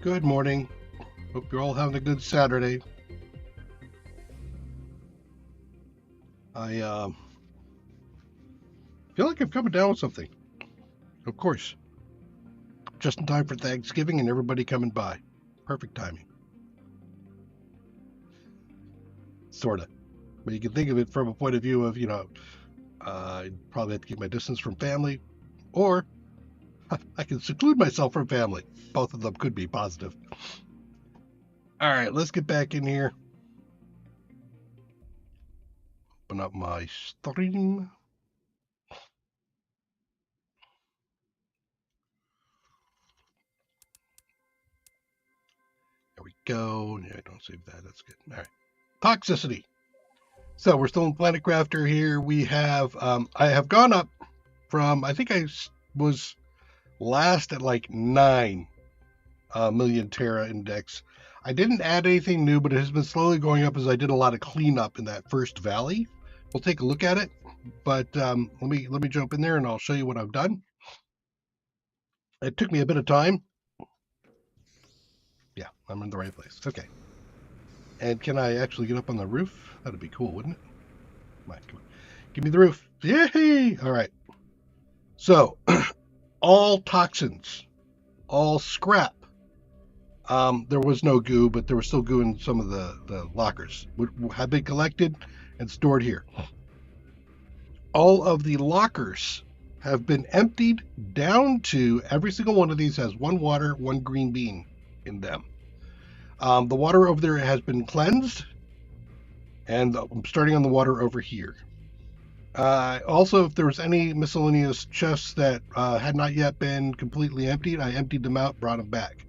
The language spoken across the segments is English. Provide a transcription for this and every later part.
Good morning. Hope you're all having a good Saturday. I feel like I'm coming down with something. Of course. Just in time for Thanksgiving and everybody coming by. Perfect timing. Sort of. But you can think of it from a point of view of, I probably have to keep my distance from family, or I can seclude myself from family. Both of them could be positive. All right, let's get back in here. Open up my stream. There we go. Yeah, don't save that. That's good. All right. Toxicity. So we're still in Planet Crafter here. We have, I have gone up from, I think I was last at like 9 million Terra index. I didn't add anything new, but it has been slowly going up as I did a lot of cleanup in that first valley. We'll take a look at it, but let me jump in there and I'll show you what I've done. It took me a bit of time. Yeah, I'm in the right place. Okay. And can I actually get up on the roof? That'd be cool, wouldn't it? Come on. Give me the roof. Yay! All right. So, all toxins, all scrap. There was no goo, but there was still goo in some of the lockers. Have been collected and stored here. All of the lockers have been emptied down to every single one of these has one water, one green bean in them. The water over there has been cleansed, and I'm starting on the water over here. Also, if there was any miscellaneous chests that had not yet been completely emptied, I emptied them out, brought them back.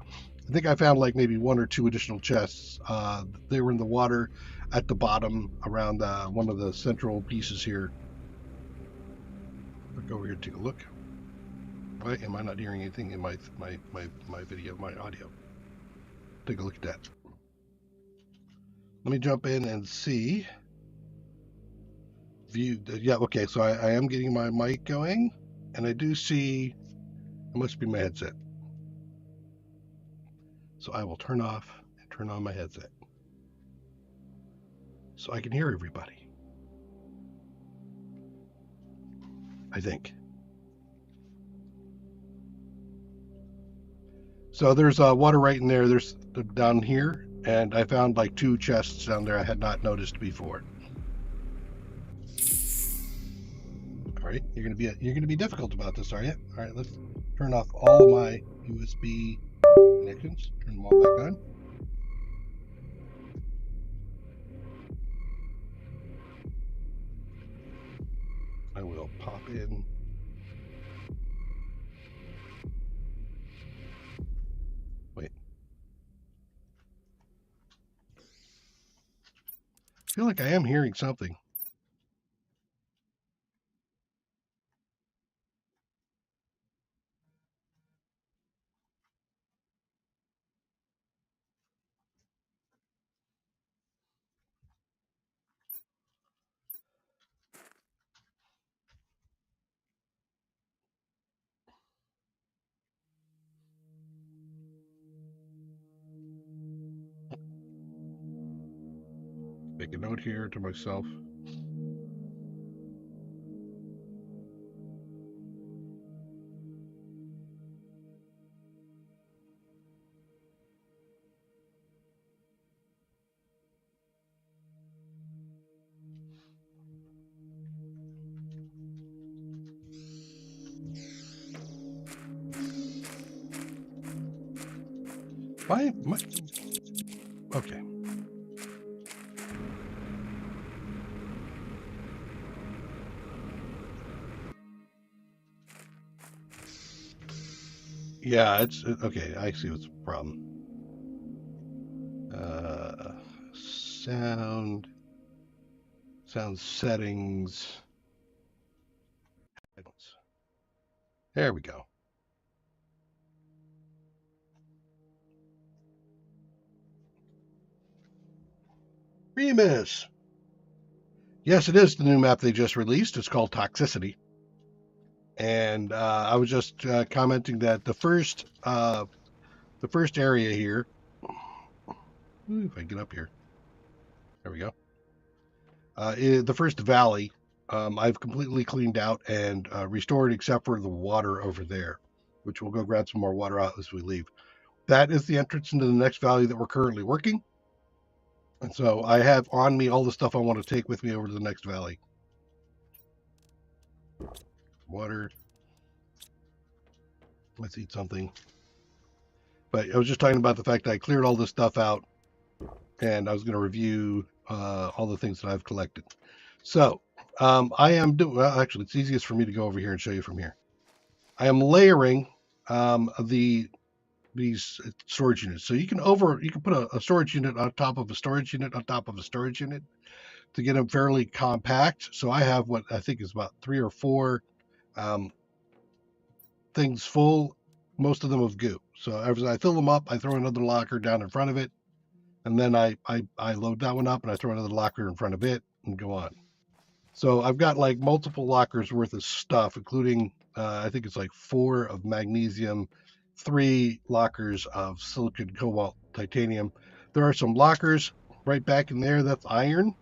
I think I found like maybe 1 or 2 additional chests. They were in the water at the bottom around one of the central pieces here. Look over here, take a look. Why am I not hearing anything in my video, my audio? Take a look at that. Let me jump in and see. View. Yeah, okay, so I am getting my mic going, and I do see. It must be my headset. So I will turn off and turn on my headset so I can hear everybody. I think. So there's water right in there. There's down here, and I found like 2 chests down there I had not noticed before. All right, you're gonna be difficult about this, are you? All right, let's turn off all of my USB connections. Turn them all back on. I will pop in. Wait. I feel like I am hearing something. Make a note here to myself. Why? Okay. Yeah, it's okay. I see what's the problem. Sound settings. There we go. Remus. Yes, it is the new map they just released. It's called Toxicity. And I was just commenting that the first the first area here. Ooh, if I get up here, there we go. The first valley, I've completely cleaned out and restored, except for the water over there, which we'll go grab some more water out as we leave. That is the entrance into the next valley that we're currently working. And so I have on me all the stuff I want to take with me over to the next valley. Water. Let's eat something. But I was just talking about the fact that I cleared all this stuff out, and I was going to review all the things that I've collected. So I am doing, well, actually, it's easiest for me to go over here and show you from here. I am layering these storage units. So you can put a storage unit on top of a storage unit on top of a storage unit to get them fairly compact. So I have what I think is about 3 or 4 things full, most of them of goo. So as I fill them up, I throw another locker down in front of it, and then I load that one up and I throw another locker in front of it and go on. So I've got like multiple lockers worth of stuff, including I think it's like 4 of magnesium, 3 lockers of silicon, cobalt, titanium. There are some lockers right back in there. That's iron.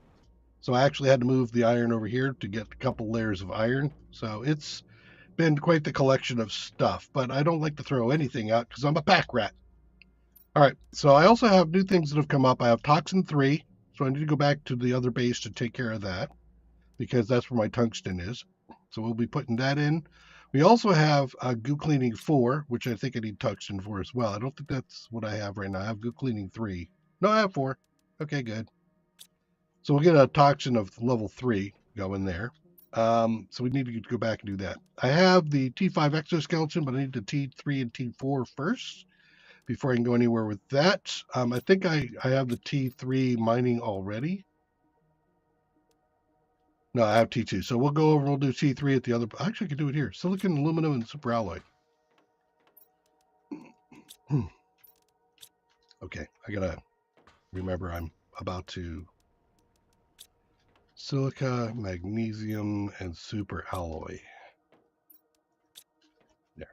So I actually had to move the iron over here to get a couple layers of iron. So it's been quite the collection of stuff, but I don't like to throw anything out because I'm a pack rat. All right, so I also have new things that have come up. I have Toxin 3, so I need to go back to the other base to take care of that because that's where my tungsten is. So we'll be putting that in. We also have Goo Cleaning 4, which I think I need tungsten for as well. I don't think that's what I have right now. I have Goo Cleaning 3. No, I have 4. Okay, good. So we'll get a toxin of level 3 going there. So we need to go back and do that. I have the T5 exoskeleton, but I need the T3 and T4 first before I can go anywhere with that. I think I have the T3 mining already. No, I have T2. So we'll go over and we'll do T3 at the other. Actually, I could do it here. Silicon, aluminum, and superalloy. Okay, I gotta remember I'm about to silica, magnesium, and superalloy. There.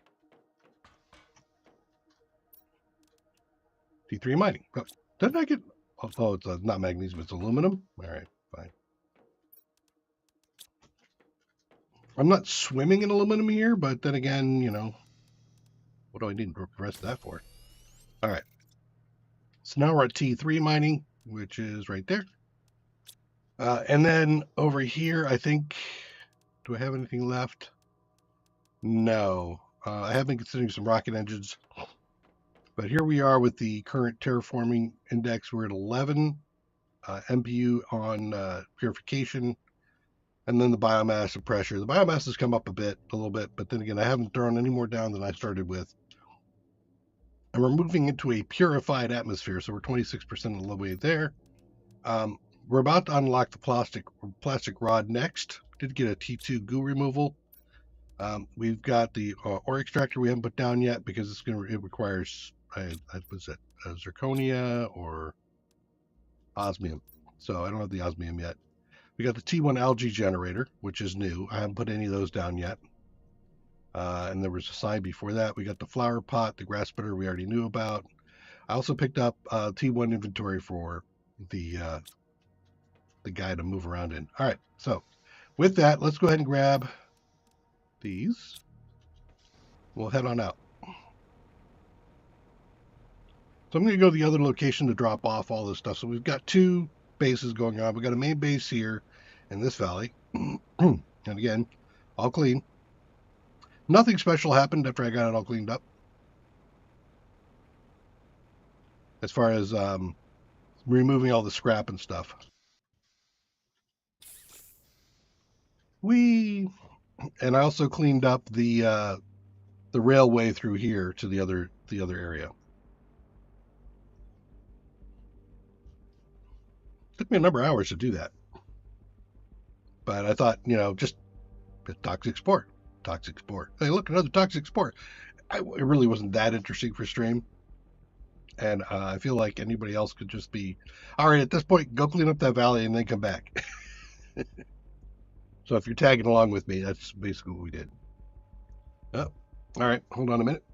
T3 mining. Oh, didn't I get? Oh, it's not magnesium. It's aluminum. All right, fine. I'm not swimming in aluminum here, but then again, you know, what do I need the rest of that for? All right. So now we're at T3 mining, which is right there. And then over here, I think, do I have anything left? No. I have been considering some rocket engines. But here we are with the current terraforming index. We're at 11 MPU on purification. And then the biomass and pressure. The biomass has come up a little bit, but then again, I haven't thrown any more down than I started with. And we're moving into a purified atmosphere, so we're 26% of the way there. We're about to unlock the plastic rod next. Did get a T2 goo removal. We've got the ore extractor we haven't put down yet because it requires was it zirconia or osmium. So I don't have the osmium yet. We got the T1 algae generator, which is new. I haven't put any of those down yet. And there was a sign before that. We got the flower pot, the grass splitter we already knew about. I also picked up T1 inventory for the guy to move around in. All right, so with that, let's go ahead and grab these. We'll head on out. So I'm going to go to the other location to drop off all this stuff. So we've got 2 bases going on. We've got a main base here in this valley. And again, all clean. Nothing special happened after I got it all cleaned up. As far as removing all the scrap and stuff. And I also cleaned up the railway through here to the other area. Took me a number of hours to do that. But I thought, you know, just toxic spore. Hey, look, another toxic spore. It really wasn't that interesting for stream. And I feel like anybody else could just be, all right, at this point, go clean up that valley and then come back. So if you're tagging along with me, that's basically what we did. Oh, all right, hold on a minute.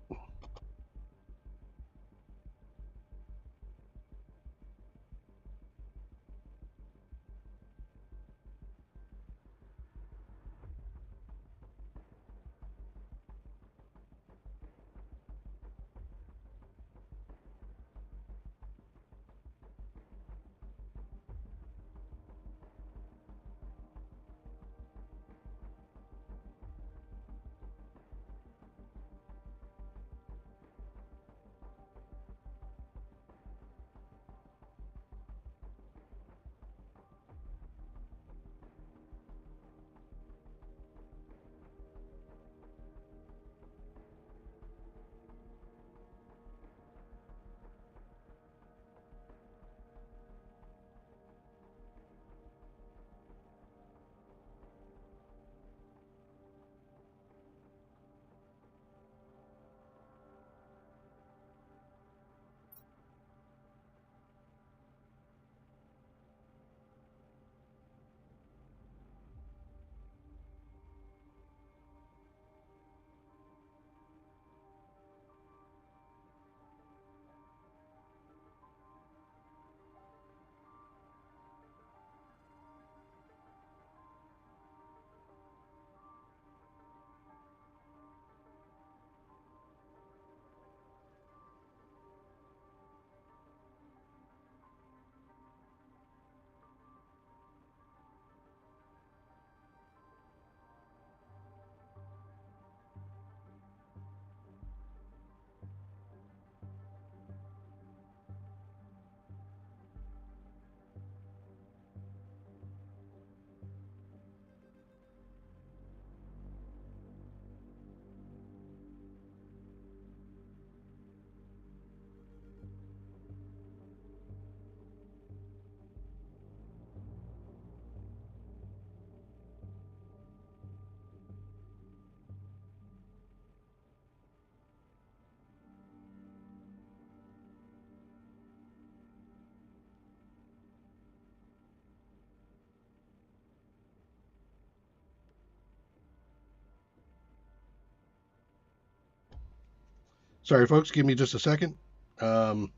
Sorry, folks. Give me just a second. Some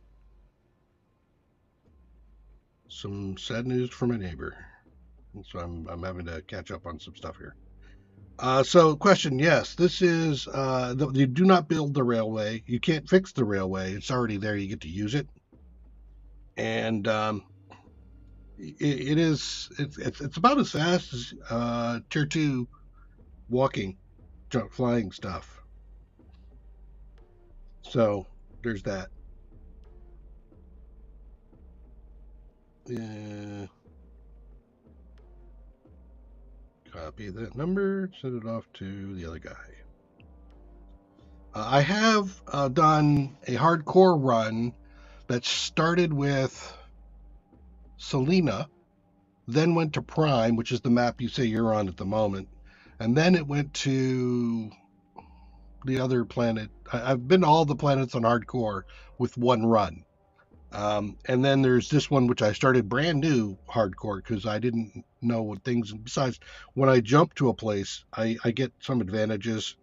sad news from my neighbor. So I'm having to catch up on some stuff here. So question, yes, this is you do not build the railway. You can't fix the railway. It's already there. You get to use it, and it's about as fast as tier 2 walking, flying stuff. So there's that. Copy that number, send it off to the other guy. I have done a hardcore run that started with Selena, then went to Prime, which is the map you say you're on at the moment, and then it went to the other planet. I've been to all the planets on hardcore with one run. And then there's this one, which I started brand new hardcore because I didn't know what things. Besides, when I jump to a place, I get some advantages,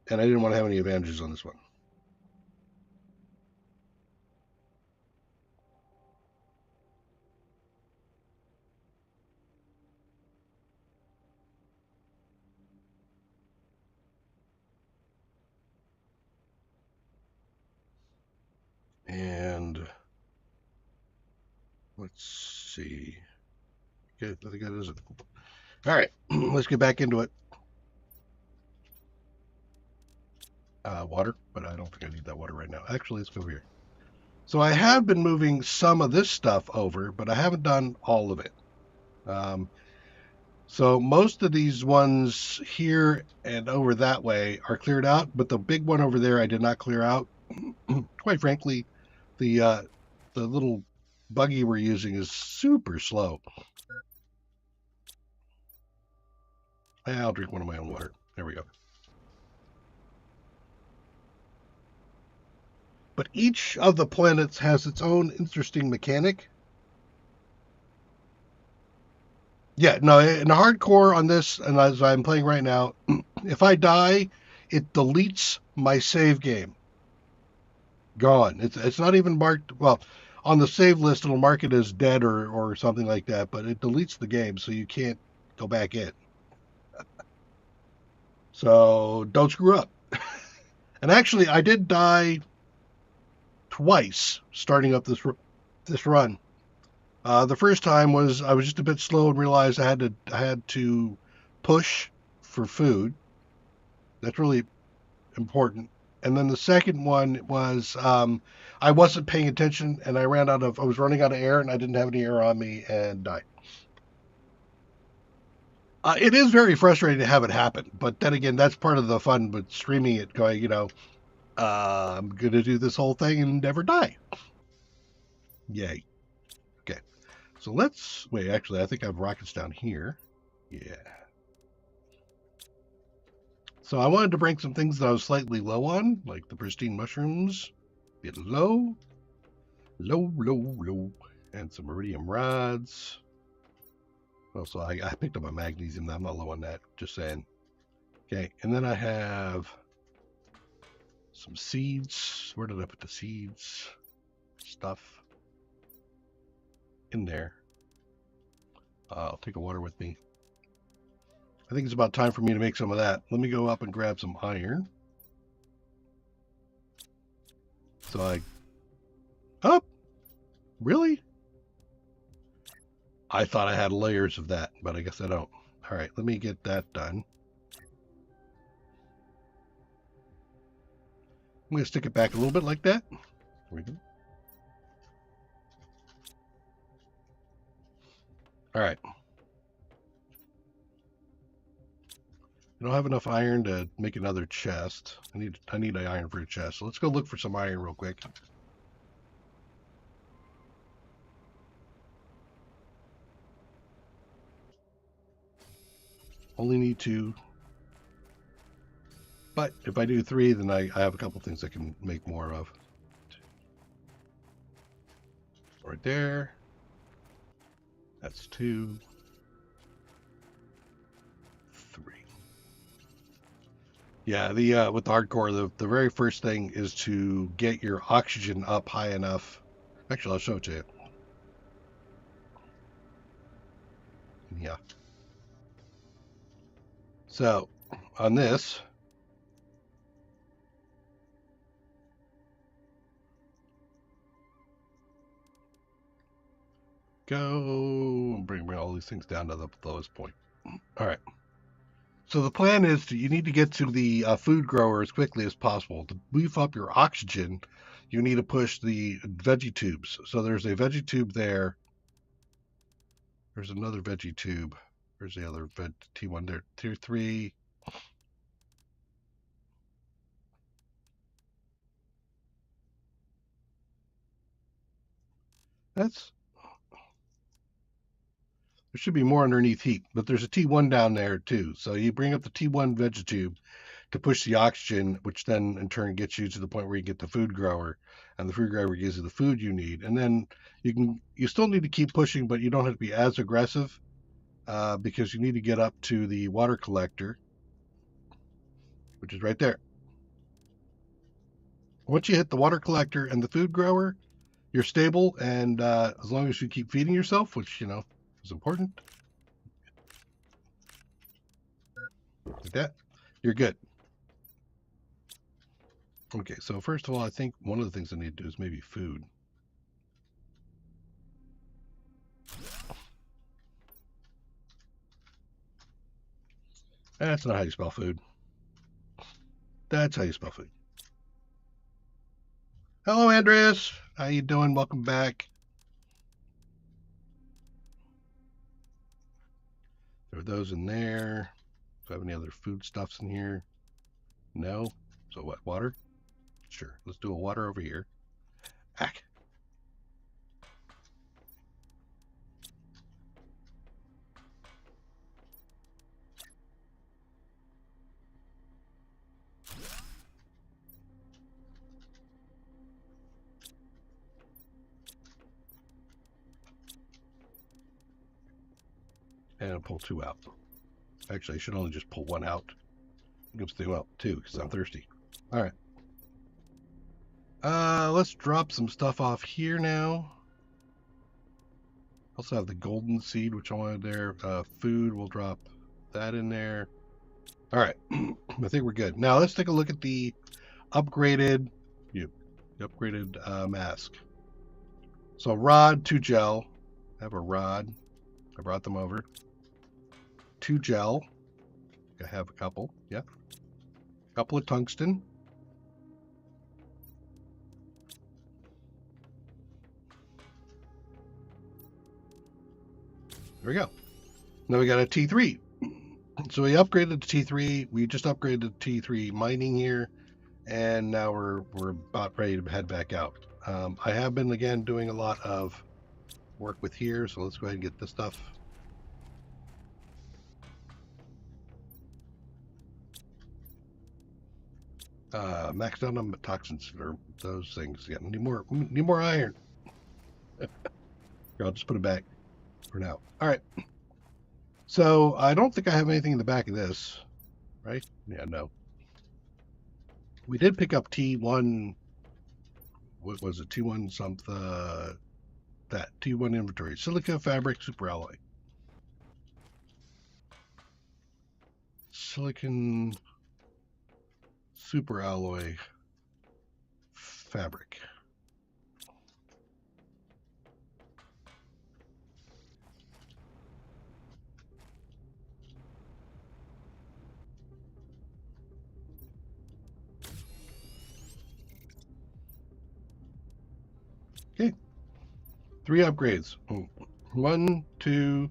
and I didn't want to have any advantages on this one. And let's see. Okay, I think that is it. All right, let's get back into it. Water, but I don't think I need that water right now. Actually, let's go over here. So I have been moving some of this stuff over, but I haven't done all of it. So most of these ones here and over that way are cleared out, but the big one over there I did not clear out. Quite frankly, the little buggy we're using is super slow. I'll drink one of my own water. There we go. But each of the planets has its own interesting mechanic. Yeah, no, in hardcore on this, and as I'm playing right now, if I die, it deletes my save game. Gone. It's not even marked. Well, on the save list, it'll mark it as dead or something like that, but it deletes the game, so you can't go back in. So don't screw up. And actually, I did die twice starting up this run. The first time was I was just a bit slow and realized I had to push for food. That's really important. And then the second one was I wasn't paying attention and I was running out of air and I didn't have any air on me and died. It is very frustrating to have it happen, but then again, that's part of the fun with streaming it. Going, I'm gonna do this whole thing and never die. Yay! Okay, so let's wait. Actually, I think I have rockets down here. Yeah. So I wanted to bring some things that I was slightly low on, like the pristine mushrooms. Get low, low, and some iridium rods. Also, I picked up a magnesium. I'm not low on that. Just saying. Okay, and then I have some seeds. Where did I put the seeds? Stuff in there. I'll take a water with me. I think it's about time for me to make some of that. Let me go up and grab some iron. So oh, really? I thought I had layers of that, but I guess I don't. All right, let me get that done. I'm going to stick it back a little bit like that. There we go. All right. I don't have enough iron to make another chest. I need an iron for a chest. So let's go look for some iron real quick. Only need 2. But if I do 3, then I have a couple things I can make more of. Right there. That's 2. 3. Yeah, the with the hardcore, the very first thing is to get your oxygen up high enough. Actually, I'll show it to you. Yeah. So on this, go bring all these things down to the lowest point. All right. So the plan is you need to get to the food grower as quickly as possible. To beef up your oxygen, you need to push the veggie tubes. So there's a veggie tube there. There's another veggie tube. There's the other T1 there. Tier 3. That's There should be more underneath heat, but there's a T1 down there too. So you bring up the T1 veggie tube to push the oxygen, which then in turn gets you to the point where you get the food grower, and the food grower gives you the food you need. And then you still need to keep pushing, but you don't have to be as aggressive because you need to get up to the water collector, which is right there. Once you hit the water collector and the food grower, you're stable, and as long as you keep feeding yourself, which is important, like that, you're good. Okay, so first of all, I think one of the things I need to do is maybe food. That's not how you spell food. That's how you spell food. Hello, Andreas. How you doing? Welcome back. There are those in there. Do I have any other food stuffs in here? No. So what? Water? Sure. Let's do a water over here. Hack. And I'll pull 2 out. Actually, I should only just pull 1 out. Let's do out 2 because I'm thirsty. All right. Let's drop some stuff off here now. Also have the golden seed, which I wanted there. Food, we'll drop that in there. All right. I think we're good. Now let's take a look at the upgraded, mask. So rod, 2 gel. I have a rod. I brought them over. 2 gel. I have a couple. Yep. A couple of tungsten. There we go. Now we got a T3. So we upgraded to T3. We just upgraded to T3 mining here, and now we're about ready to head back out. I have been again doing a lot of work with here, so let's go ahead and get this stuff. Maxed out on toxins or those things. Yeah, need more iron. I'll just put it back for now. All right. So I don't think I have anything in the back of this, right? Yeah, no. We did pick up T1. What was it? T1 something. That T1 inventory. Silica fabric super alloy. Silicon super alloy fabric. Okay. 3 upgrades. 1, 2,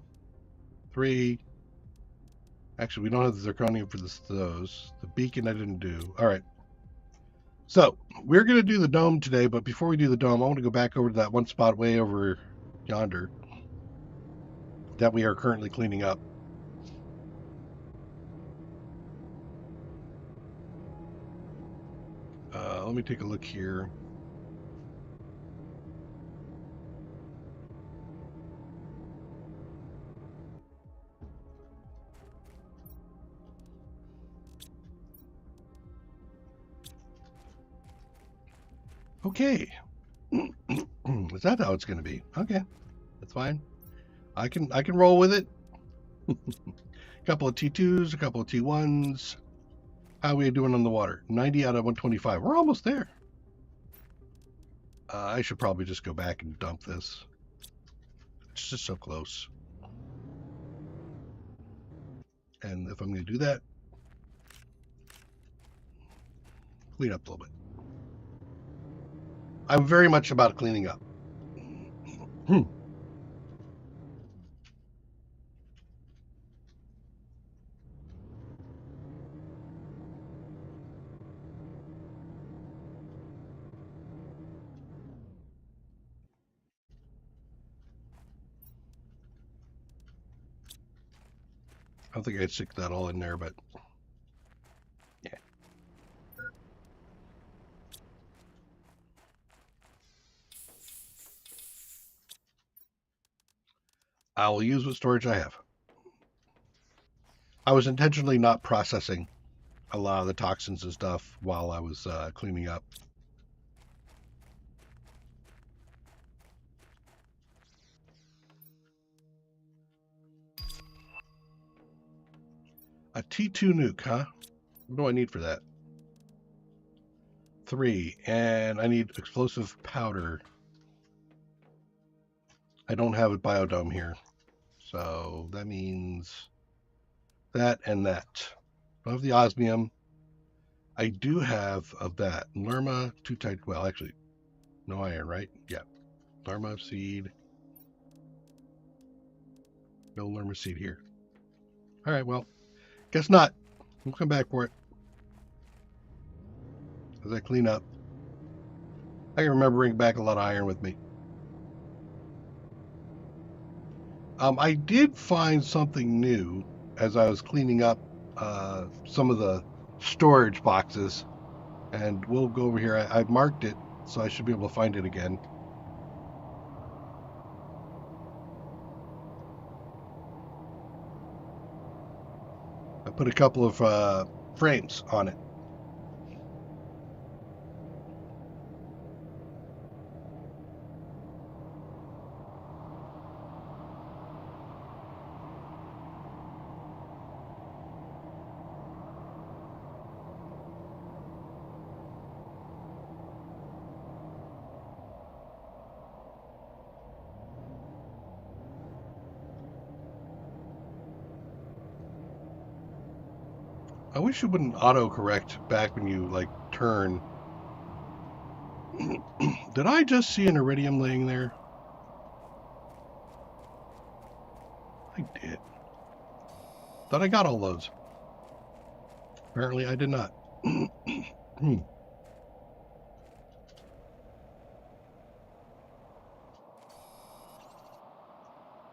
3. Actually, we don't have the zirconium for those. The beacon I didn't do. All right. So we're going to do the dome today, but before we do the dome, I want to go back over to that one spot way over yonder that we are currently cleaning up. Let me take a look here. Okay. Is that how it's going to be? Okay, that's fine. I can roll with it. A couple of T2s, a couple of T1s. How are we doing on the water? 90 out of 125. We're almost there. I should probably just go back and dump this. It's just so close. And if I'm going to do that, clean up a little bit. I'm very much about cleaning up. I don't think I'd stick that all in there, but yeah. I will use what storage I have. I was intentionally not processing a lot of the toxins and stuff while I was cleaning up. A T2 nuke, huh? What do I need for that? 3, and I need explosive powder. I don't have a biodome here, so that means that and that. I have the osmium. I do have of that. Lerma, 2 type. Well, actually, no iron, right? Yeah. Lerma seed. No Lerma seed here. All right, well, guess not. We'll come back for it as I clean up. I can remember bringing back a lot of iron with me. I did find something new as I was cleaning up some of the storage boxes, and we'll go over here. I've marked it, so I should be able to find it again. I put a couple of frames on it. I wish it wouldn't autocorrect back when you like turn. Did I just see an iridium laying there? I did. Thought I got all those. Apparently I did not.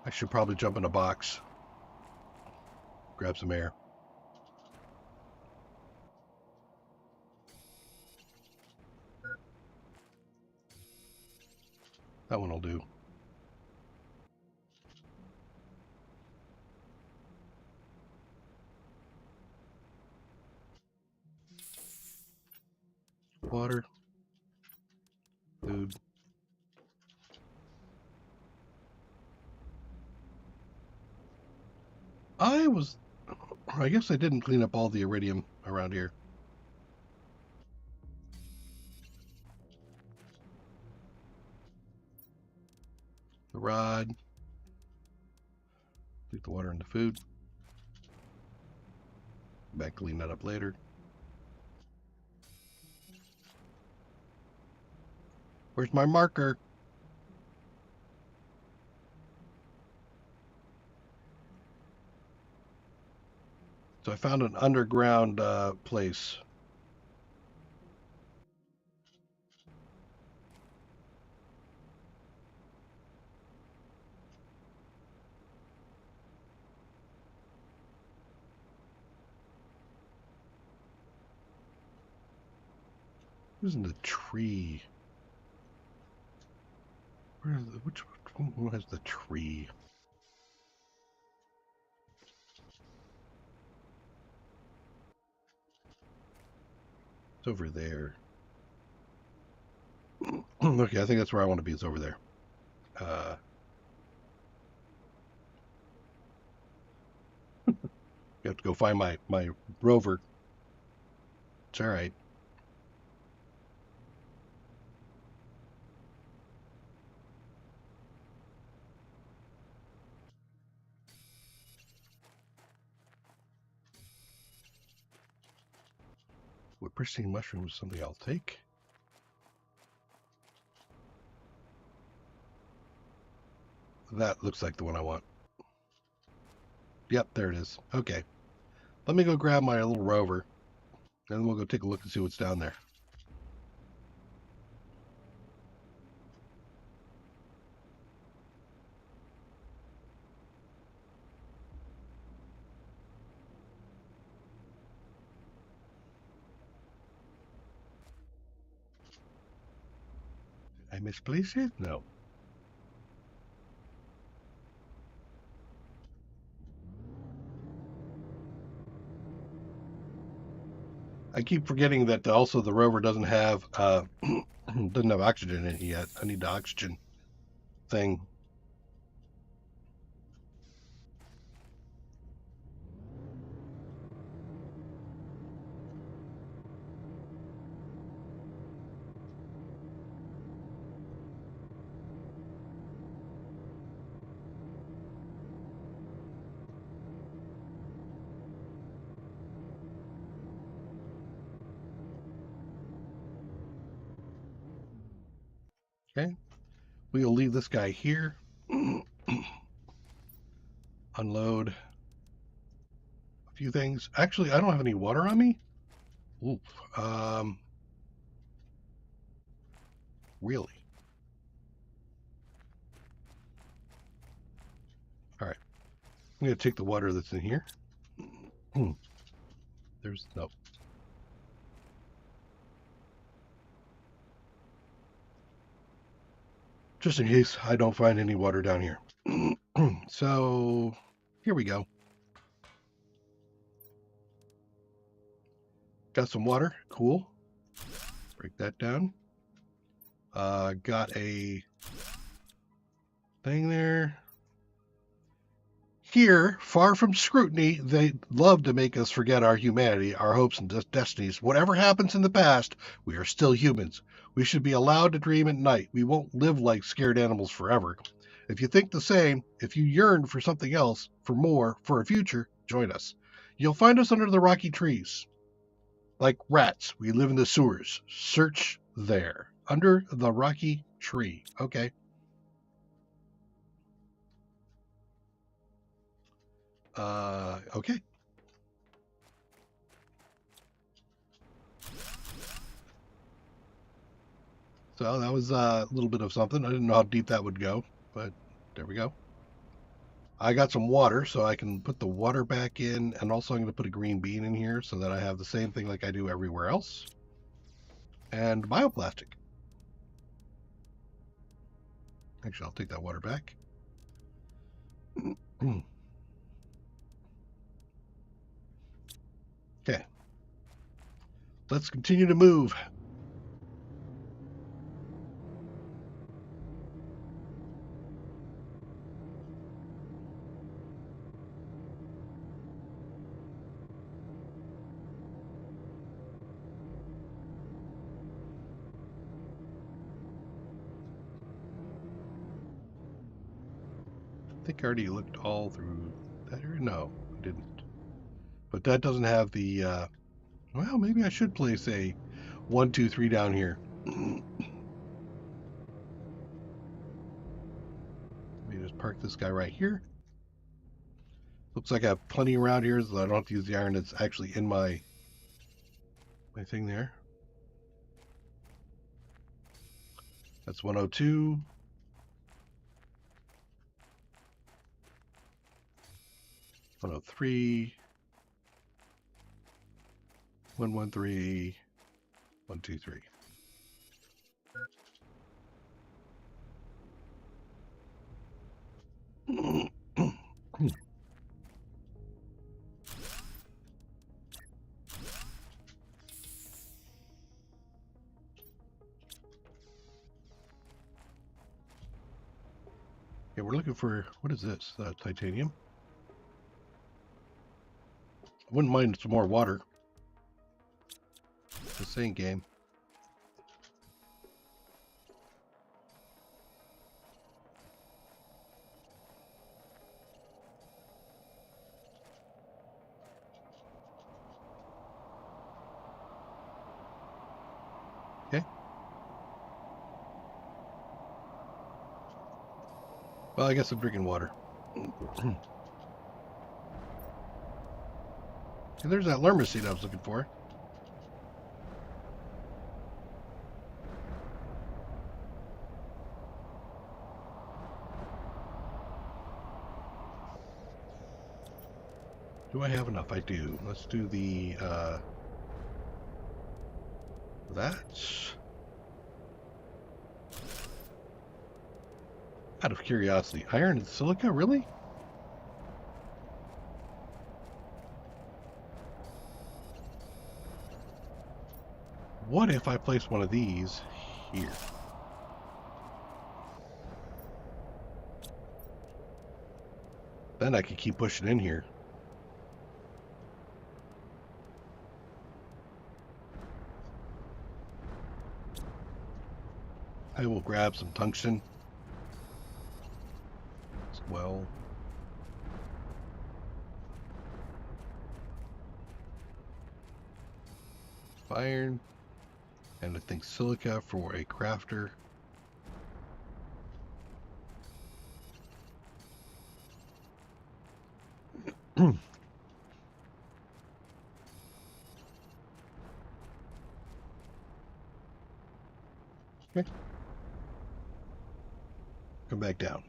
I should probably jump in a box. Grab some air. That one will do. Water. Food. I guess I didn't clean up all the iridium around here. The rod. Leave the water in the food. Back clean that up later. Where's my marker? So I found an underground place. Who's in the tree? Which one has the tree? It's over there. Okay, I think that's where I want to be. It's over there. You have to go find my rover. It's all right. With pristine mushrooms, something I'll take. That looks like the one I want. Yep, there it is. Okay. Let me go grab my little rover, and then we'll go take a look and see what's down there. I misplaced it? No. I keep forgetting that also the rover doesn't have doesn't have oxygen in it yet. I need the oxygen thing. Okay. We'll leave this guy here. Unload a few things. Actually, I don't have any water on me. Ooh. Really? All right. I'm going to take the water that's in here. There's no. Just in case I don't find any water down here. So here we go. Got some water. Cool. Break that down. Got a thing there. Here, far from scrutiny, they love to make us forget our humanity, our hopes and destinies. Whatever happens in the past, we are still humans. We should be allowed to dream at night. We won't live like scared animals forever. If you think the same, if you yearn for something else, for more, for a future, join us. You'll find us under the rocky trees. Like rats, we live in the sewers. Search there. Under the rocky tree. Okay. Okay. So that was a little bit of something. I didn't know how deep that would go, but there we go. I got some water, so I can put the water back in, and also I'm going to put a green bean in here so that I have the same thing like I do everywhere else. And bioplastic. Actually, I'll take that water back. Okay. Let's continue to move. I think I already looked all through that area. No, I didn't. But that doesn't have the, well, maybe I should place a 1, 2, 3 down here. Let me just park this guy right here. Looks like I have plenty around here, so I don't have to use the iron that's actually in my thing there. That's 102. 103. 113. 123. Okay, we're looking for, what is this? Titanium? I wouldn't mind some more water. The same game. Okay. Well, I guess I'm drinking water. And there's that lerma seed I was looking for. Do I have enough? I do. Let's do the, that. Out of curiosity, iron and silica, really? What if I place one of these here? Then I could keep pushing in here. I will grab some tungsten as well. Iron. And I think silica for a crafter. Okay. Come back down.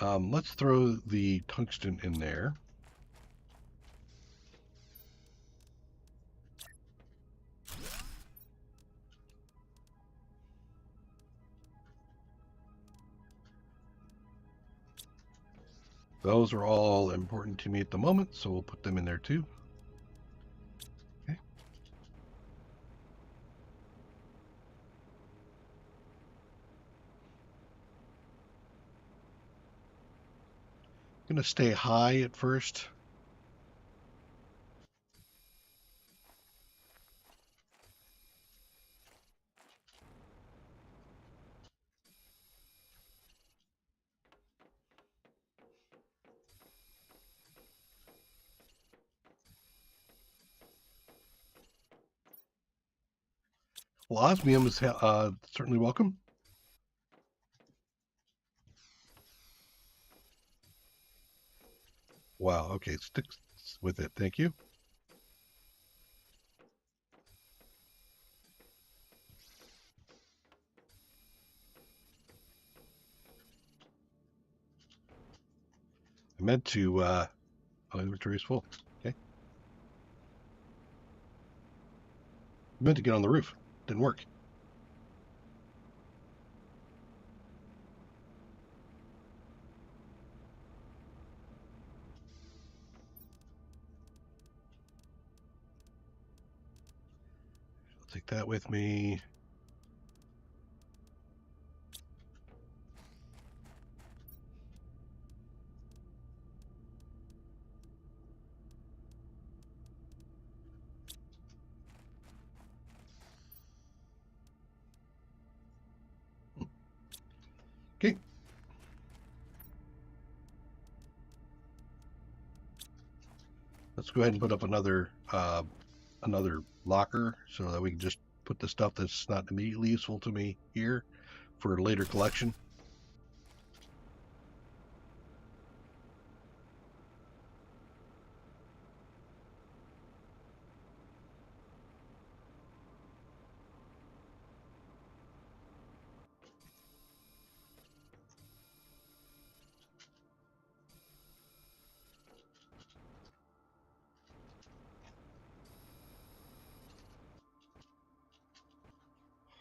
Let's throw the tungsten in there. Those are all important to me at the moment, so we'll put them in there too. Okay. Gonna stay high at first. Well, osmium is certainly welcome. Wow, okay, stick with it. Thank you. I meant to, oh, inventory is full. Okay. I meant to get on the roof. Didn't work. I'll take that with me. Okay. Let's go ahead and put up another locker so that we can just put the stuff that's not immediately useful to me here for later collection.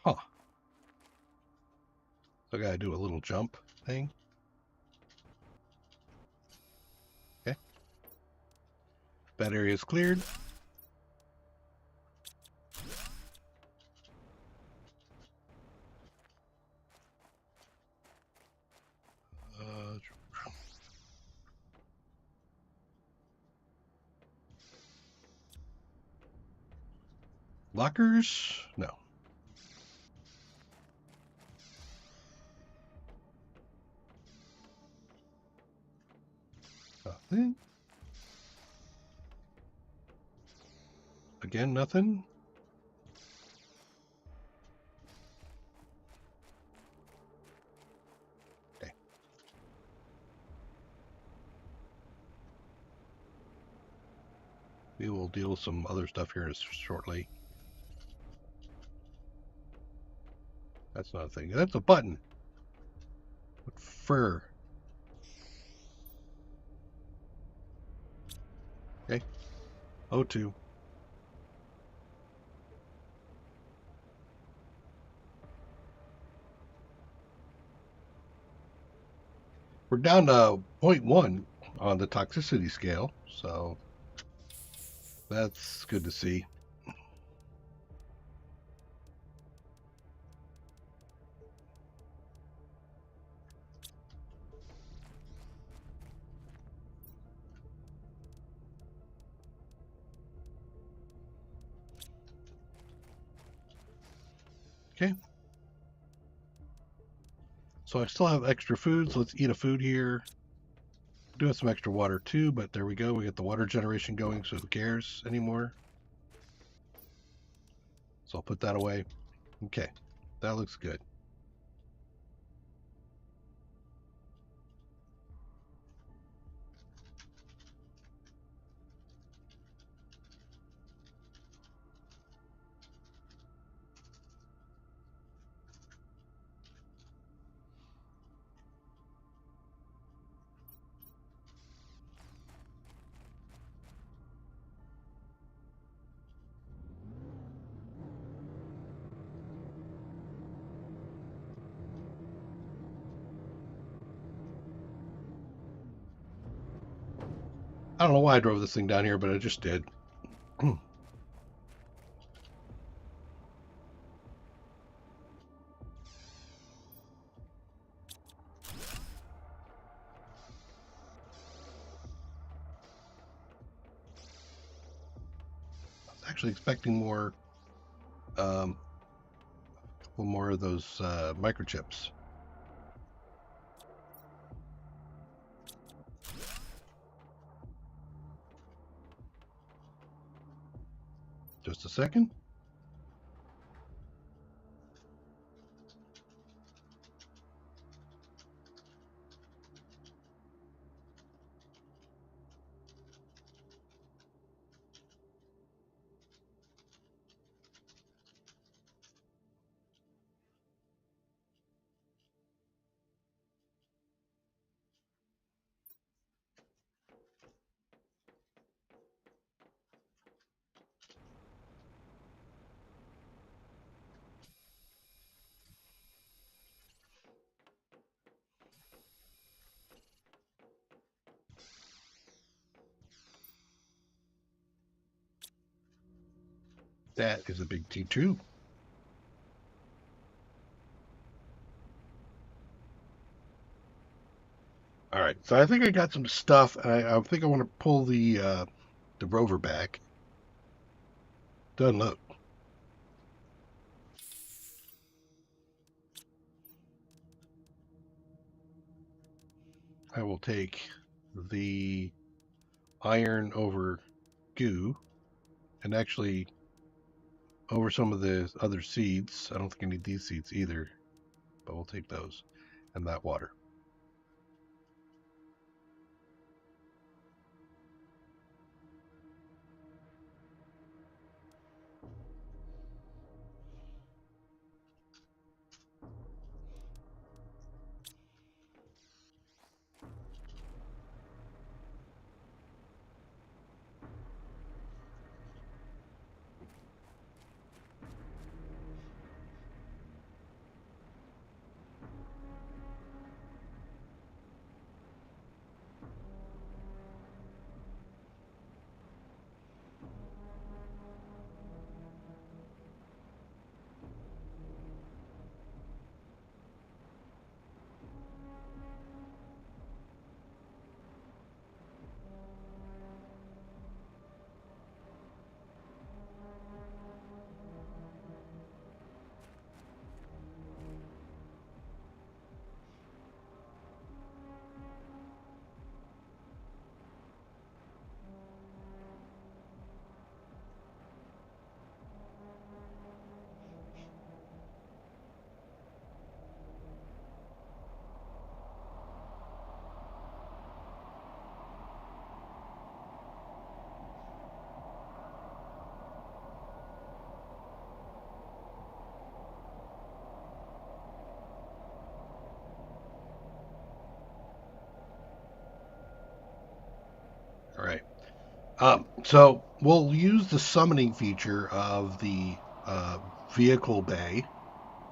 Huh. So I gotta do a little jump thing. Okay. That area is cleared. Lockers? No. Nothing. Again, nothing. Okay. We will deal with some other stuff here shortly. That's not a thing. That's a button. What fur? Okay. O2. We're down to 0.1 on the toxicity scale, so that's good to see. Okay. So I still have extra food, so let's eat a food here. Do have some extra water too, but there we go. We got the water generation going, so who cares anymore? So I'll put that away. Okay, that looks good. I don't know why I drove this thing down here, but I just did. Actually expecting more, a couple more of those microchips. Just a second. That is a big T2. All right, so I think I got some stuff. I think I want to pull the rover back to unload. I will take the iron over goo, and actually over some of the other seeds. I don't think I need these seeds either, but we'll take those and that water. So we'll use the summoning feature of the vehicle bay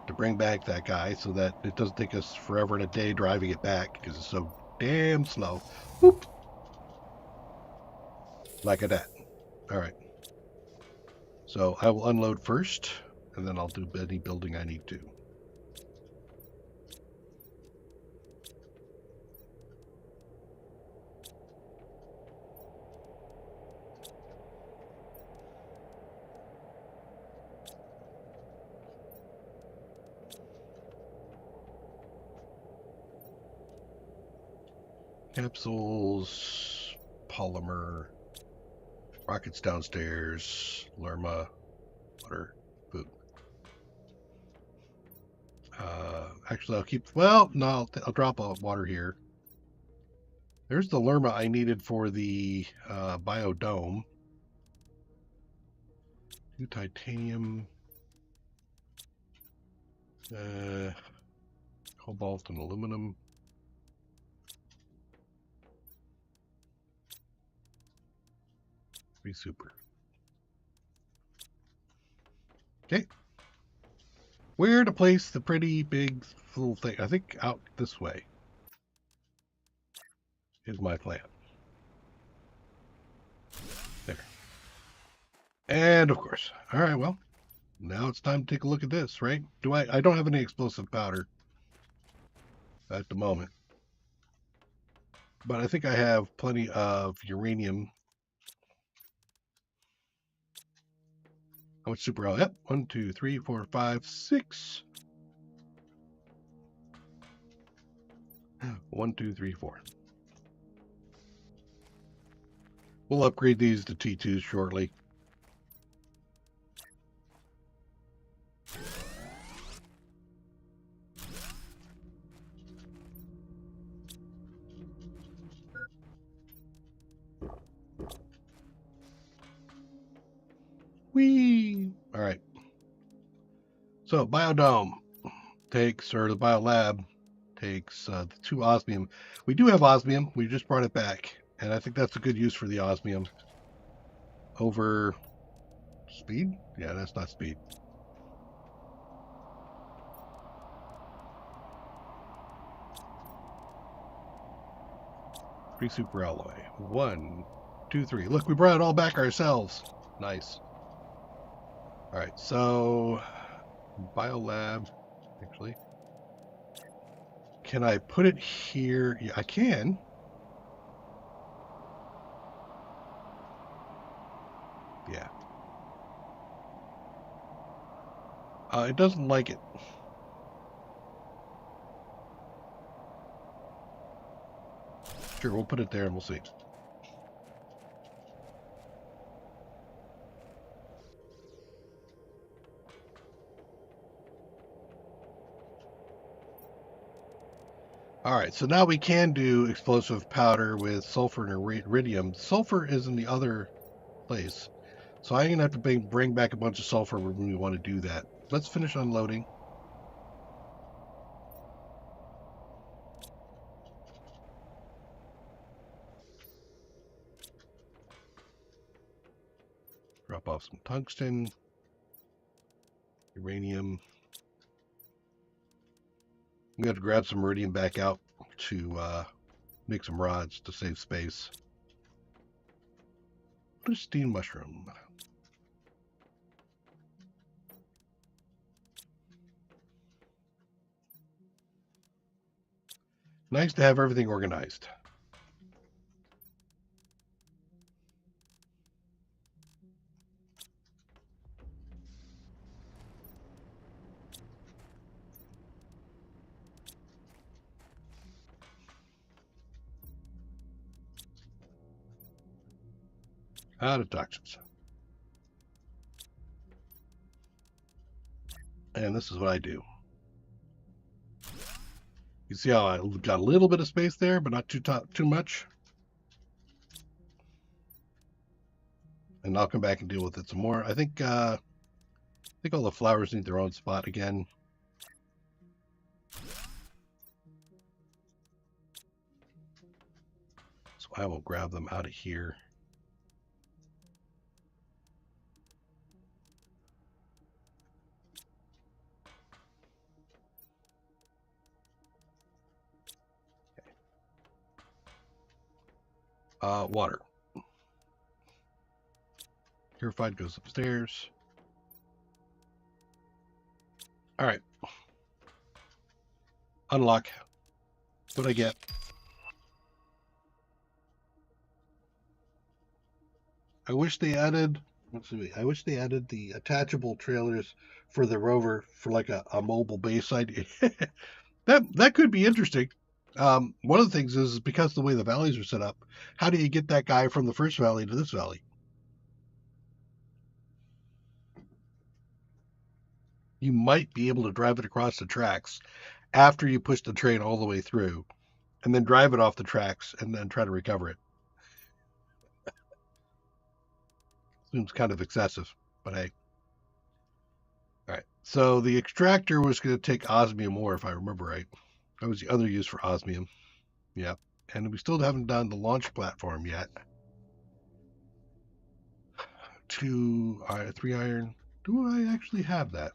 to bring back that guy so that it doesn't take us forever and a day driving it back because it's so damn slow. Whoop. Like that. All right. So I will unload first, and then I'll do any building I need to. Capsules, polymer, rockets downstairs, Lerma, water, food. Actually, I'll keep. Well, no, I'll drop a water here. There's the Lerma I needed for the biodome. 2 titanium, cobalt, and aluminum. Be super. Okay. Where to place the pretty big little thing? I think out this way is my plan. There. And of course. All right, well, now it's time to take a look at this, right? I don't have any explosive powder at the moment. But I think I have plenty of uranium. How much super? Yep. 1, 2, 3, 4, 5, 6. 1, 2, 3, 4. We'll upgrade these to T2s shortly. Whee! All right. So biodome takes, or the biolab takes the 2 osmium. We do have osmium. We just brought it back, and I think that's a good use for the osmium. Over speed? Yeah, that's not speed. Free super alloy. 1, 2, 3. Look, we brought it all back ourselves. Nice. All right, so biolab, actually. Can I put it here? Yeah, I can. Yeah. It doesn't like it. Sure, we'll put it there and we'll see. All right, so now we can do explosive powder with sulfur and iridium. Sulfur is in the other place. So I'm going to have to bring back a bunch of sulfur when we want to do that. Let's finish unloading. Drop off some tungsten, uranium. I'm going to grab some iridium back out to make some rods to save space. Pristine mushroom. Nice to have everything organized. Out of toxins. And this is what I do. You see how I got a little bit of space there, but not too much. And I'll come back and deal with it some more. I think all the flowers need their own spot again. So I will grab them out of here. Water. Purified goes upstairs. All right. Unlock. What do I get? I wish they added. Let's see. I wish they added the attachable trailers for the rover for like a mobile base idea. that could be interesting. One of the things is because of the way the valleys are set up. How do you get that guy from the first valley to this valley? You might be able to drive it across the tracks after you push the train all the way through, and then drive it off the tracks and then try to recover it. Seems kind of excessive, but hey. All right. So the extractor was going to take osmium ore, if I remember right. That was the other use for osmium. Yep. And we still haven't done the launch platform yet. 3 iron. Do I actually have that?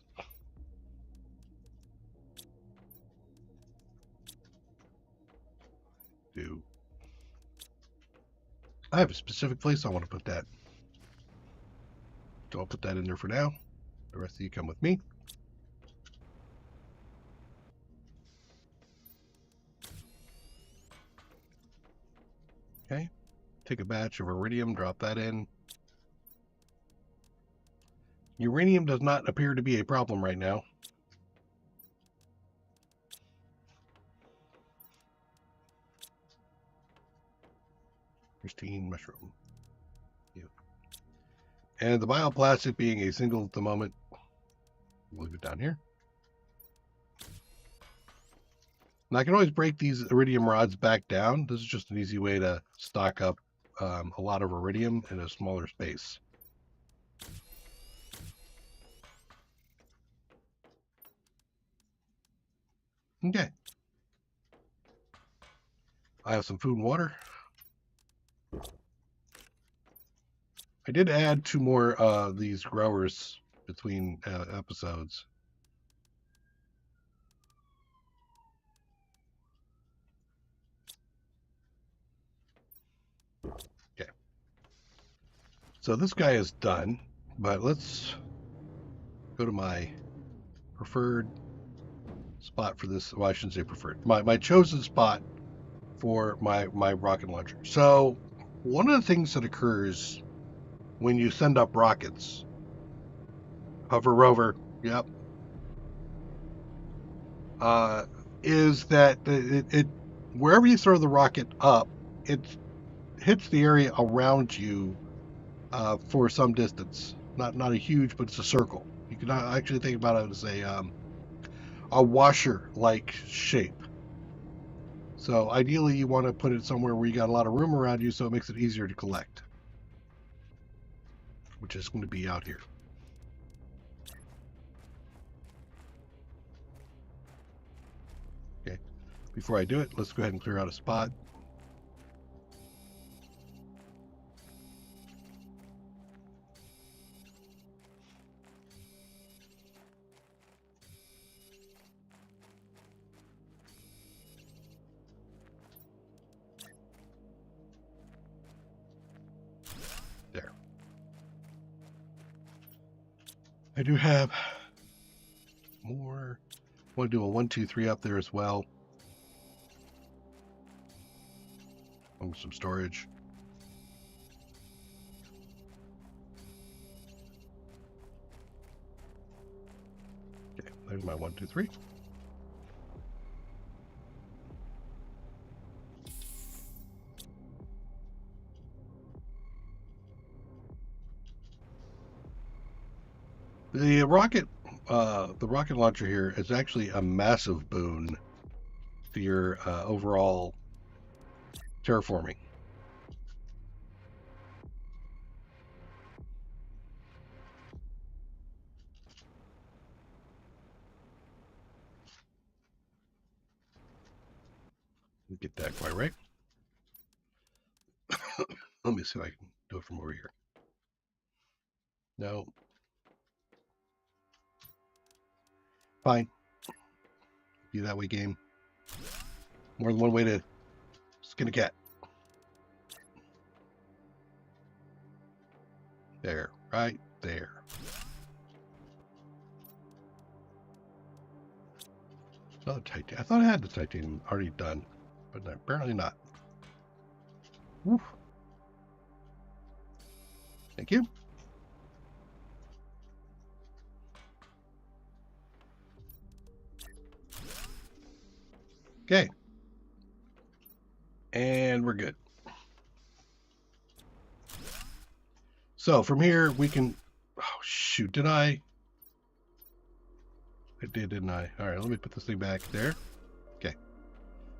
Do. I have a specific place I want to put that. So I'll put that in there for now. The rest of you come with me. Okay. Take a batch of iridium, drop that in. Uranium does not appear to be a problem right now. Pristine mushroom. Yeah. And the bioplastic being a single at the moment. We'll leave it down here. And I can always break these iridium rods back down. This is just an easy way to stock up a lot of iridium in a smaller space. Okay. I have some food and water. I did add 2 more these growers between episodes. Okay. So this guy is done, but let's go to my preferred spot for this. Well, I shouldn't say preferred. My chosen spot for my rocket launcher. So one of the things that occurs when you send up rockets, hover rover, yep, is that it wherever you throw the rocket up, it hits the area around you for some distance. Not a huge, but it's a circle. You can actually think about it as a washer-like shape. So ideally, you want to put it somewhere where you got a lot of room around you, so it makes it easier to collect, which is going to be out here. Okay. Before I do it, let's go ahead and clear out a spot. There. I do have more. I want to do a 1, 2, 3 up there as well. With some storage. Okay, there's my 1, 2, 3. The rocket launcher here is actually a massive boon to your overall terraforming. Get that quite right. Let me see if I can do it from over here. No. Fine. Be that way, game. More than one way to skin a cat. There, right there. Another titanium. I thought I had the titanium already done, but apparently not. Woof. Thank you. Okay. And we're good. So from here we can, oh shoot, did I did, didn't I? All right, let me put this thing back there. Okay.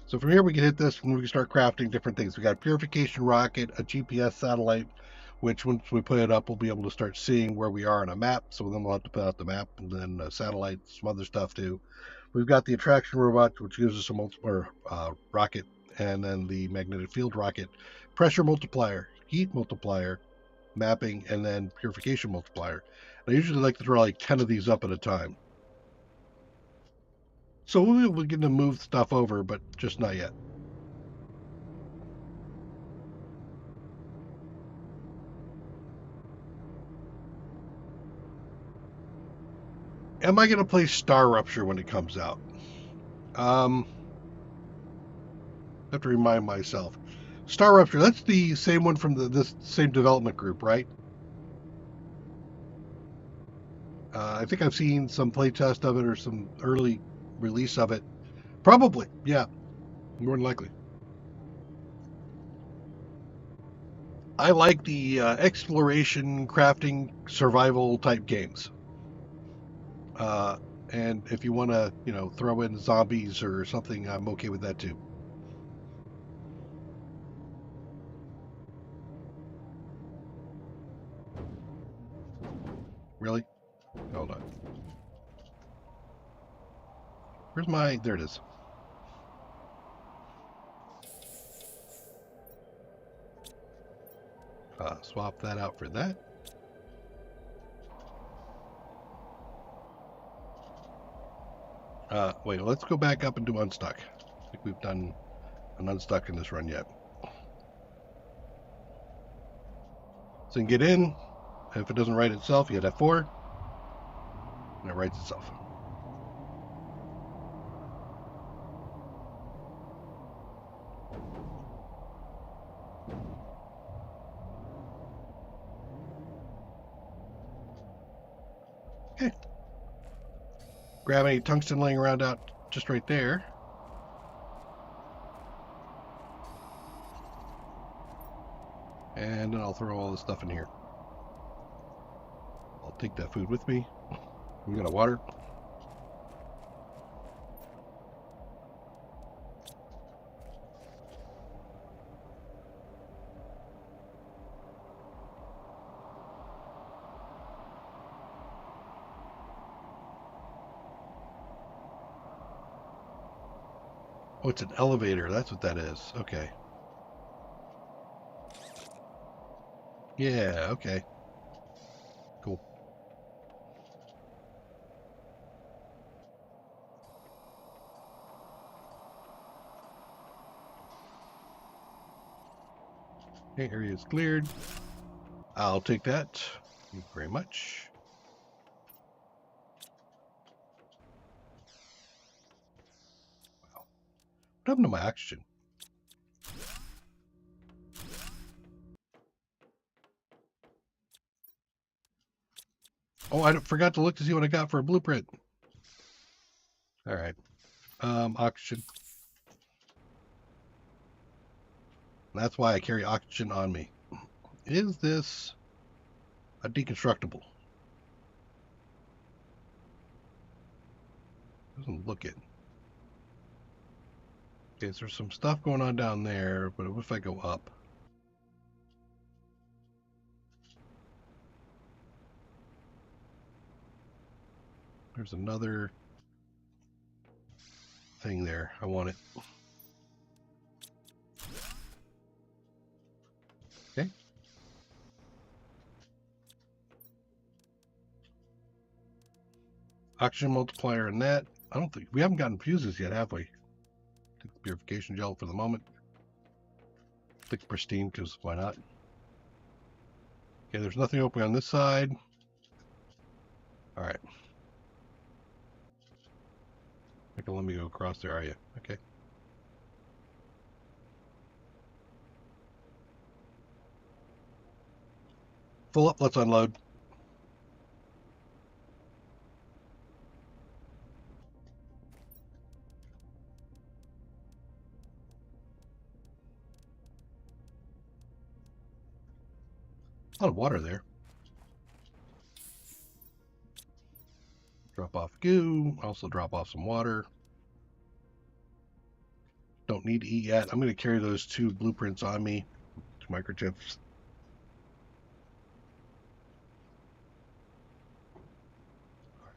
So from here we can hit this and we can start crafting different things. We got a purification rocket, a GPS satellite, which once we put it up, we'll be able to start seeing where we are on a map. So then we'll have to put out the map and then a satellite, some other stuff too. We've got the attraction robot, which gives us a rocket, and then the magnetic field rocket, pressure multiplier, heat multiplier, mapping, and then purification multiplier. I usually like to throw like 10 of these up at a time. So we'll begin to move stuff over, but just not yet. Am I going to play Star Rupture when it comes out? I have to remind myself. Star Rupture, that's the same one from this same development group, right? I think I've seen some playtest of it or some early release of it. Probably, yeah, more than likely. I like the exploration, crafting, survival type games. Uh, and if you want to, throw in zombies or something, I'm okay with that too. Really? Hold on. Where's my? There it is. Swap that out for that. Wait, let's go back up and do unstuck. I think we've done an unstuck in this run yet. So you can get in. If it doesn't write itself, you hit F4, and it writes itself. Okay. Grab any tungsten laying around out just right there. And then I'll throw all this stuff in here. I'll take that food with me. We got a water. Oh, it's an elevator. That's what that is. Okay. Yeah, okay. Cool. Okay, area is cleared. I'll take that. Thank you very much. Wow. What happened to my oxygen? Oh, I forgot to look to see what I got for a blueprint. All right. Oxygen. That's why I carry oxygen on me. Is this a deconstructible? Doesn't look it. Okay, so there's some stuff going on down there, but what if I go up? There's another thing there. I want it. Okay. Oxygen multiplier in that. I don't think we haven't gotten fuses yet, have we? Take the purification gel for the moment. Stick pristine because why not? Okay, there's nothing open on this side. All right. Not gonna let me go across there, are you? Okay. Full up, let's unload. A lot of water there. Drop off goo. Also drop off some water. Don't need to eat yet. I'm going to carry those 2 blueprints on me. 2 microchips. Right.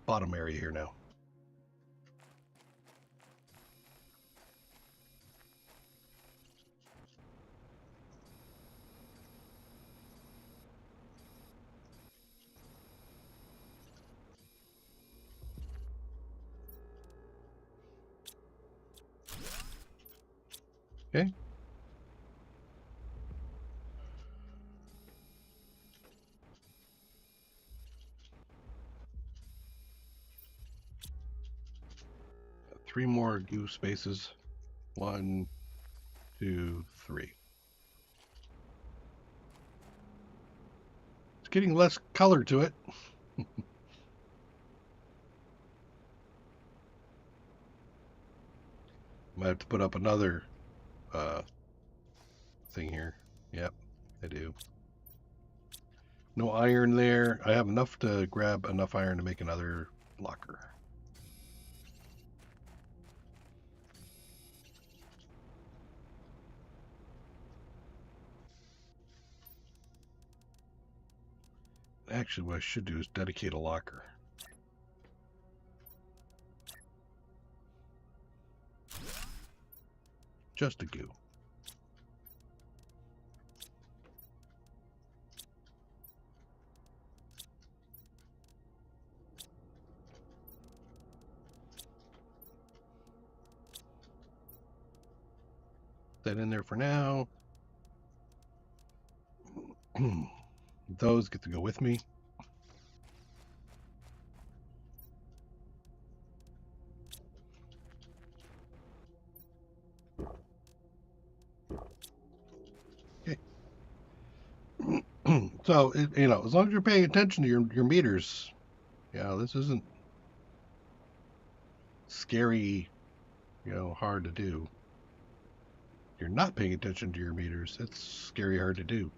Bottom area here now. Okay. Got 3 more goo spaces. 1, 2, 3. It's getting less color to it. Might have to put up another thing here. Yep, I do. No iron there. I have enough to grab enough iron to make another locker. Actually, what I should do is dedicate a locker. Just a goo. That in there for now. Those get to go with me. Okay. So, you know, as long as you're paying attention to your meters, yeah, this isn't scary, you know, hard to do. If you're not paying attention to your meters, it's scary hard to do.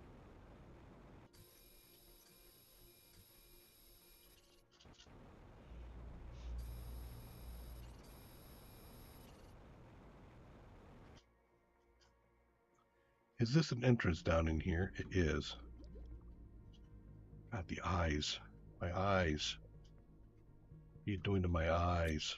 Is this an entrance down in here? It is. God, the eyes. My eyes. What are you doing to my eyes?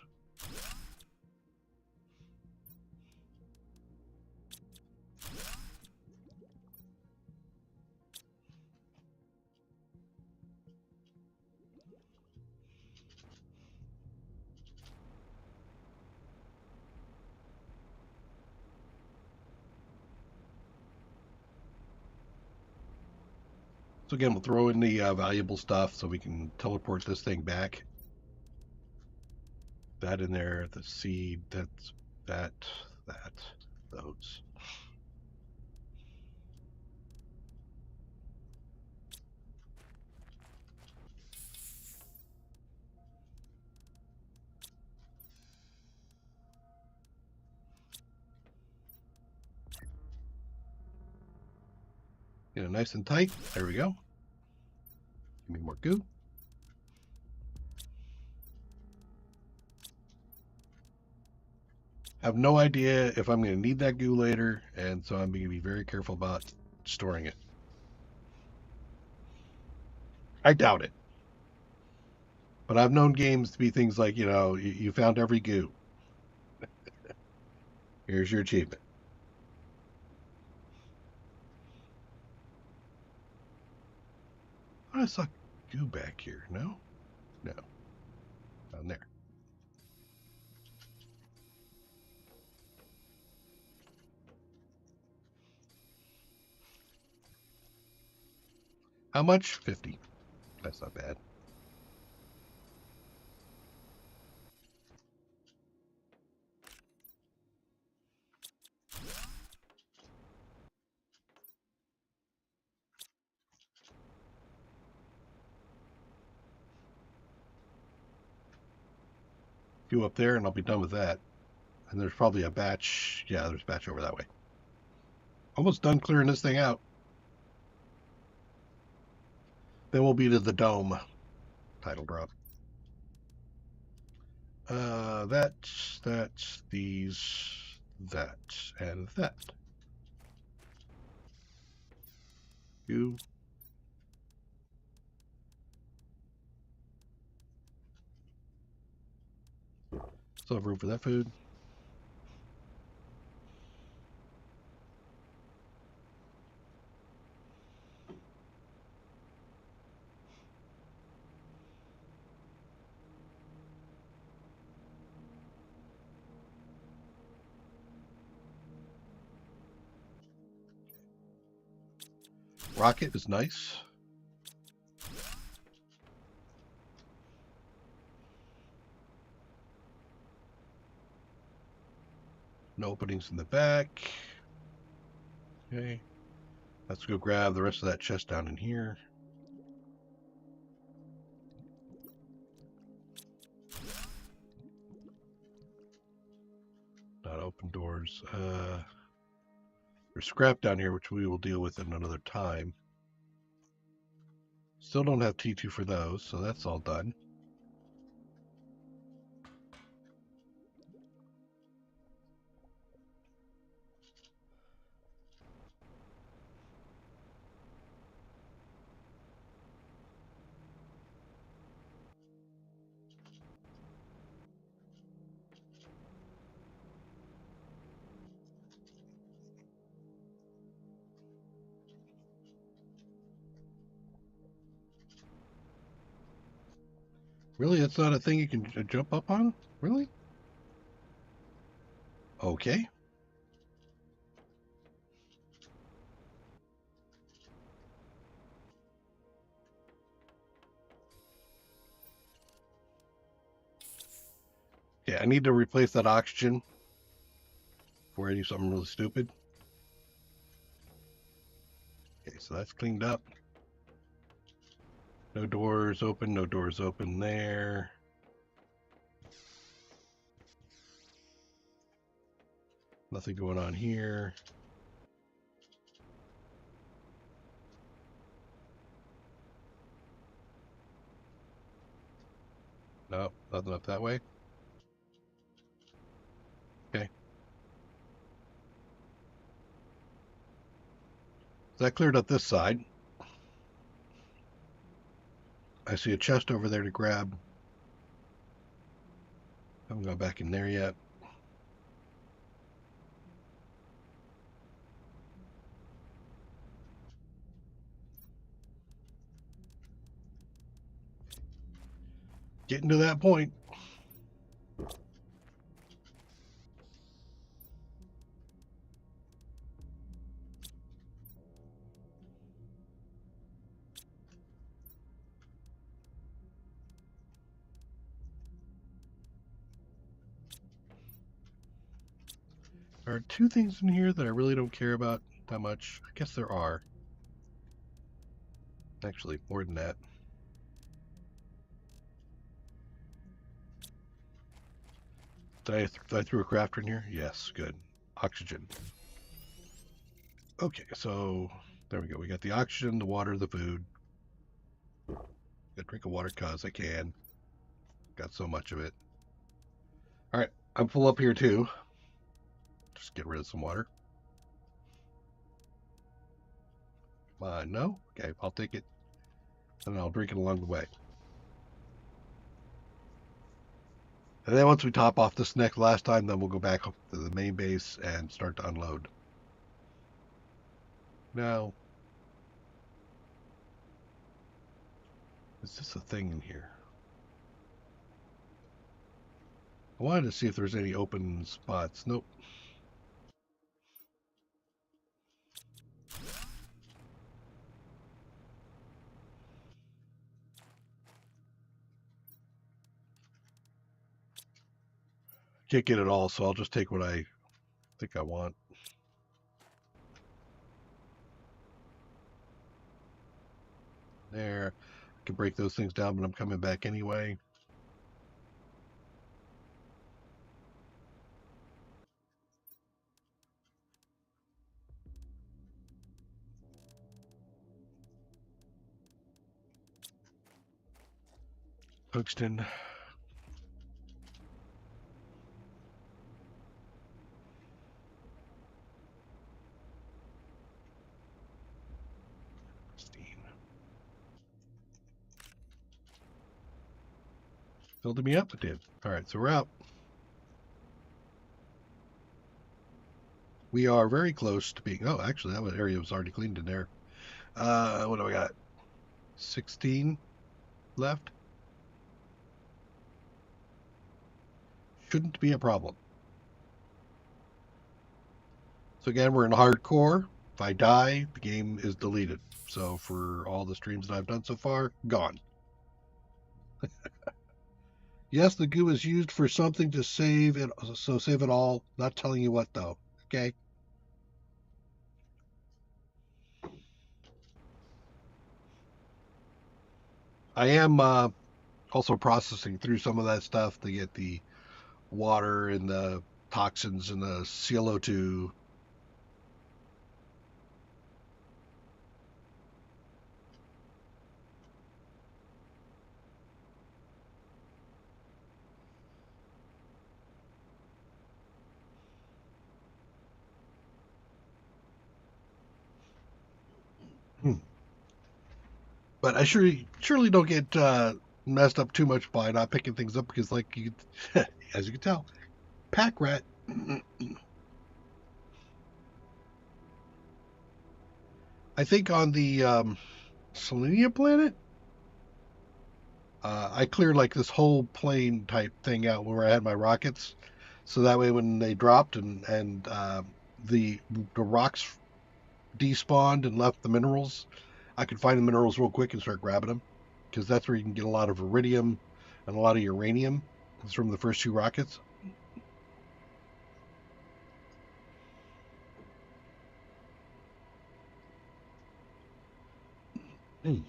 So again, we'll throw in the valuable stuff so we can teleport this thing back. That in there, the seed, that's that, those. Get it nice and tight. There we go. Give me more goo. I have no idea if I'm going to need that goo later, and so I'm going to be very careful about storing it. I doubt it. But I've known games to be things like, you know, you found every goo. Here's your achievement. I saw goo back here. No? No. Down there. How much? 50. That's not bad. Go up there and I'll be done with that. And there's probably a batch. Yeah, there's a batch over that way. Almost done clearing this thing out. Then we'll be to the dome. Title drop. That's these, that, and that. You. Still have room for that food. Rocket is nice. No openings in the back. Okay. Let's go grab the rest of that chest down in here. Not open doors. There's scrap down here, which we will deal with at another time. Still don't have T2 for those, so that's all done. Really? That's not a thing you can jump up on? Really? Okay. Yeah, I need to replace that oxygen before I do something really stupid. Okay, so that's cleaned up. No doors open, no doors open there. Nothing going on here. No, nothing up that way. Okay. So that cleared up this side. I see a chest over there to grab. Haven't gone back in there yet. Getting to that point. There are two things in here that I really don't care about that much. I guess there are. Actually, more than that. Did I throw a crafter in here? Yes, good. Oxygen. Okay, so there we go. We got the oxygen, the water, the food. Got to drink of water because I can. Got so much of it. All right, I'm full up here too. Just get rid of some water. Come on, no? Okay, I'll take it. And I'll drink it along the way. And then once we top off this last time, then we'll go back up to the main base and start to unload. Now, is this a thing in here? I wanted to see if there's any open spots. Nope. Can't get it all, so I'll just take what I think I want. There. I can break those things down, but I'm coming back anyway. Tungsten. Filled me up, it did. All right, so we're out. We are very close to being. Oh, actually, that area was already cleaned in there. What do we got? 16 left. Shouldn't be a problem. So again, we're in hardcore. If I die, the game is deleted. So for all the streams that I've done so far, gone. Yes, the goo is used for something to save it. So save it all. Not telling you what though. Okay. I am also processing through some of that stuff to get the water and the toxins and the CO2. But I surely don't get messed up too much by not picking things up because, like you, as you can tell, pack rat. I think on the Selenia planet, I cleared like this whole plane type thing out where I had my rockets, so that way when they dropped and the rocks despawned and left the minerals, I could find the minerals real quick and start grabbing them because that's where you can get a lot of iridium and a lot of uranium. It's from the first two rockets. Mm.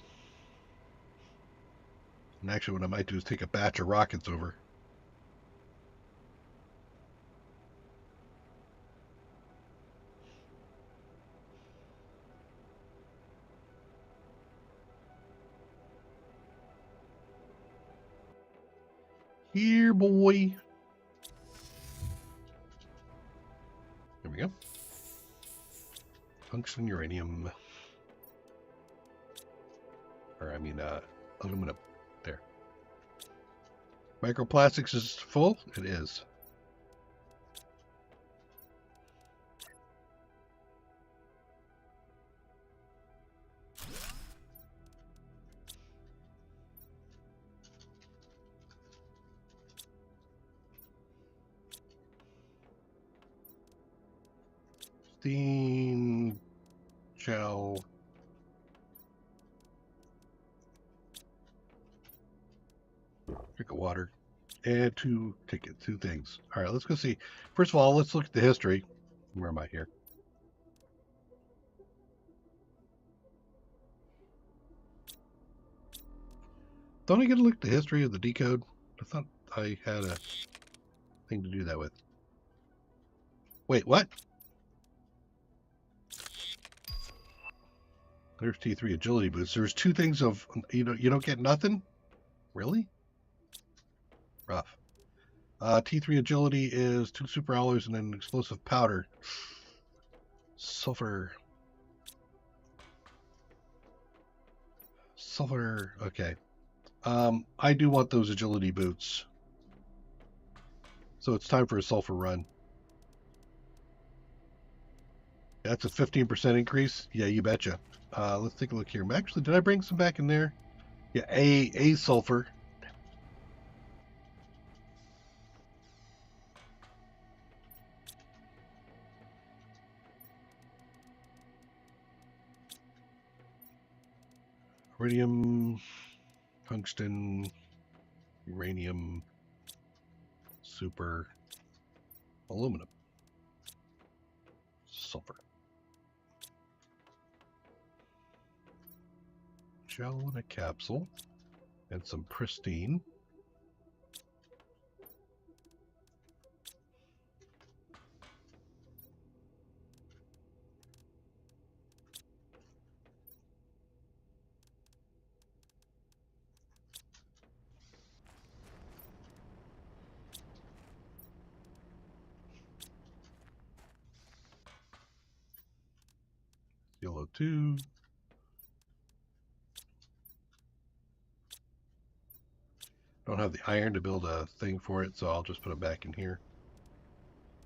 And actually, what I might do is take a batch of rockets over. Here, boy. There we go. Tungsten uranium. Or, I mean, aluminum. There. Microplastics is full? It is. Steam shell. Drink of water. And two tickets, two things. All right, let's go see. First of all, let's look at the history. Where am I here? Don't I get to look at the history of the decode? I thought I had a thing to do that with. Wait, what? There's T3 agility boots. There's two things of you don't get nothing? Really? Rough. T3 agility is 2 super alloys and an explosive powder. Sulfur. Sulfur. Okay. I do want those agility boots. So it's time for a sulfur run. That's a 15% increase? Yeah, you betcha. Let's take a look here. Actually, did I bring some back in there? Yeah, a sulfur. Iridium, tungsten, uranium, super. aluminum, sulfur, gel in a capsule, and some pristine. CO2. Don't have the iron to build a thing for it, so I'll just put it back in here.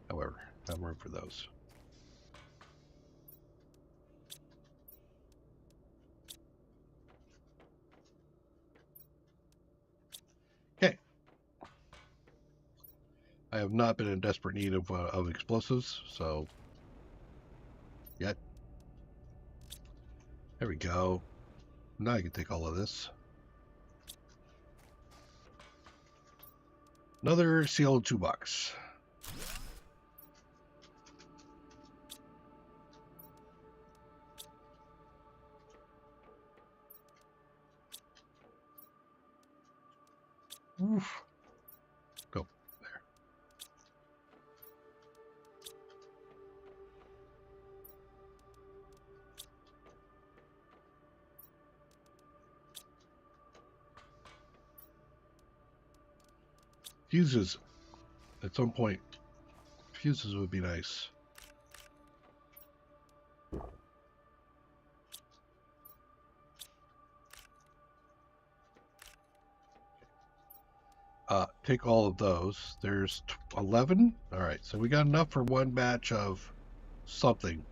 However, I have room for those. Okay. I have not been in desperate need of explosives, so yet. There we go. Now I can take all of this. Another CO2 box. Oof. Go there. Fuses. At some point, fuses would be nice. Take all of those. There's 11. All right, so we got enough for one batch of something.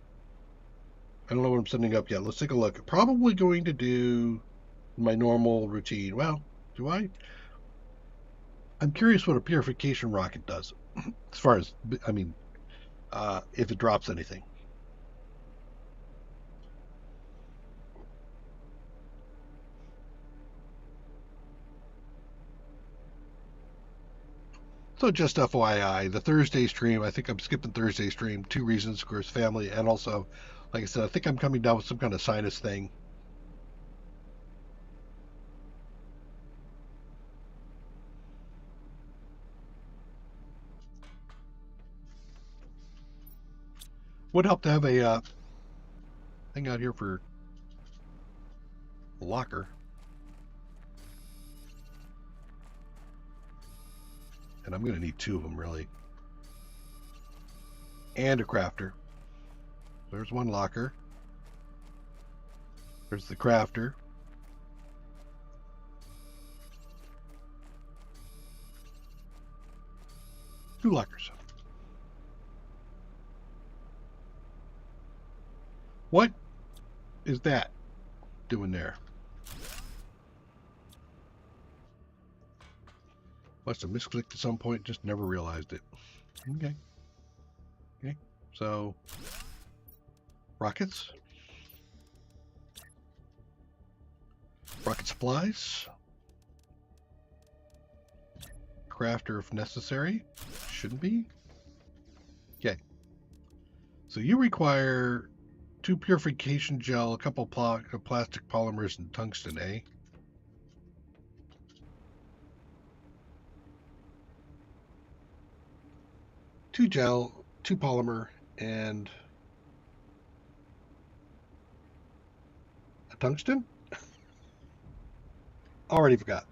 I don't know what I'm sending up yet. Let's take a look. Probably going to do my normal routine. Well, do I? I'm curious what a purification rocket does. As far as, I mean, if it drops anything. So just FYI, the Thursday stream, I think I'm skipping Thursday stream. 2 reasons, of course, family, and also, like I said, I think I'm coming down with some kind of sinus thing. Would help to have a thing out here for a locker. And I'm going to need 2 of them, really. And a crafter. There's one locker. There's the crafter. Two lockers. What is that doing there? Must have misclicked at some point, just never realized it. Okay. Okay. So, rockets. Rocket supplies. Crafter if necessary. Shouldn't be. Okay. So you require 2 purification gel, a couple plastic polymers, and tungsten, eh? Two gel, 2 polymer, and a tungsten? Already forgot.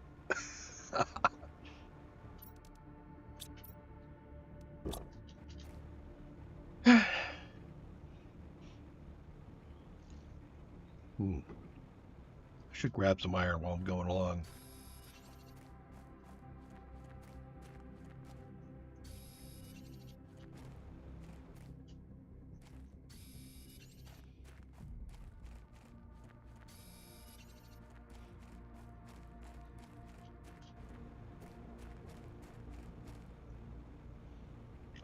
I should grab some iron while I'm going along.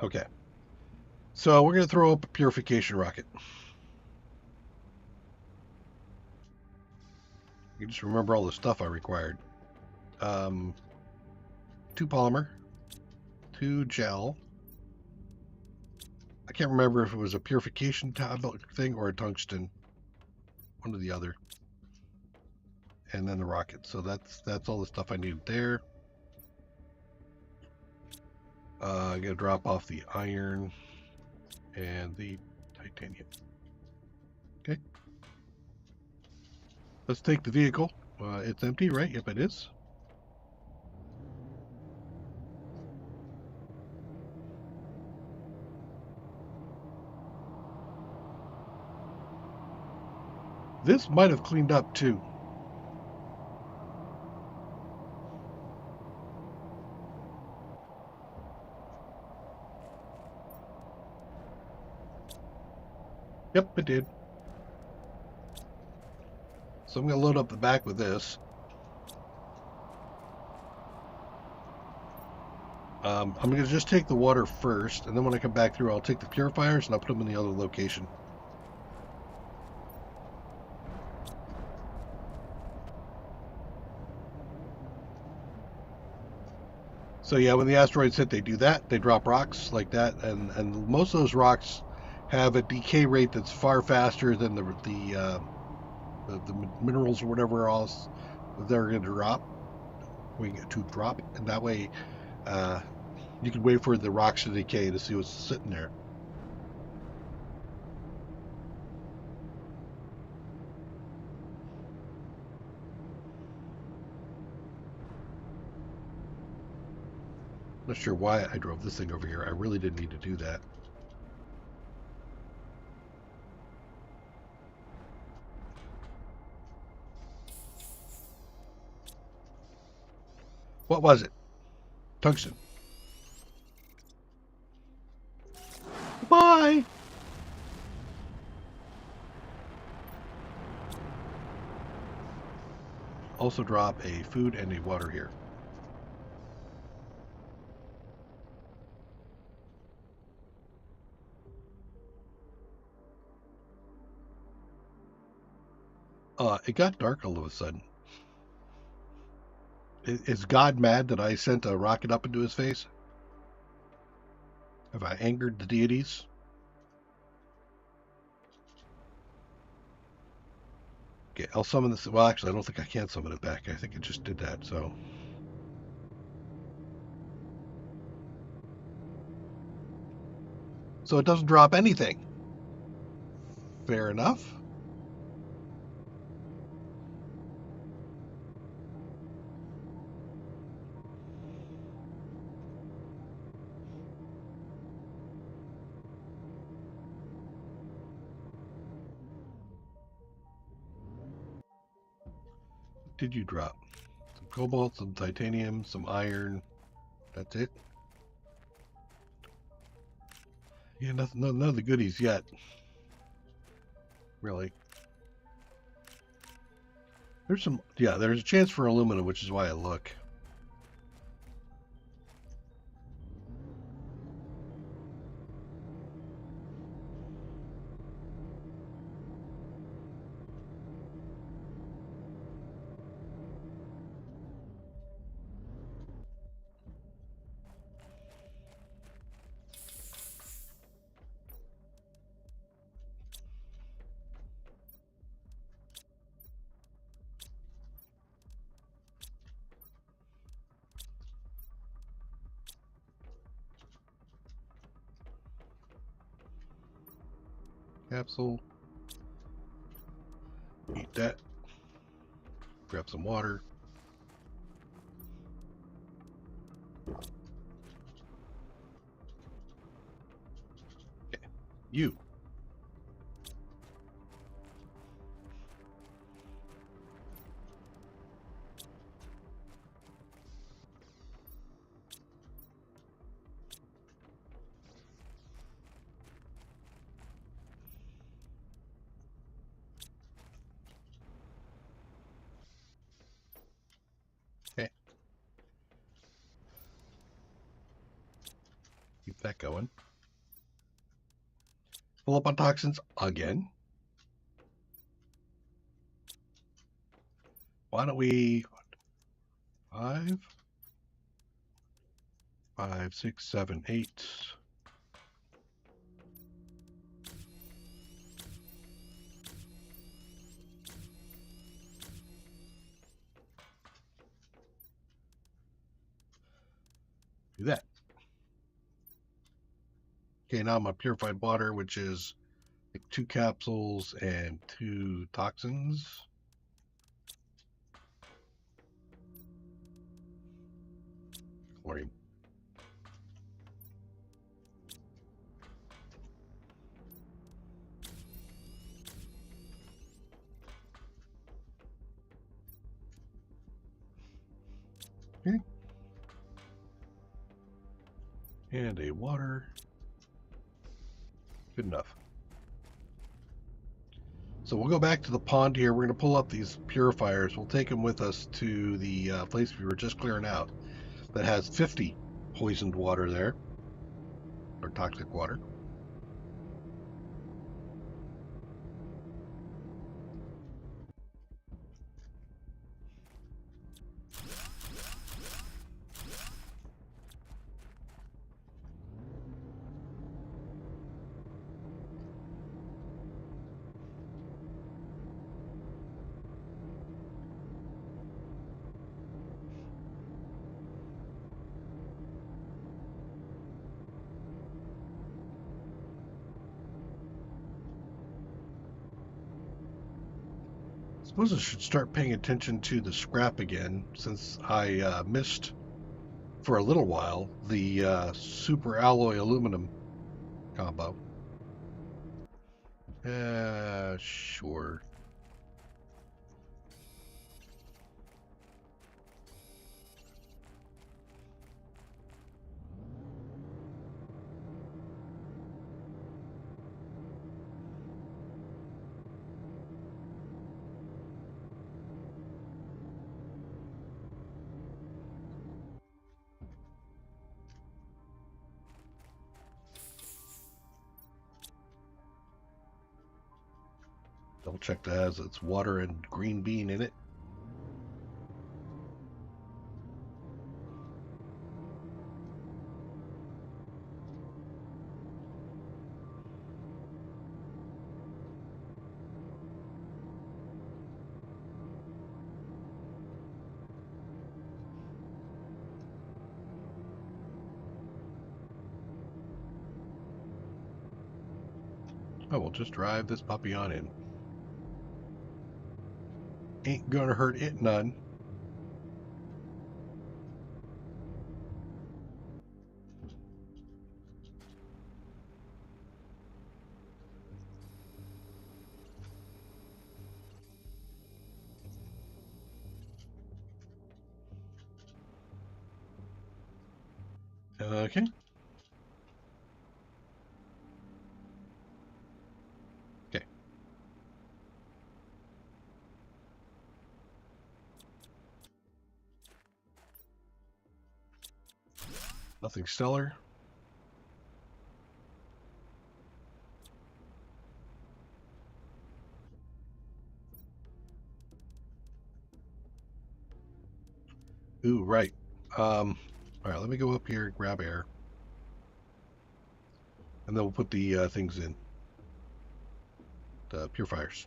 Okay. So we're going to throw up a purification rocket. You just remember all the stuff I required. 2 polymer, 2 gel, can't remember if it was a purification tablet thing or a tungsten, one or the other. And then the rocket. So that's all the stuff I needed there. I gotta drop off the iron and the titanium. Okay. Let's take the vehicle. It's empty, right? Yep, it is. This might have cleaned up too. Yep, it did. So I'm going to load up the back with this. I'm going to just take the water first, and then when I come back through, I'll take the purifiers and I'll put them in the other location. So yeah, when the asteroids hit, they do that. They drop rocks like that, and most of those rocks have a decay rate that's far faster than the minerals or whatever else they're going to drop. And that way you can wait for the rocks to decay to see what's sitting there. Not sure why I drove this thing over here. I really didn't need to do that. What was it? Tungsten. Bye! Also drop a food and a water here. It got dark all of a sudden. Is God mad that I sent a rocket up into his face? Have I angered the deities? Okay, I'll summon this. Well, actually, I don't think I can summon it back. I think it just did that, so. So it doesn't drop anything. Fair enough. What did you drop? Some cobalt, some titanium, some iron. That's it. Yeah, none of the goodies yet. Really. There's a chance for aluminum, which is why I look. Capsule. Eat that. Grab some water. Okay. You. Okay. Keep that going. Pull up on toxins again. Why don't we 5, 6, 7, 8. Do that. Okay, now my purified water, which is like 2 capsules and 2 toxins. Chlorine. Okay. And a water. Good enough. So we'll go back to the pond here. We're going to pull up these purifiers. We'll take them with us to the place we were just clearing out that has 50 poisoned water there, or toxic water. I suppose I should start paying attention to the scrap again, since I missed for a little while the super alloy aluminum combo. Sure. Double check that has its water and green bean in it. Oh, we'll just drive this puppy on in. Ain't gonna hurt it none. Okay. Okay. Nothing stellar. Ooh, right. All right, let me go up here and grab air. And then we'll put the things in. The purifiers.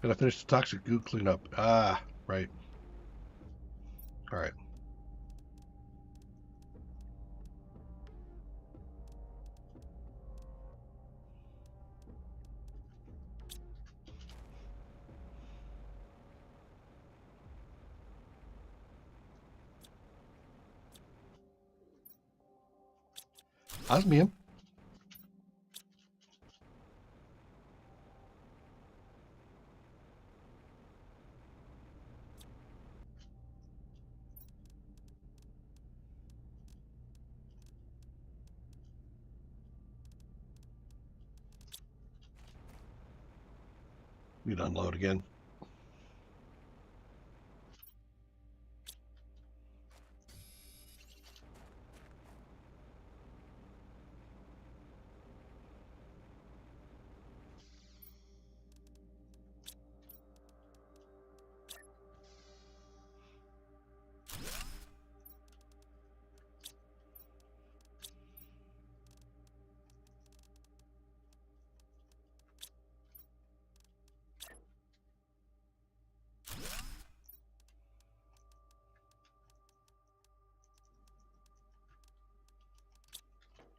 And I finished the toxic goo cleanup. Ah, right. All right. Osmium. Need to unload again.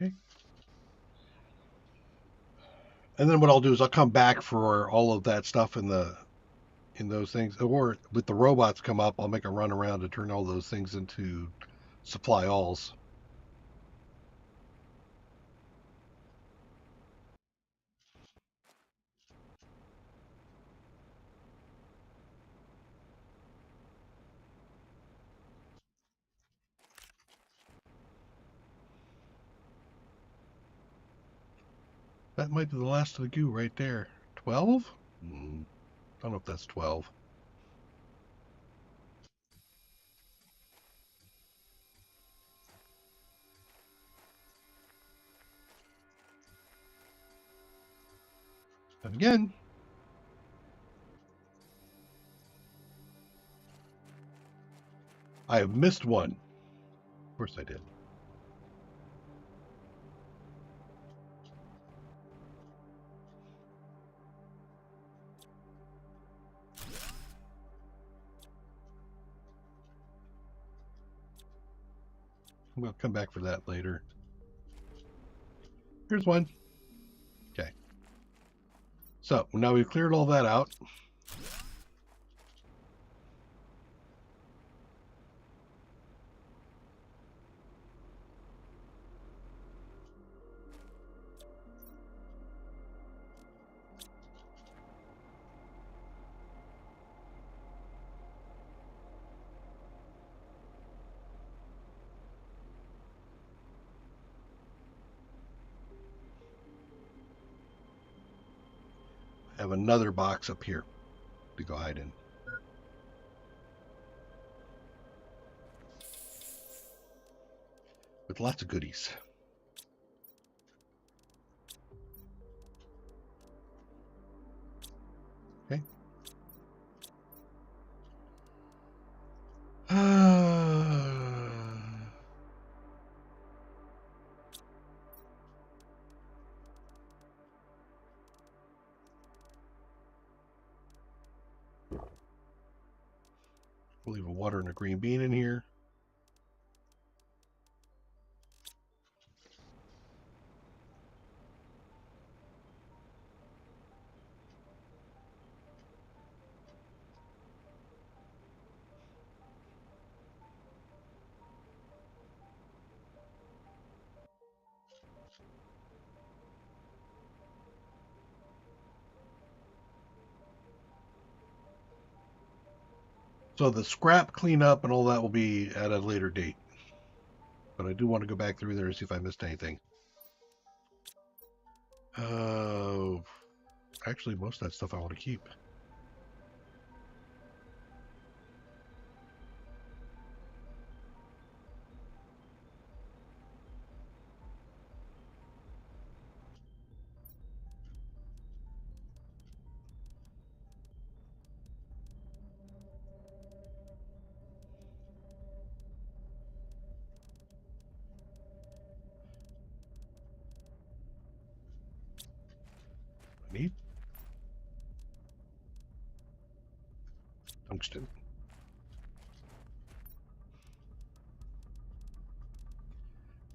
Okay. And then what I'll do is I'll come back for all of that stuff in those things, or with the robots come up, I'll make a run around to turn all those things into supply alls. That might be the last of the goo right there. 12? I don't know if that's 12. And again, I have missed one. Of course I did. We'll come back for that later. Here's one. Okay. So now we've cleared all that out. I have another box up here to go hide in. With lots of goodies. Okay. We'll leave a water and a green bean in here. So the scrap cleanup and all that will be at a later date. But I do want to go back through there and see if I missed anything. Actually, most of that stuff I want to keep. I need tungsten.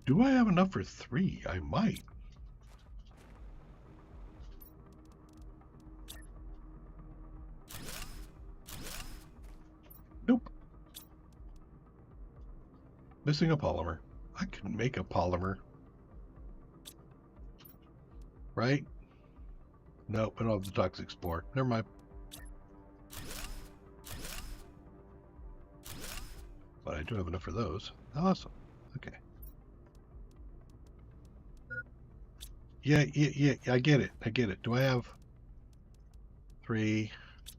Do I have enough for 3? I might. Nope. Missing a polymer. I can make a polymer. Right? Nope, I don't have the toxic spore. Never mind. But I do have enough for those. Awesome. Okay. Yeah, I get it. I get it. Do I have 3?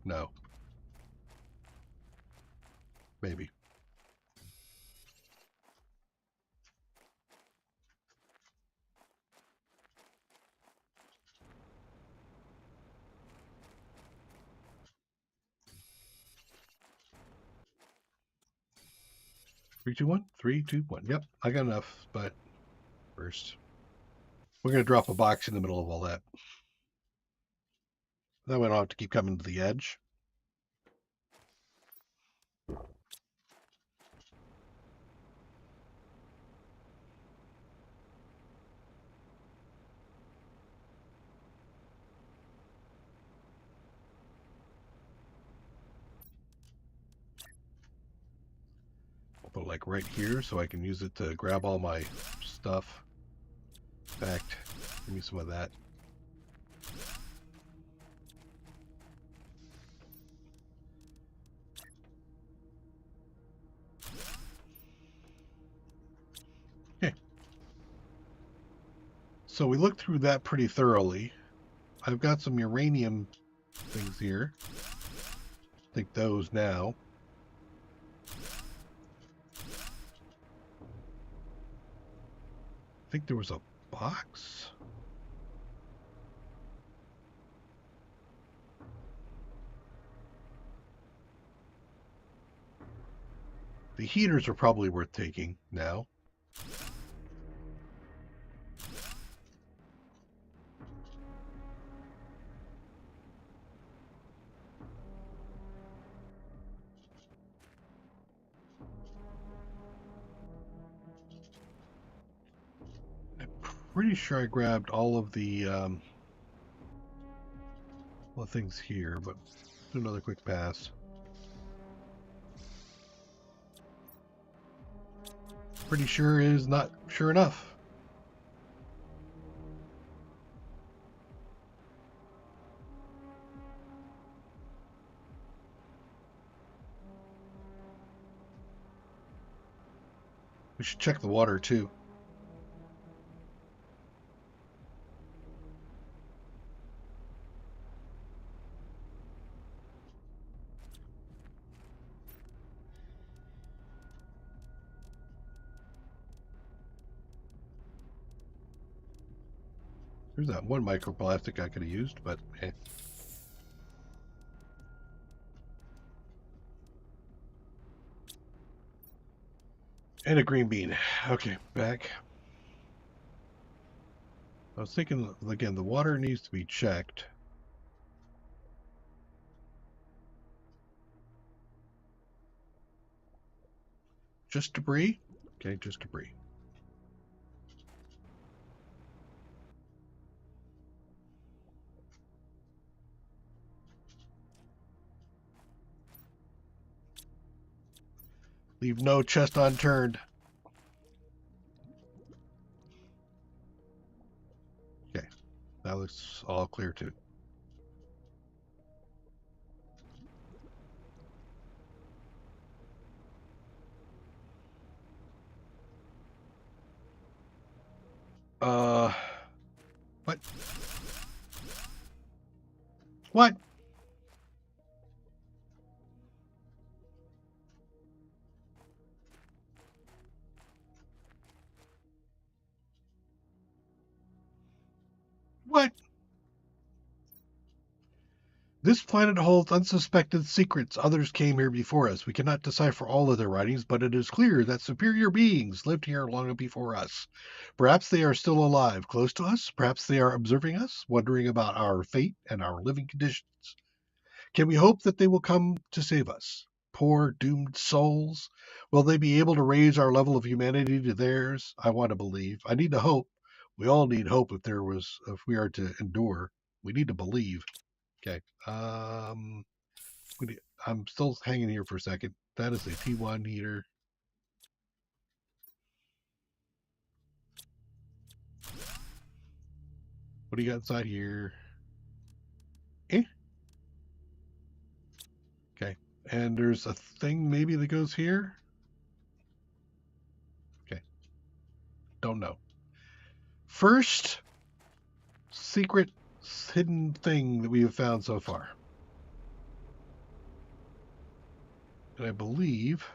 No. Maybe. Three, two, one. 3, 2, 1. Yep, I got enough. But first, we're gonna drop a box in the middle of all that. That way I don't have to keep coming to the edge. I'll put it like right here so I can use it to grab all my stuff. In fact, give me some of that. Okay. So we looked through that pretty thoroughly. I've got some uranium things here. Take those now. I think there was a box. The heaters are probably worth taking now. Pretty sure I grabbed all of the things here, but do another quick pass. Pretty sure is not sure enough. We should check the water too. There's that one microplastic I could have used, but eh. And a green bean. Okay, back. I was thinking, again, the water needs to be checked. Just debris? Okay, just debris. Leave no chest unturned. Okay, that looks all clear too. What? What? What? This planet holds unsuspected secrets. Others came here before us. We cannot decipher all of their writings, but it is clear that superior beings lived here long before us. Perhaps they are still alive, close to us. Perhaps they are observing us, wondering about our fate and our living conditions. Can we hope that they will come to save us? Poor, doomed souls. Will they be able to raise our level of humanity to theirs? I want to believe. I need to hope. We all need hope if we are to endure. We need to believe. Okay. I'm still hanging here for a second. That is a T1 heater. What do you got inside here? Eh? Okay. And there's a thing maybe that goes here. Okay. Don't know. First secret hidden thing that we have found so far. And I believe,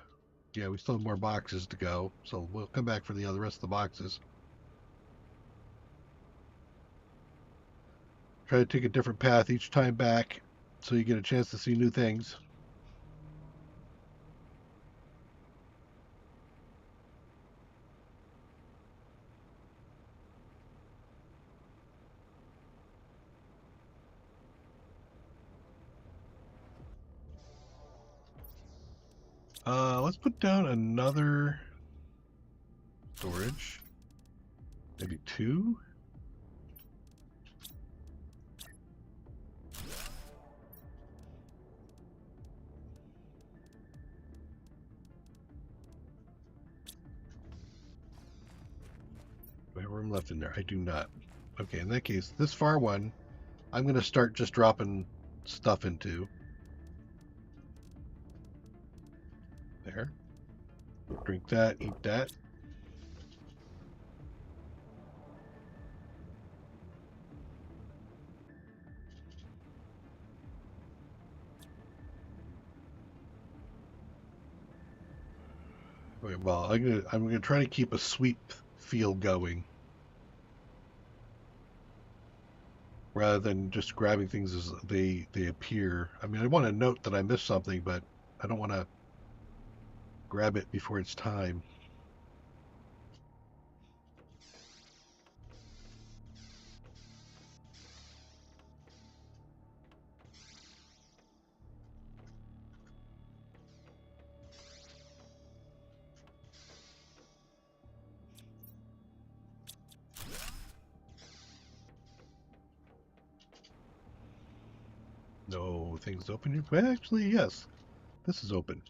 yeah, we still have more boxes to go, so we'll come back for the rest of the boxes. Try to take a different path each time back so you get a chance to see new things. Let's put down another storage. Maybe two? room left in there? I do not. Okay, in that case, this far one, I'm going to start just dropping stuff into. There. Drink that, eat that. Okay, well, I'm gonna try to keep a sweep feel going rather than just grabbing things as they appear. I mean, I want to note that I missed something, but I don't want to grab it before it's time. No, things open. Well, actually, yes. This is open.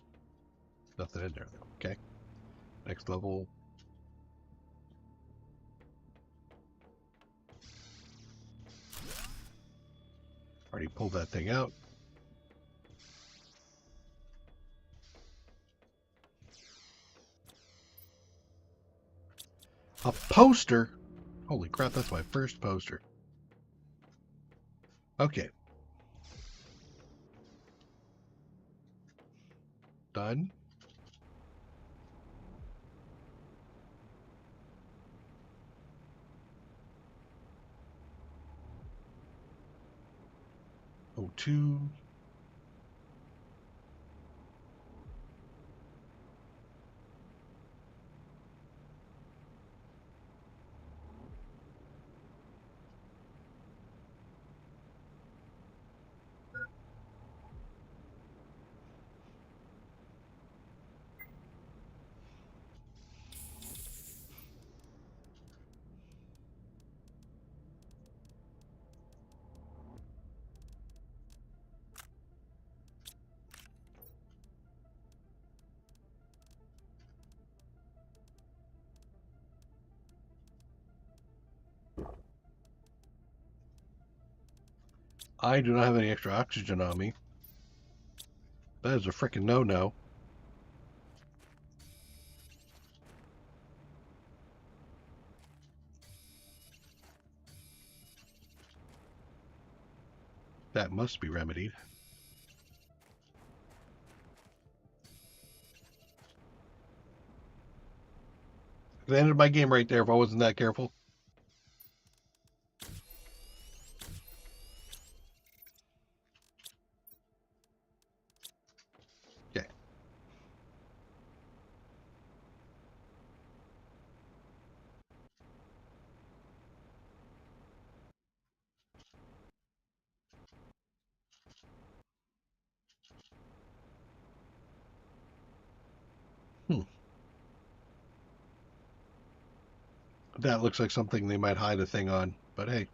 Nothing in there, though. Okay. Next level. Already pulled that thing out. A poster? Holy crap, that's my first poster. Okay. Done. O2. I do not have any extra oxygen on me. That is a freaking no-no. That must be remedied. I ended my game right there if I wasn't that careful. Okay. That looks like something they might hide a thing on, but hey,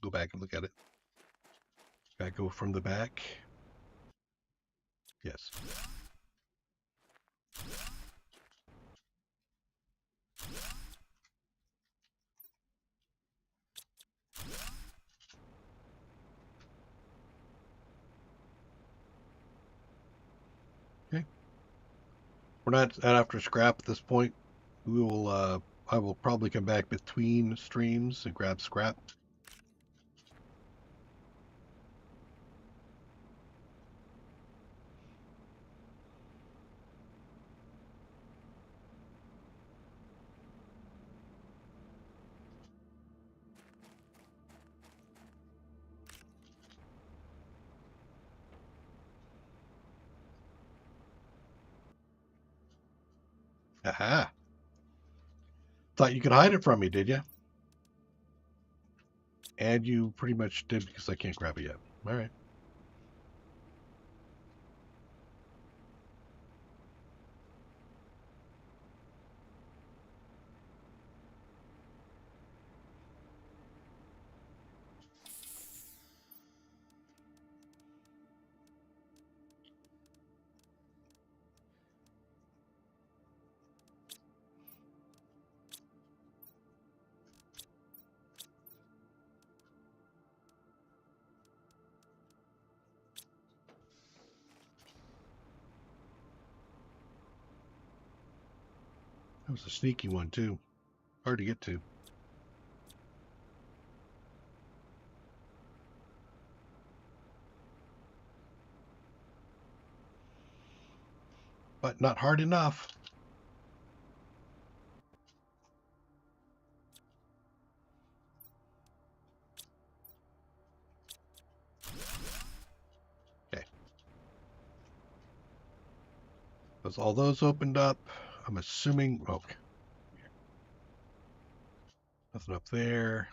go back and look at it. Gotta go from the back. Yes. Okay. We're not after scrap at this point. We will. I will probably come back between streams and grab scrap. Aha! Thought you could hide it from me, did you? And you pretty much did because I can't grab it yet. All right. That was a sneaky one, too. Hard to get to. But not hard enough. Okay. Because all those opened up, I'm assuming... Okay. Nothing up there.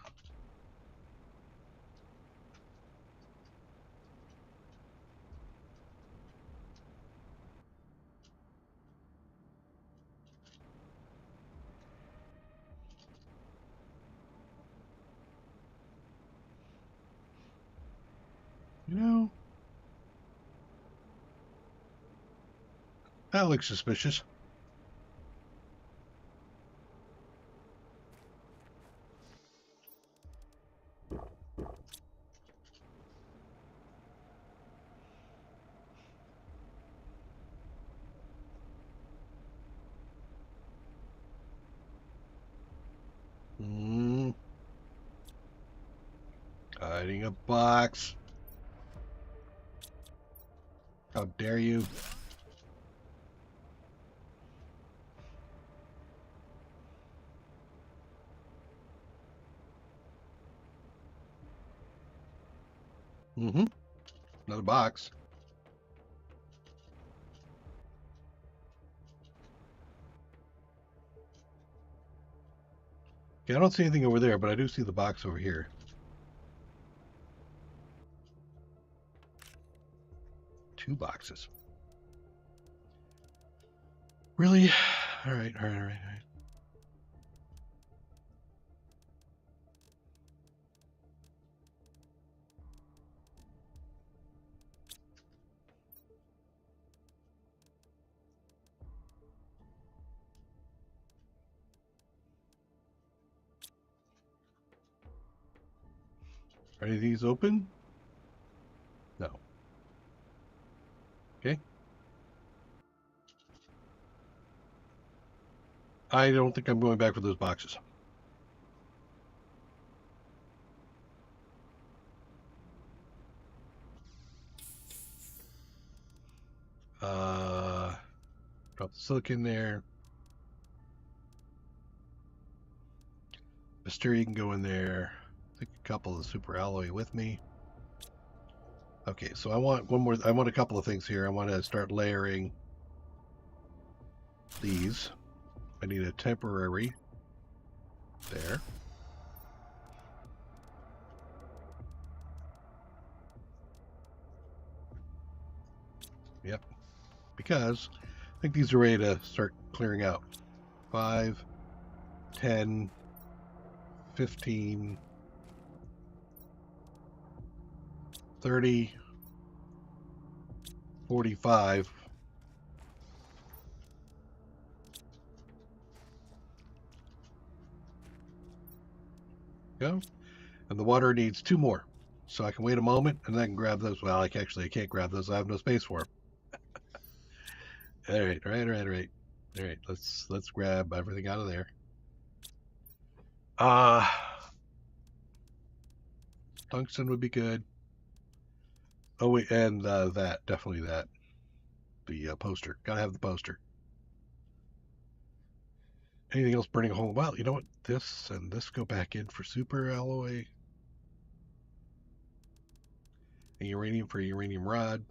You know, that looks suspicious. Hiding a box. How dare you? Another box. Okay, I don't see anything over there, but I do see the box over here. Two boxes. Really? All right. Are any of these open? No. Okay. I don't think I'm going back for those boxes. Drop the silicon there. Mystery can go in there. Take a couple of the super alloy with me. Okay, so I want one more. I want a couple of things here. I want to start layering these. I need a temporary there. Yep. Because I think these are ready to start clearing out. 5, 10, 15, 30, 45. Go. And the water needs 2 more. So I can wait a moment and then grab those. Well, I can't grab those. I have no space for them. All right. All right, let's grab everything out of there. Tungsten would be good. Oh wait, and that, definitely that. The poster. Gotta have the poster. Anything else burning a hole? Well, you know what? This and this go back in for super alloy. And uranium for uranium rod.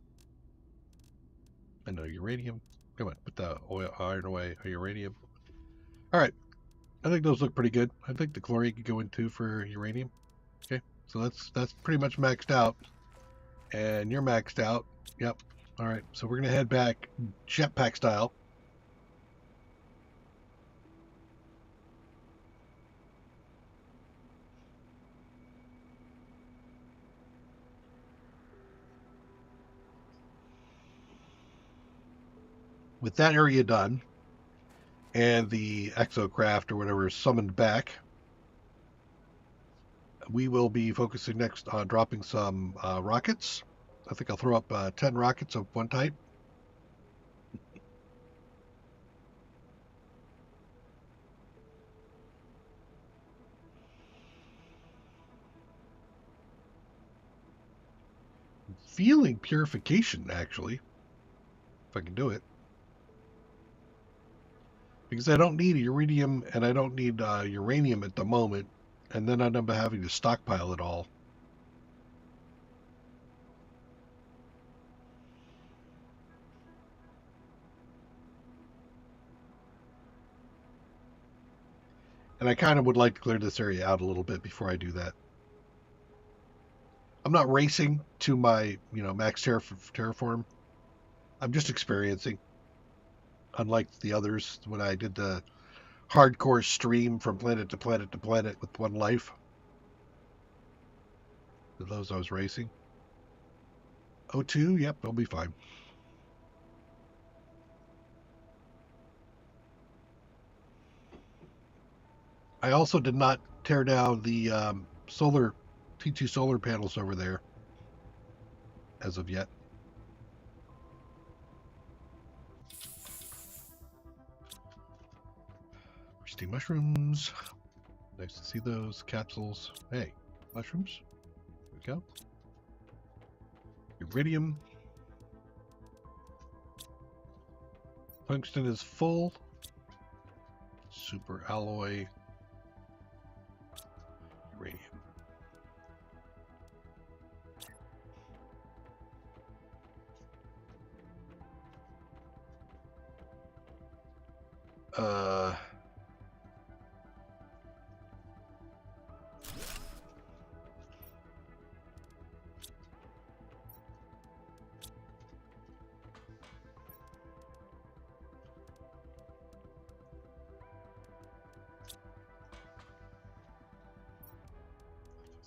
And no uranium. Come on, put the oil iron away. Uranium. All right. I think those look pretty good. I think the chlorine could go in too for uranium. Okay, so that's pretty much maxed out. And you're maxed out. Yep. All right, so we're gonna head back jetpack style. With that area done, and the exocraft or whatever is summoned back, we will be focusing next on dropping some rockets. I think I'll throw up 10 rockets of one type. feeling purification, actually, if I can do it. Because I don't need iridium and I don't need uranium at the moment, and then I'd end up having to stockpile it all. And I kind of would like to clear this area out a little bit before I do that. I'm not racing to my, max terraform. I'm just experiencing. Unlike the others, when I did the hardcore stream from planet to planet to planet with one life. For those I was racing. O2, yep, I'll be fine. I also did not tear down the solar T2 solar panels over there as of yet. Steam mushrooms. Nice to see those capsules. Hey, mushrooms. There we go. Iridium. Tungsten is full. Super alloy. Uranium.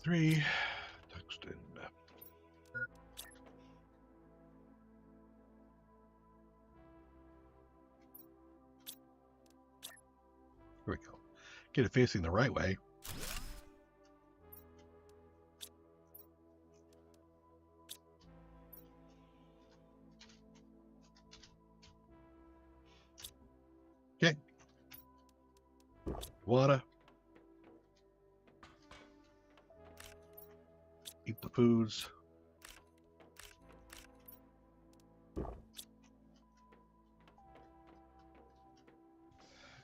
Three. Tungsten. Here we go. Get it facing the right way. Okay. Water. Eat the foods.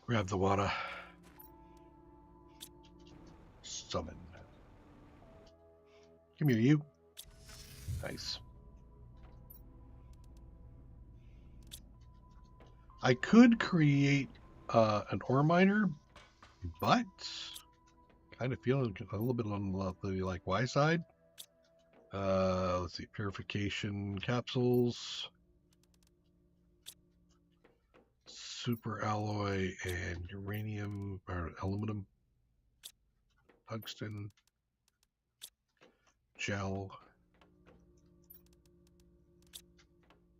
Grab the water. Summon. Come here, you. Nice. I could create an ore miner, but kind of feeling a little bit on the Y side. Let's see, purification capsules, super alloy, and uranium or aluminum, tungsten, gel,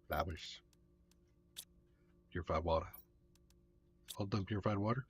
lavish, purified water. All done purified water.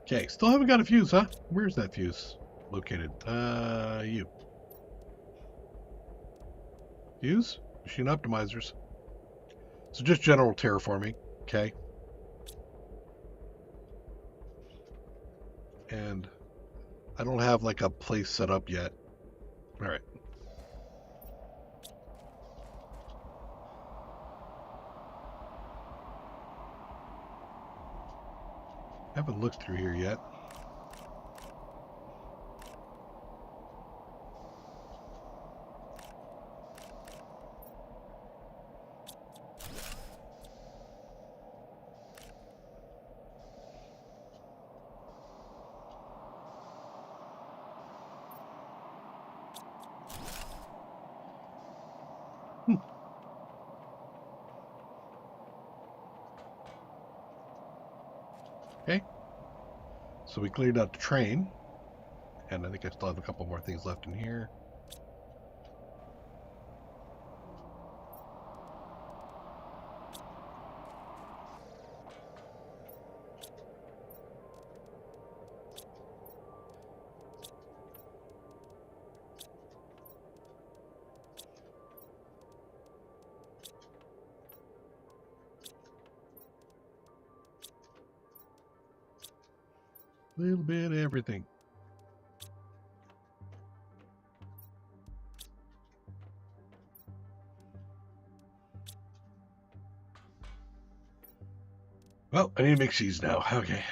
Okay, still haven't got a fuse, huh? Where's that fuse located? You. Fuse? Machine optimizers. So just general terraforming, okay? And I don't have like a place set up yet. All right. I haven't looked through here yet. So we cleared out the train. And I think I still have a couple more things left in here. A little bit of everything. Well, I need to make cheese now. Okay.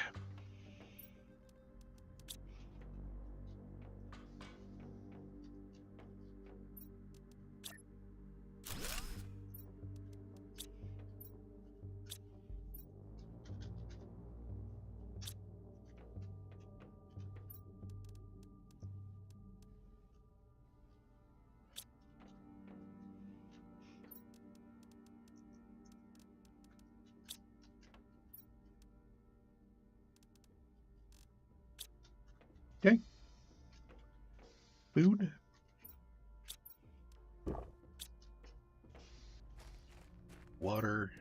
Okay. Food. Water.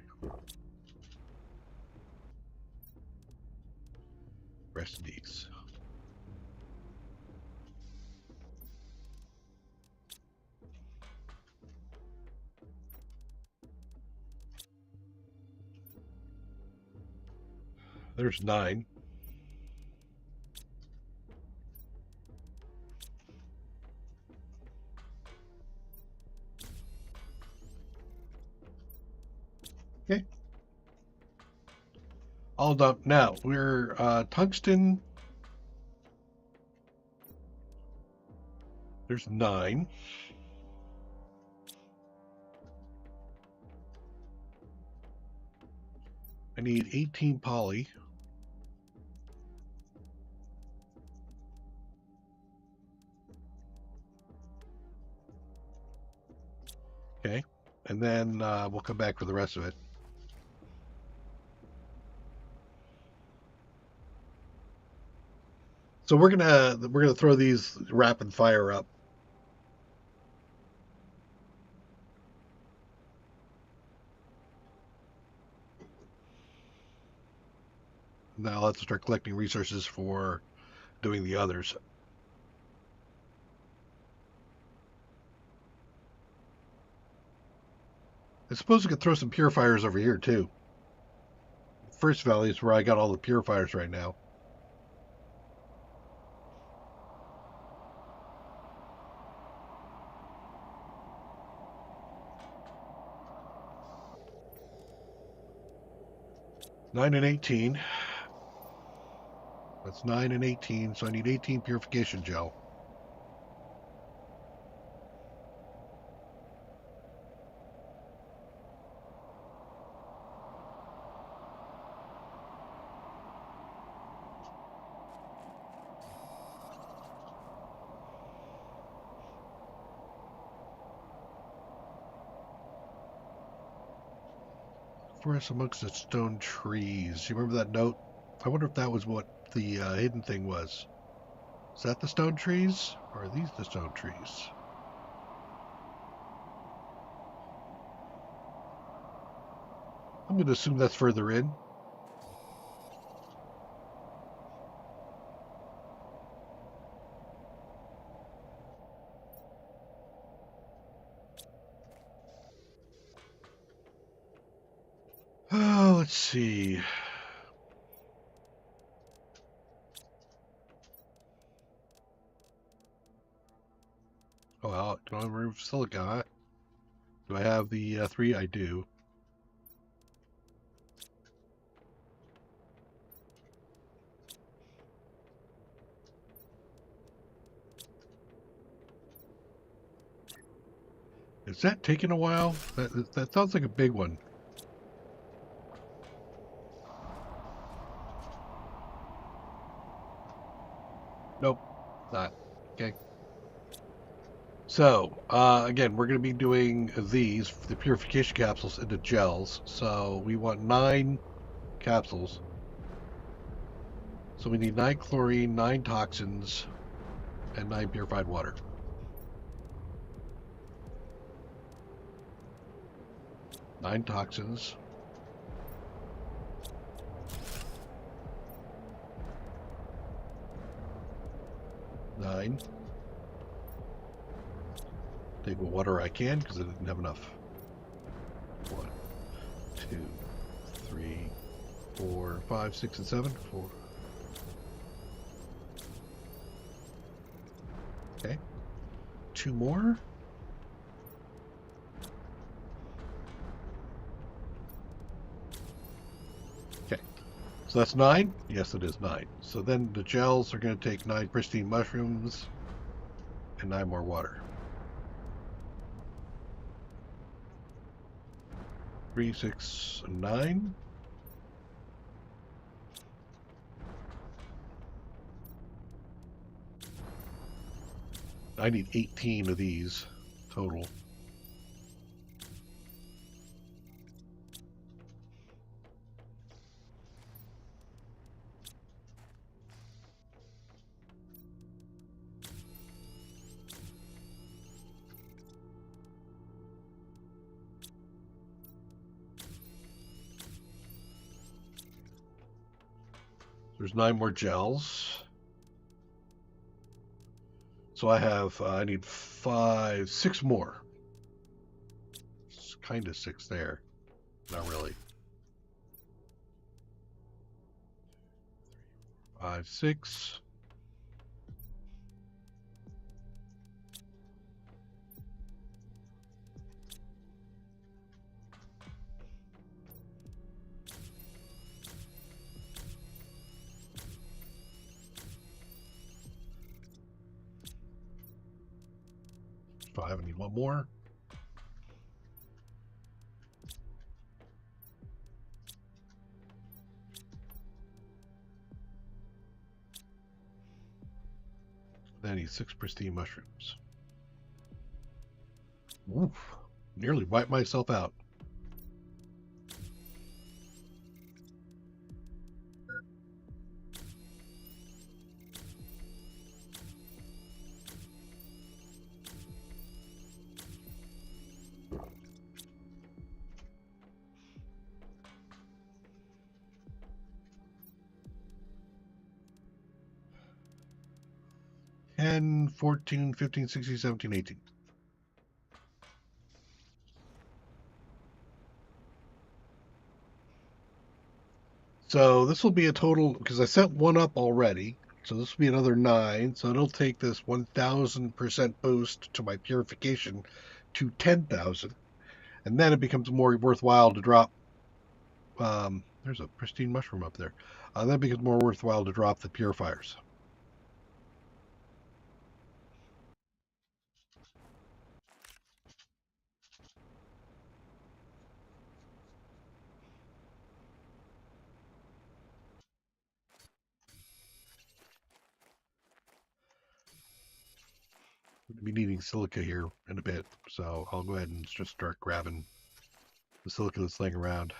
Rest of these. There's 9. Okay. All done. Now, we're tungsten. There's 9. I need 18 poly. Okay. And then we'll come back for the rest of it. So we're gonna throw these rapid fire up. Now let's start collecting resources for doing the others. I suppose we could throw some purifiers over here too. First valley is where I got all the purifiers right now. Nine and 18. That's 9 and 18, so I need 18 purification gel. Forest amongst the stone trees. You remember that note? I wonder if that was what the hidden thing was. Is that the stone trees? Or are these the stone trees? I'm going to assume that's further in. Oh, let's see. Oh, well, do I remove silicon? Do I have the 3? I do. Is that taking a while? That sounds like a big one. Nope, not. Okay. So, again, we're going to be doing these, the purification capsules, into gels. So we want 9 capsules. So we need 9 chlorine, 9 toxins, and 9 purified water. Nine toxins. Nine. Take what water I can because I didn't have enough. 1, 2, 3, 4, 5, 6, and 7. 4. Okay. 2 more. Okay. So that's 9? Yes, it is 9. So then the gels are going to take 9 pristine mushrooms and 9 more water. 3, 6, 9. I need 18 of these total. There's 9 more gels. So I have, I need 5, 6 more. It's kind of 6 there. Not really. 5, 6. Five. I need 1 more. Then I need 6 pristine mushrooms. Oof. Nearly wiped myself out. And 14, 15, 16, 17, 18. So this will be a total, because I set 1 up already, so this will be another 9. So it'll take this 1,000% boost to my purification to 10,000. And then it becomes more worthwhile to drop. There's a pristine mushroom up there. Then it becomes more worthwhile to drop the purifiers. We'll be needing silica here in a bit, so I'll go ahead and just start grabbing the silica that's laying around.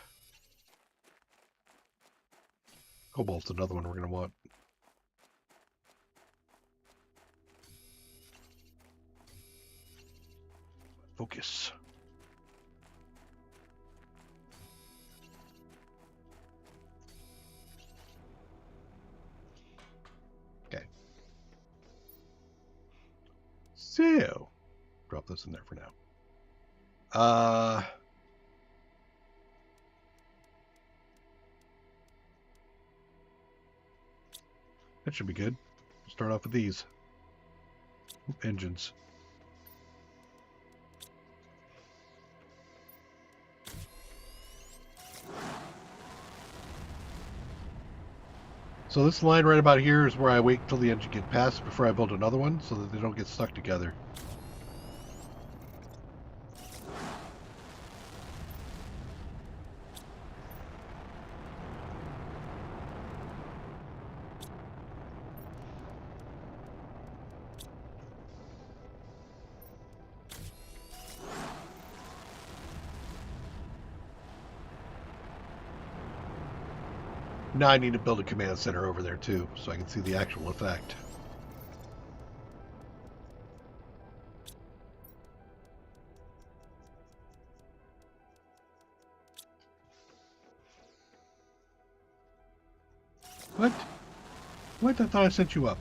Cobalt's another one we're going to want. Focus. Okay. So, drop this in there for now. That should be good. Start off with these. Engines. So this line right about here is where I wait till the engine gets past before I build another one so that they don't get stuck together. Now I need to build a command center over there too, so I can see the actual effect. What? What? I thought I sent you up.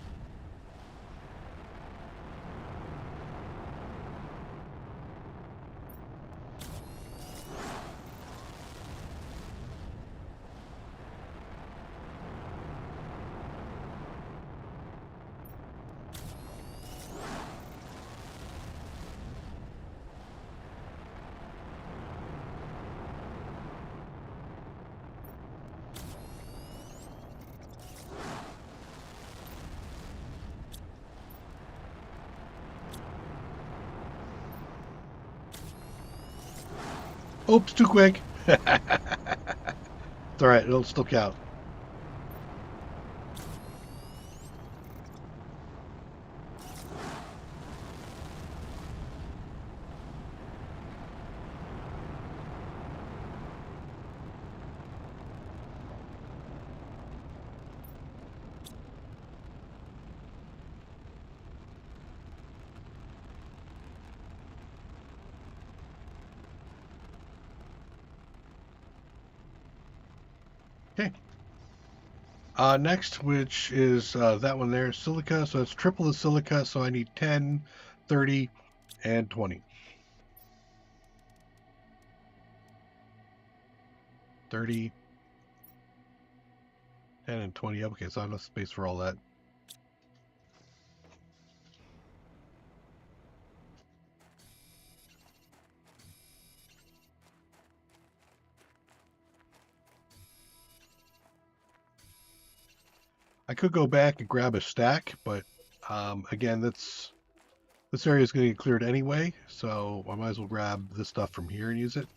Oops, too quick. It's all right. It'll still count. Okay. Next, which is that one there, silica. So it's triple the silica. So I need 10, 30, and 20. 30, 10, and 20. Okay, so I have enough space for all that. I could go back and grab a stack, but again, this area is going to get cleared anyway, so I might as well grab this stuff from here and use it.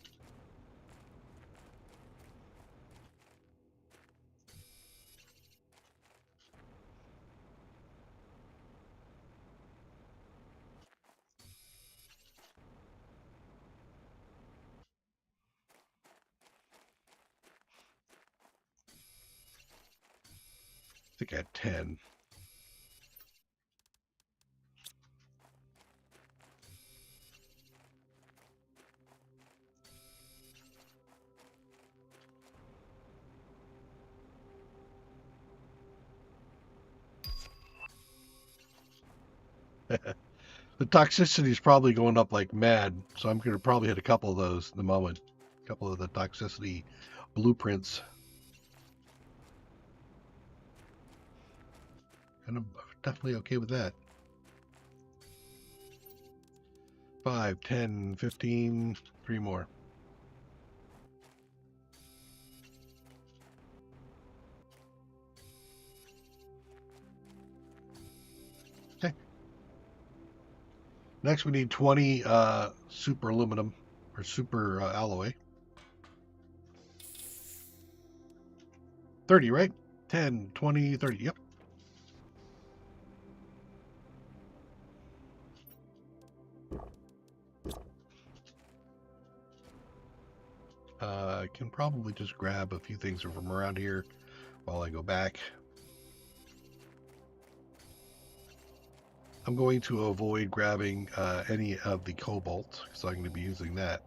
I think I had 10. The toxicity is probably going up like mad, so I'm going to probably hit a couple of those in the moment. A couple of the toxicity blueprints. And I'm definitely okay with that. 5, 10, 15, 3 more. Okay. Next, we need 20 super aluminum or super alloy. 30, right? 10, 20, 30. Yep. I can probably just grab a few things from around here while I go back. I'm going to avoid grabbing any of the cobalt, so I'm going to be using that.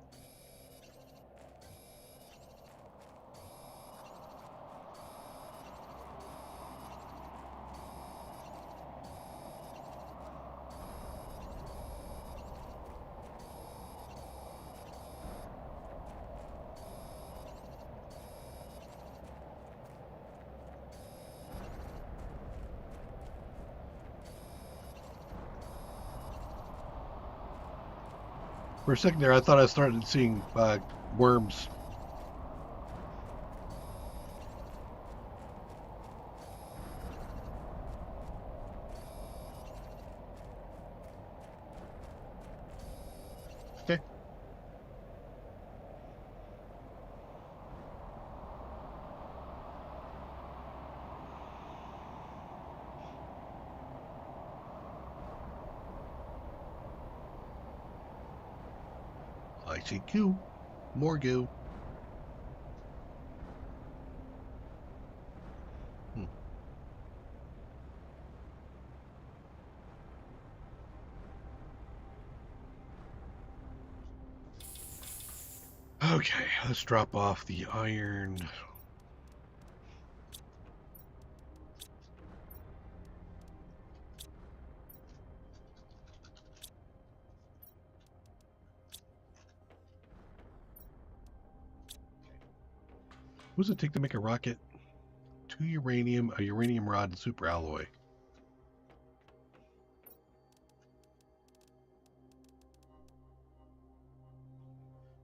For a second there, I thought I started seeing worms. Okay. I see goo. More goo. Okay, let's drop off the iron. What does it take to make a rocket? 2 uranium, a uranium rod, and super alloy.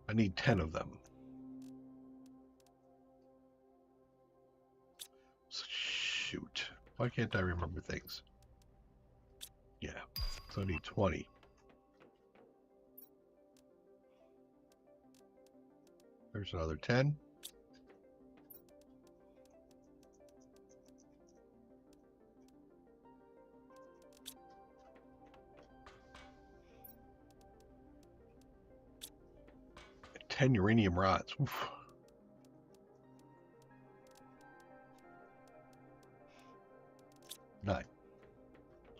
I need 10 of them. Shoot. Why can't I remember things? Yeah, so I need 20. There's another 10. And 10 uranium rods. Oof. Nine.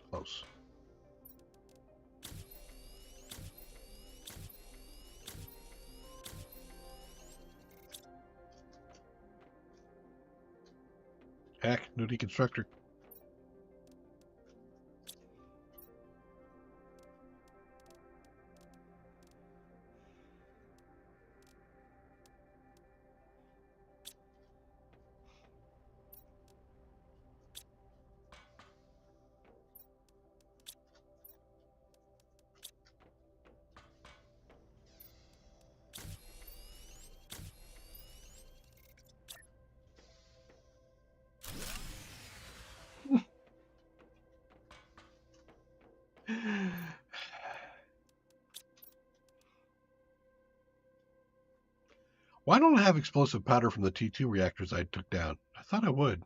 Close. Hack, no deconstructor. Why don't I have explosive powder from the T2 reactors I took down? I thought I would.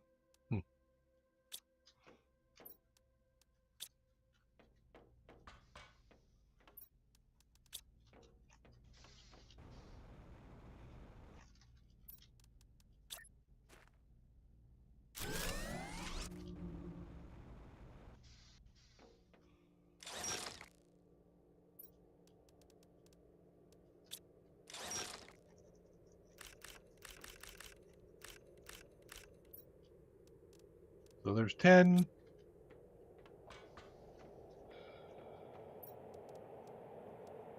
So there's 10.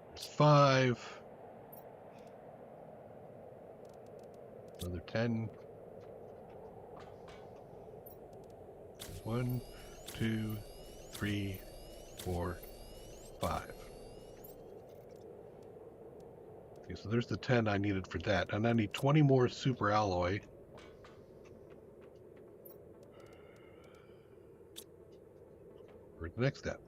There's 5. Another 10. 1, 2, 3, 4, 5. Okay, so there's the 10 I needed for that. And I need 20 more super alloy. For the next step.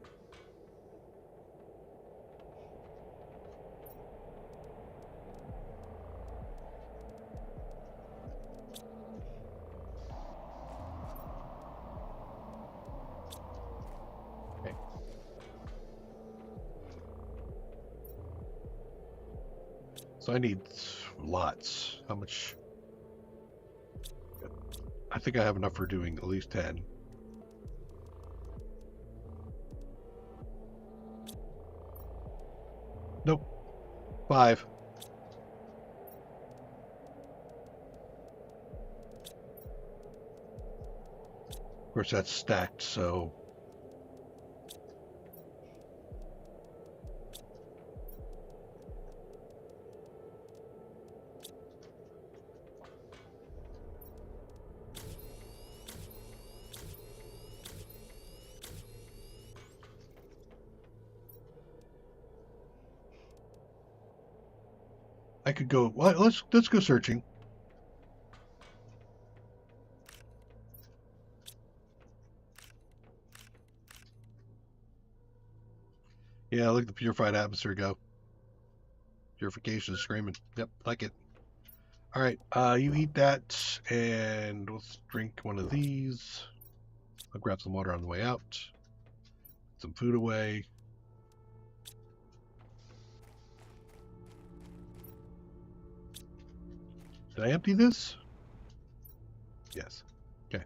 Okay. So I need lots. How much? I think I have enough for doing at least 10. Nope. 5. Of course, that's stacked, so... I could go... Well, let's go searching. Yeah, look at the purified atmosphere go. Purification is screaming. Yep, like it. All right, you eat that, and let's drink one of these. I'll grab some water on the way out. Some food away. Did I empty this? Yes. Okay.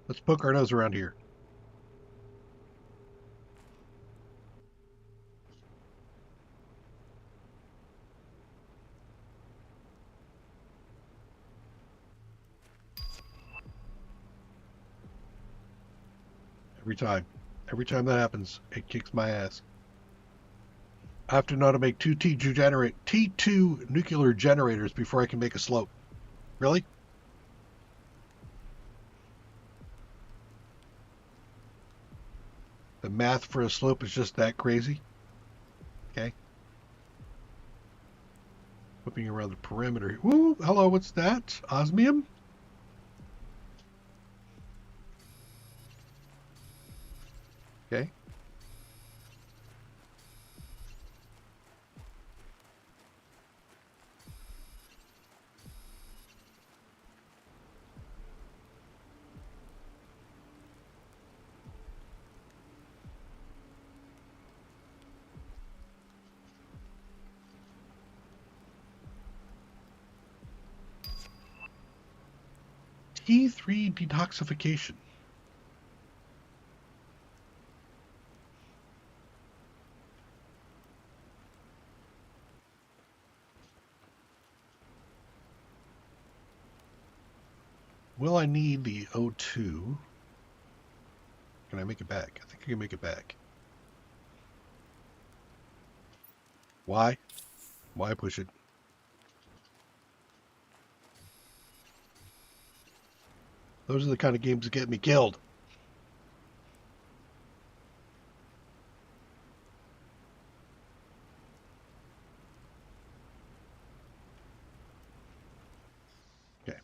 Let's poke our nose around here. Every time. Every time that happens, it kicks my ass. I have to know how to make T2 nuclear generators before I can make a slope. Really? The math for a slope is just that crazy? Okay. Whipping around the perimeter. Woo! Hello, what's that? Osmium? Okay. T3 detoxification. Will I need the O2? Can I make it back? I think I can make it back. Why? Why push it? Those are the kind of games that get me killed. Okay.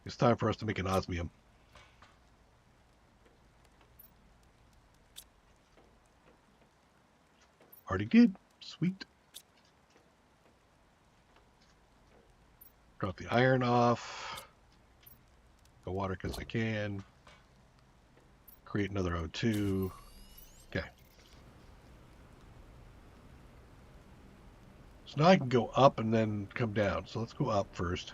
It's time for us to make an osmium. Already did. Sweet. Drop the iron off. Go water because I can. Create another O2. Okay. So now I can go up and then come down. So let's go up first.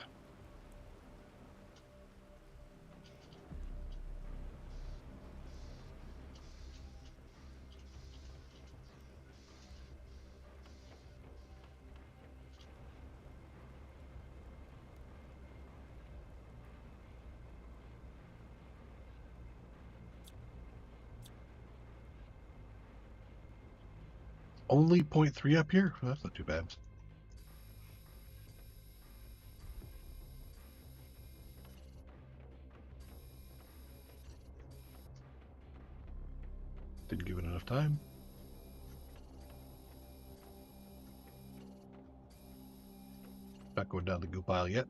Only 0.3 up here? Well, that's not too bad. Didn't give it enough time. Not going down the goo pile yet.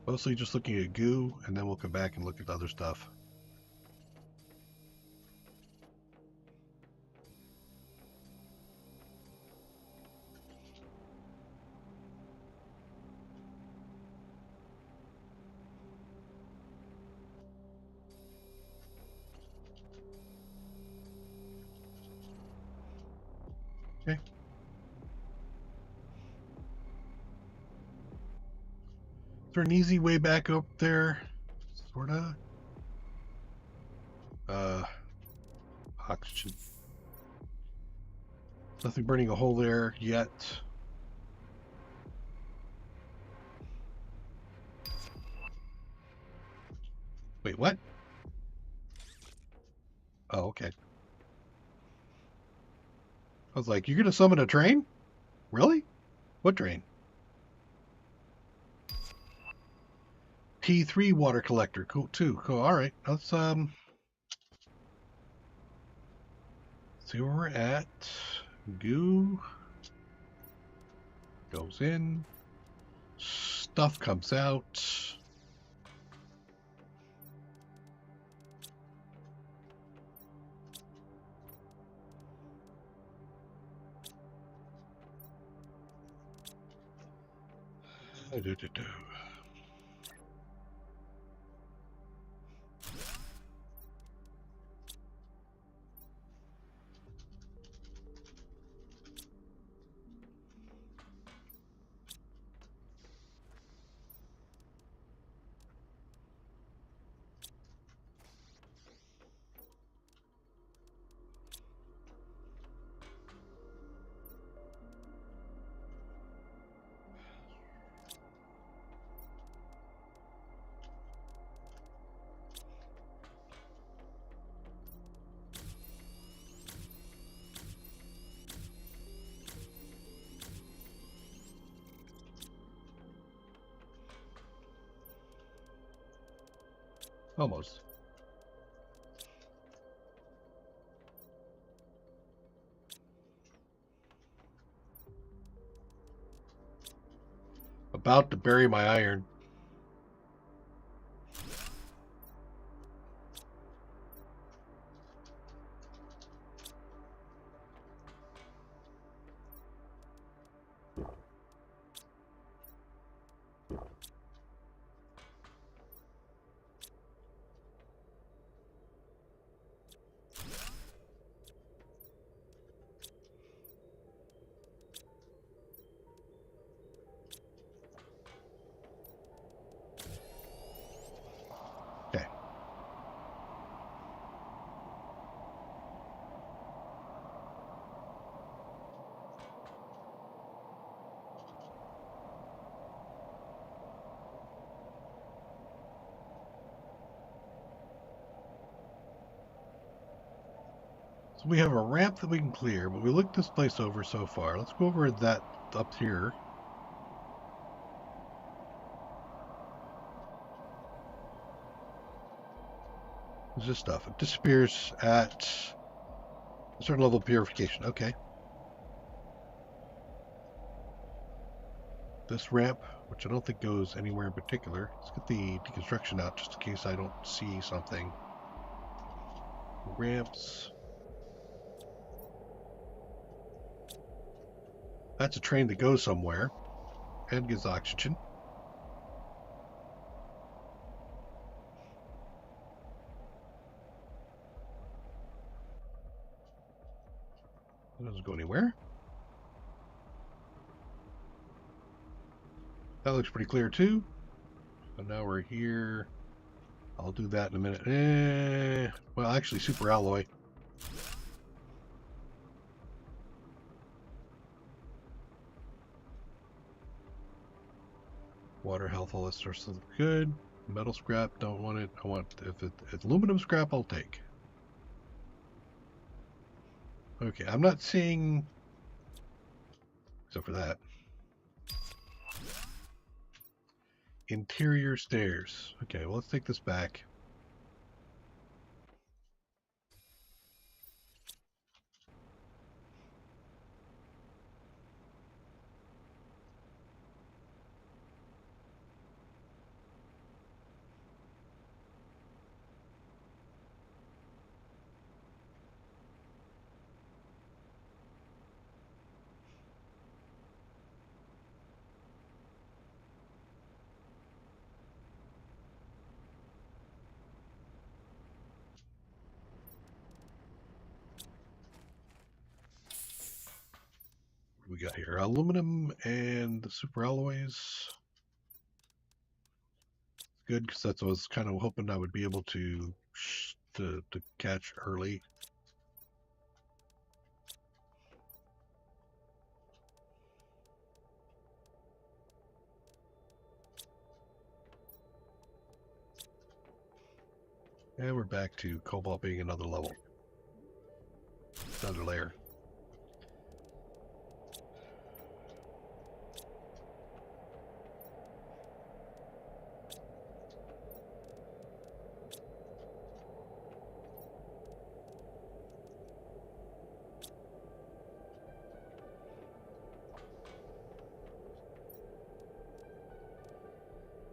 Mostly just looking at goo, and then we'll come back and look at other stuff. Okay. Is there an easy way back up there? Sorta. Oxygen. Nothing burning a hole there yet. Wait, what? Oh, okay. I was like, you're gonna summon a train? Really? What train? T3 water collector. Cool, too. Cool. All right. Let's see where we're at. Goo goes in. Stuff comes out. Almost. About to bury my iron. Okay. So we have a ramp that we can clear, but we looked this place over so far. Let's go over that up here. What's this stuff? It disappears at a certain level of purification. Okay. This ramp, which I don't think goes anywhere in particular. Let's get the deconstruction out just in case I don't see something. Ramps. That's a train that goes somewhere and gives oxygen. It doesn't go anywhere. That looks pretty clear too. So now we're here. I'll do that in a minute. Well, actually, super alloy. Water, health, all that stuff is good. Metal scrap, don't want it. I want, if it's aluminum scrap, I'll take. Okay, I'm not seeing, except for that. Interior stairs. Okay, well, let's take this back. What we got here? Aluminum and the super alloys. Good, because that's what I was kind of hoping I would be able to catch early. And we're back to cobalt being another level. Another layer.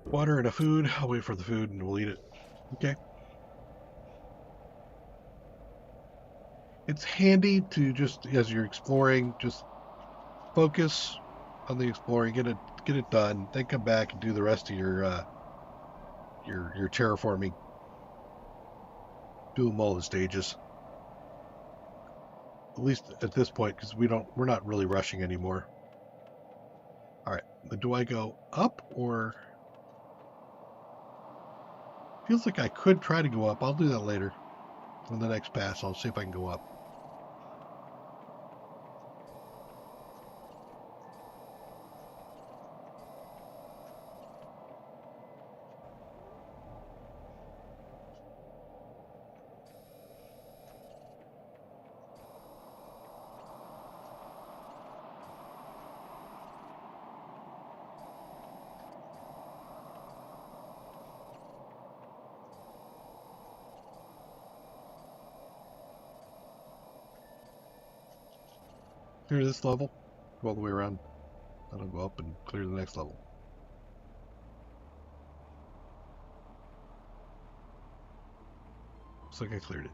Water and a food. I'll wait for the food and we'll eat it. Okay. It's handy to just, as you're exploring, just focus on the exploring, get it done, then come back and do the rest of your terraforming. Do them all the stages. At least at this point, because we're not really rushing anymore. All right, but do I go up or? Feels like I could try to go up. I'll do that later. On the next pass, I'll see if I can go up. Clear this level, go all the way around, then I'll go up and clear the next level. Looks like I cleared it.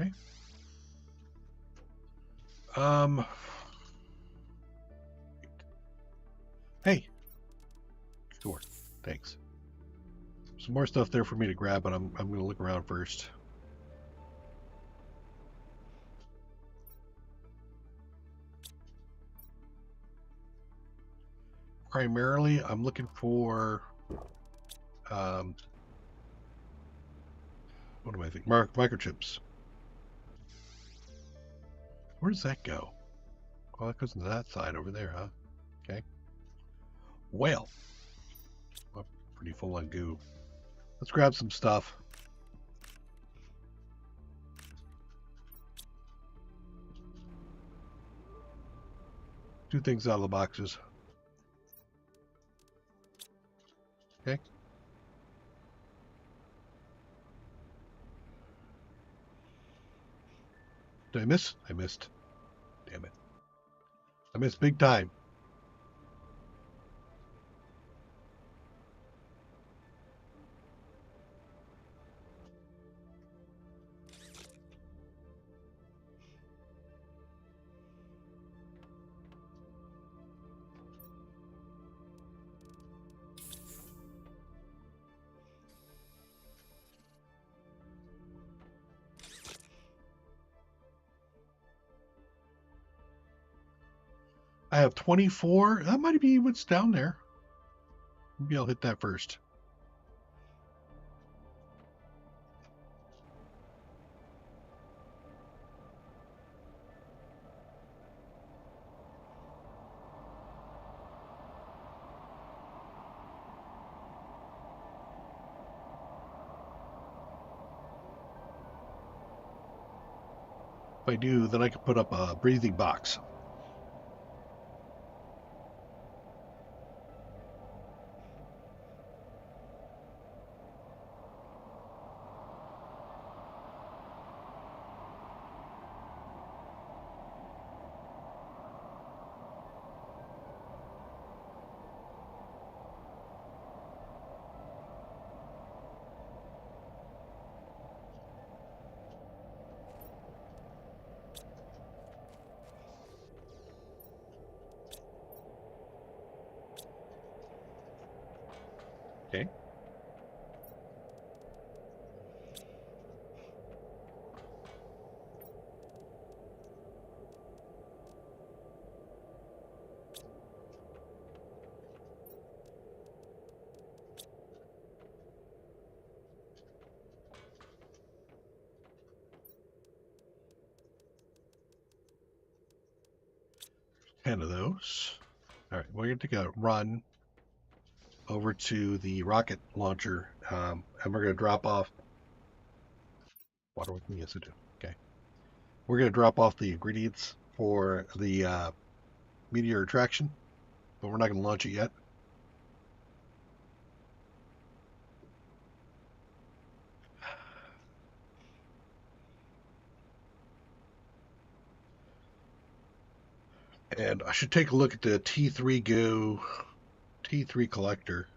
Okay. Hey. Sure. Thanks. Some more stuff there for me to grab, but I'm going to look around first. Primarily, I'm looking for what do I think? Microchips. Where does that go? Oh, that goes into that side over there, huh? Okay. Well, I'm pretty full on goo. Let's grab some stuff. Two things out of the boxes. Okay. Did I miss? I missed. Damn it. I missed big time. I have 24. That might be what's down there. Maybe I'll hit that first. If I do, then I can put up a breathing box. Okay. Ten of those. All right, we're going to take a run over to the rocket launcher, and we're going to drop off. Water with me, yes I do. Okay. We're going to drop off the ingredients for the meteor attraction, but we're not going to launch it yet. And I should take a look at the T3 goo, T3 collector.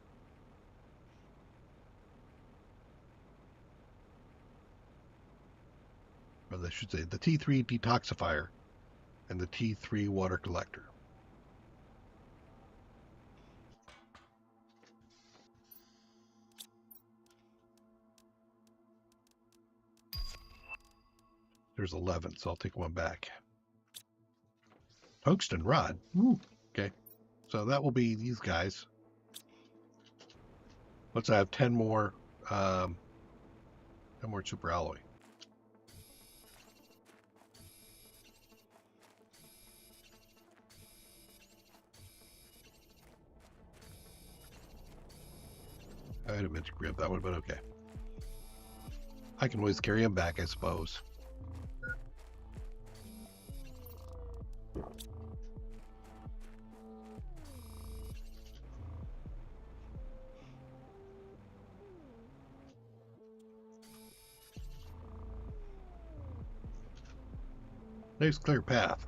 Or I should say the T3 detoxifier and the T3 water collector. There's 11, so I'll take one back. Tungsten rod. Ooh, okay. So that will be these guys. Once I have 10 more super alloy. I didn't meant to grab that one, but okay. I can always carry them back, I suppose. Nice clear path.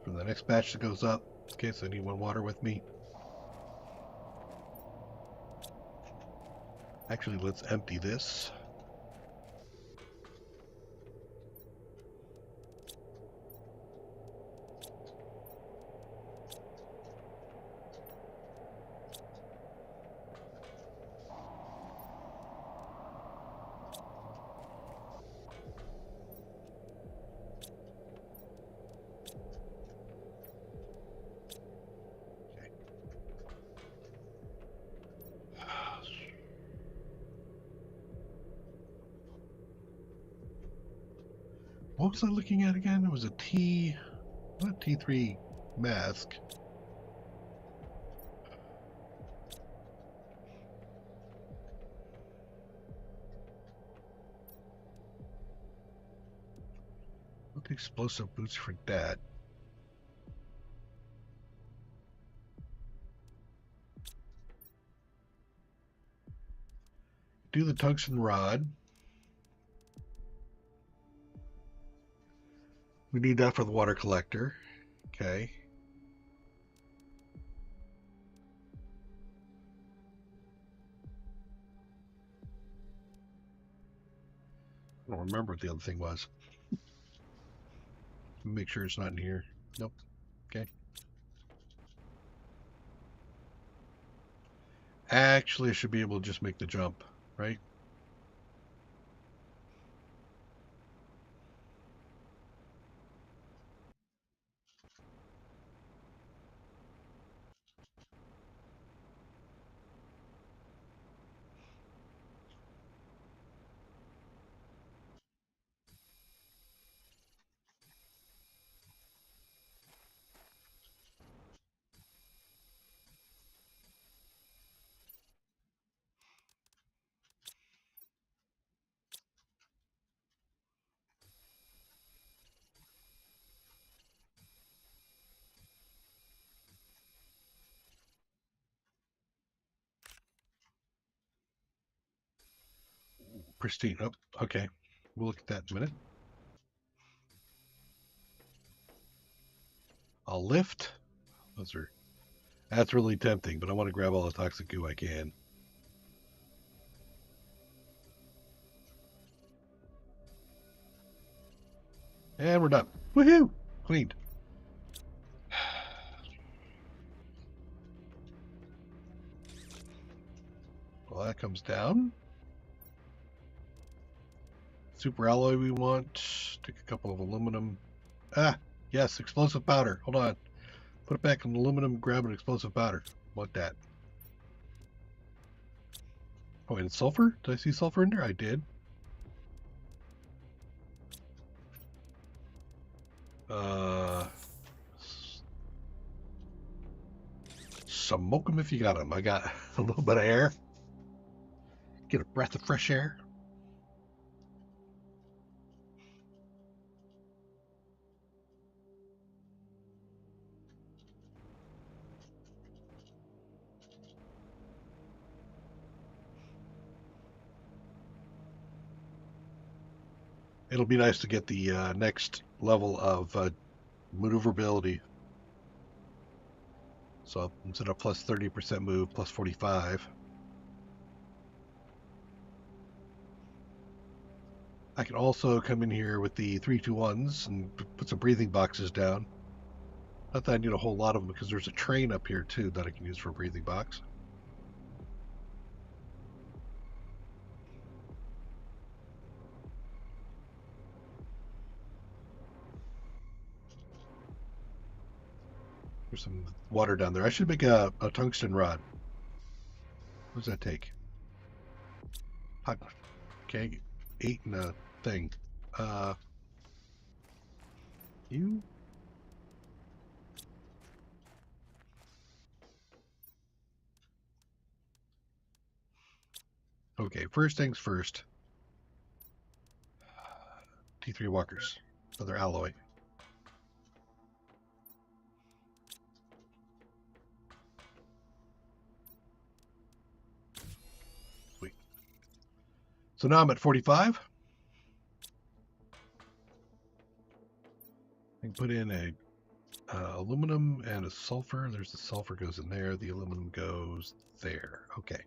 For the next batch that goes up, in case anyone water with me. Actually, let's empty this. What was I looking at again? It was a not T3 mask. What the explosive boots for that? Do the tungsten rod. We need that for the water collector. Okay. I don't remember what the other thing was. Make sure it's not in here. Nope. Okay. Actually, I should be able to just make the jump, right? Pristine. Oh, okay. We'll look at that in a minute. I'll lift. That's really tempting, but I want to grab all the toxic goo I can. And we're done. Woohoo! Cleaned. Well, that comes down. Super alloy we want. Take a couple of aluminum. Ah, yes, explosive powder. Hold on. Put it back in aluminum, grab an explosive powder. Want that. Oh, and sulfur? Did I see sulfur in there? I did. Smoke them if you got them. I got a little bit of air. Get a breath of fresh air. It'll be nice to get the next level of maneuverability. So instead of plus 30% move, plus 45. I can also come in here with the 321s and put some breathing boxes down. Not that I need a whole lot of them because there's a train up here too that I can use for a breathing box. There's some water down there. I should make a tungsten rod. What does that take? Okay, 8 in a thing. You? Okay, first things first. T3 walkers. Another alloy. Sweet. So now I'm at 45. I can put in a aluminum and a sulfur. There's the sulfur goes in there. The aluminum goes there. Okay.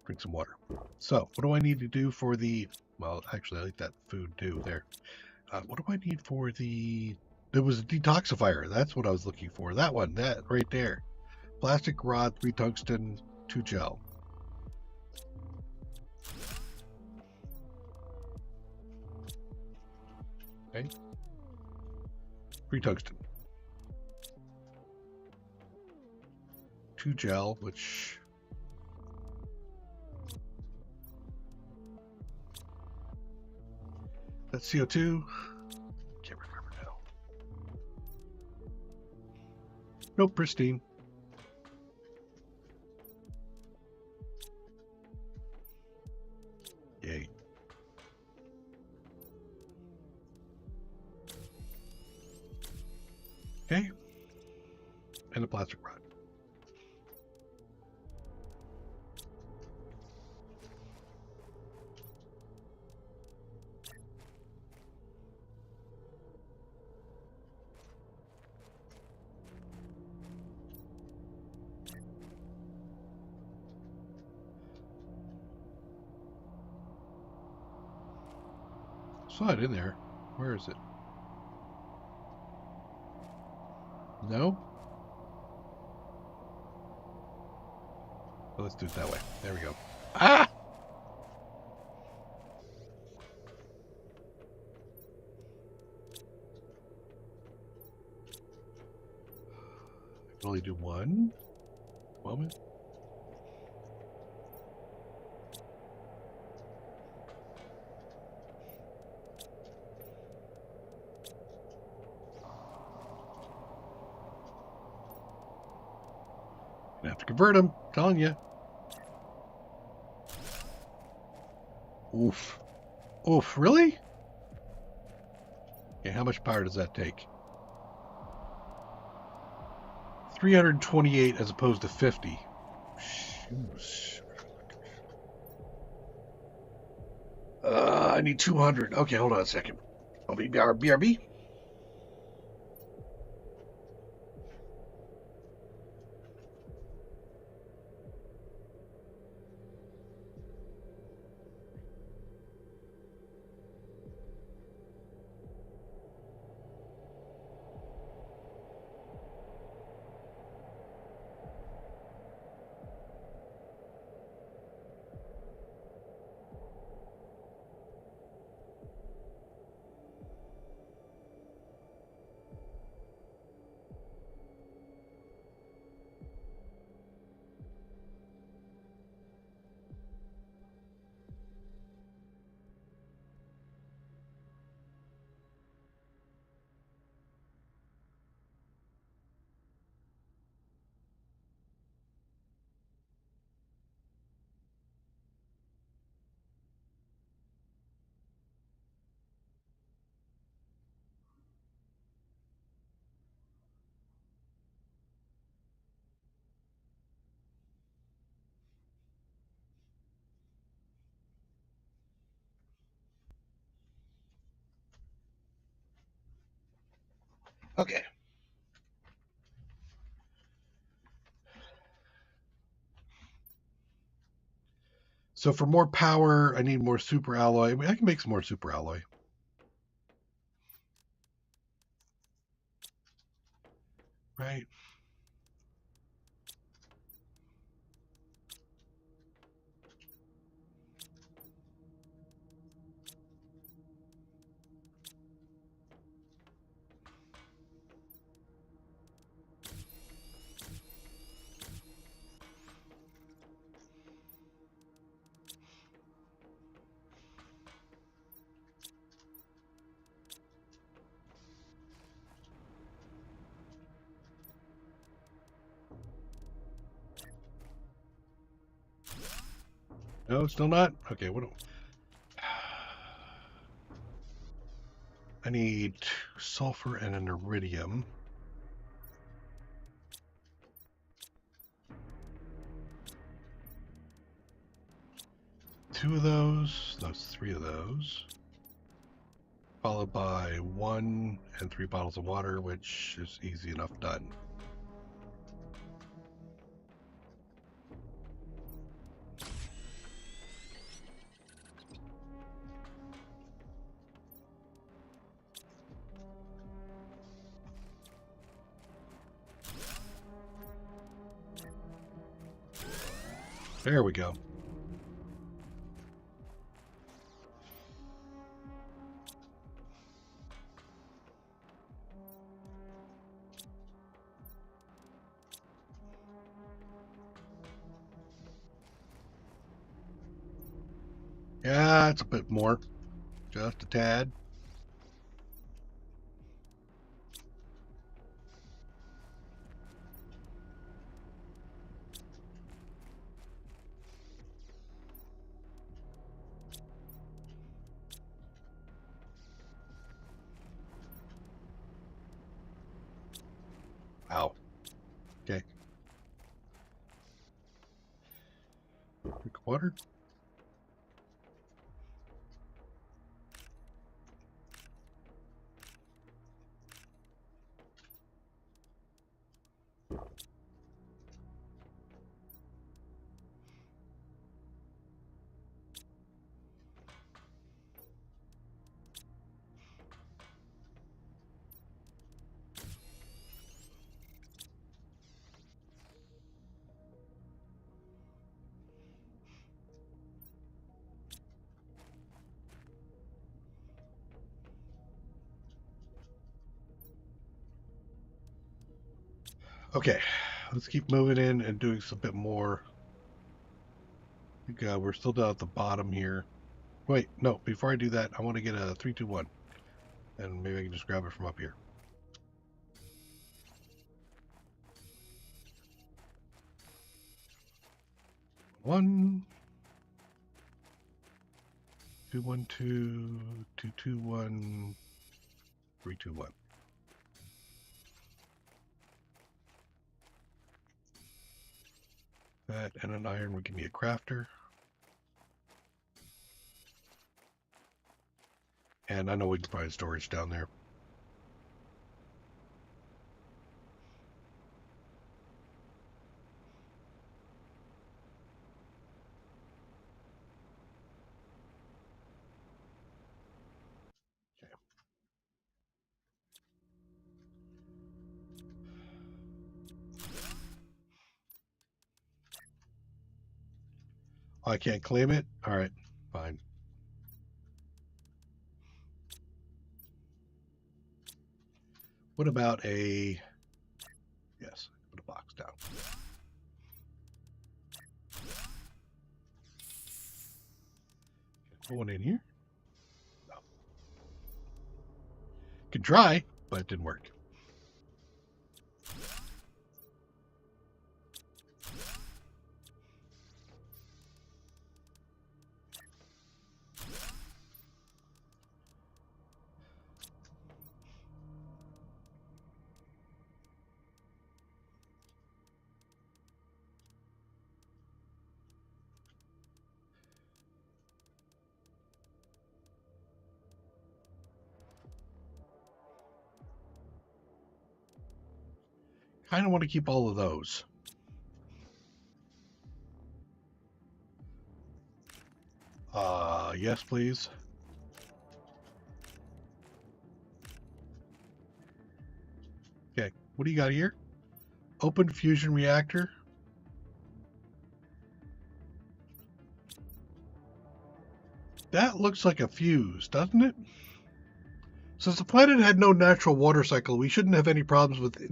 Drink some water. So what do I need to do for the... Well, actually, I like that food too there. What do I need for the... There was a detoxifier. That's what I was looking for. That one. That right there. Plastic rod, 3 tungsten, 2 gel. Okay. 3 tungsten. 2 gel, which... That's CO2. Can't remember now. Nope, pristine. Yay. Okay. And a plastic rod. Saw it in there. Where is it? No? Well, let's do it that way. There we go. Ah! I can only do one. Moment. Gonna have to convert them. Telling you. Oof. Oof. Really? Okay, how much power does that take? 328 as opposed to 50. Shoes. I need 200. Okay, hold on a second. I'll be BRB. Okay. So for more power, I need more super alloy. I mean, I can make some more super alloy. Right. No, still not? Okay, what do I need sulfur and an iridium. Two of those, that's three of those. Followed by 1 and 3 bottles of water, which is easy enough done. There we go. Yeah, it's a bit more. Just a tad. Wow. Okay. Drink water. Okay, let's keep moving in and doing some bit more. I think we're still down at the bottom here. Wait, no, before I do that, I want to get a 3, 2, 1. And maybe I can just grab it from up here. 1, 2, 1, 2, 2, 2, 1, 3, 2, 1. That and an iron will give me a crafter. And I know we can find storage down there. Okay. Oh, I can't claim it? All right, fine. What about a... Yes, put a box down. Put one in here. No. Could try, but it didn't work. Kind of want to keep all of those. Yes, please. Okay, what do you got here? Open fusion reactor. That looks like a fuse, doesn't it? Since the planet had no natural water cycle, we shouldn't have any problems with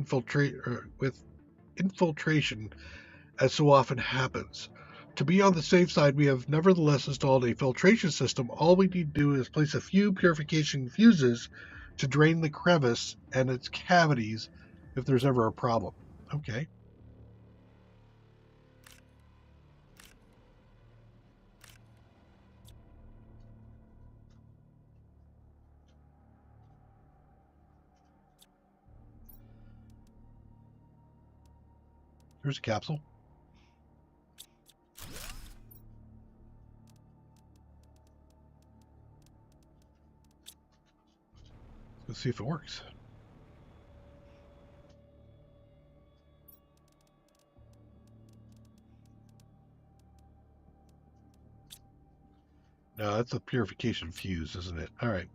infiltration, as so often happens. To be on the safe side, we have nevertheless installed a filtration system. All we need to do is place a few purification fuses to drain the crevice and its cavities if there's ever a problem. Okay. Here's a capsule. Let's see if it works. No, that's a purification fuse, isn't it? All right.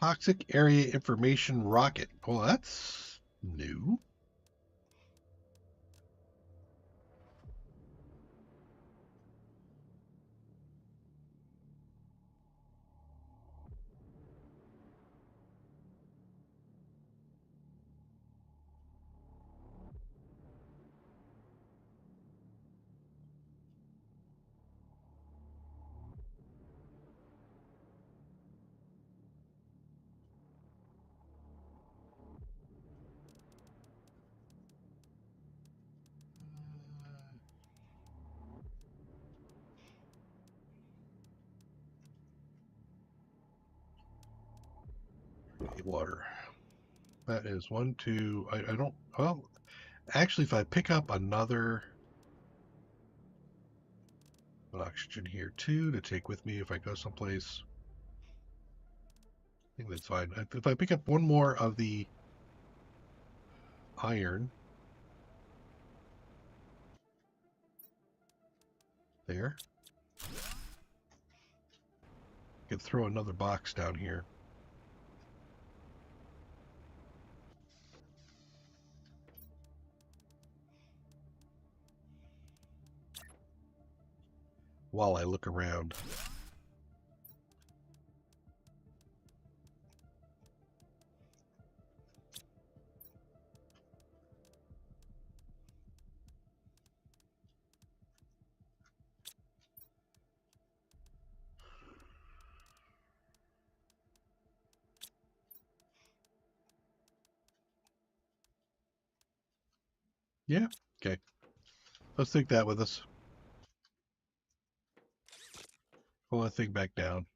Toxic area information rocket. Well, that's new. Water. That is 1, 2. I don't. Well, actually, if I pick up another oxygen here too to take with me if I go someplace, I think that's fine. If I pick up one more of the iron there, I could throw another box down here. While I look around. Yeah, okay. Let's take that with us. Pull that thing back down.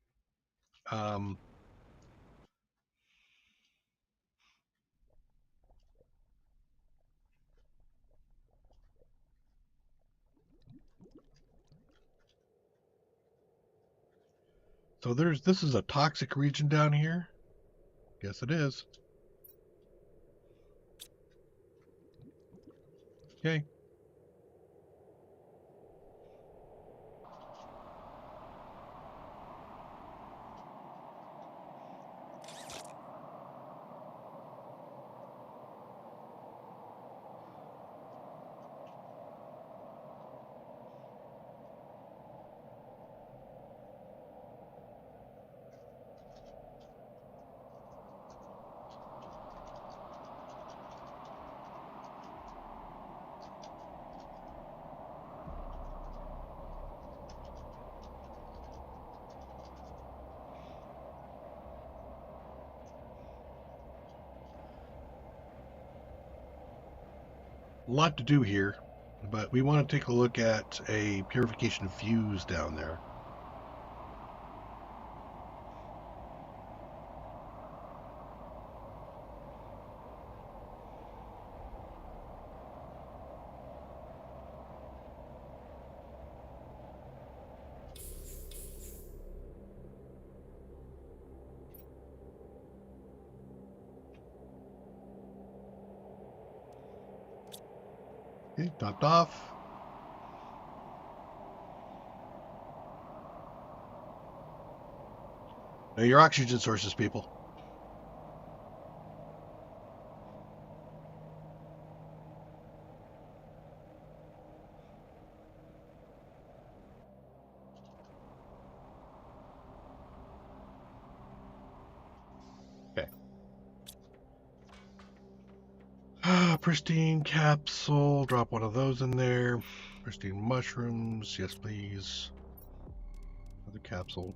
So this is a toxic region down here. Guess it is. Okay. A lot to do here, but we want to take a look at a purification fuse down there. Okay, topped off. Now your oxygen sources, people. Okay. Pristine capsule. Drop one of those in there. Pristine mushrooms. Yes, please. Another capsule.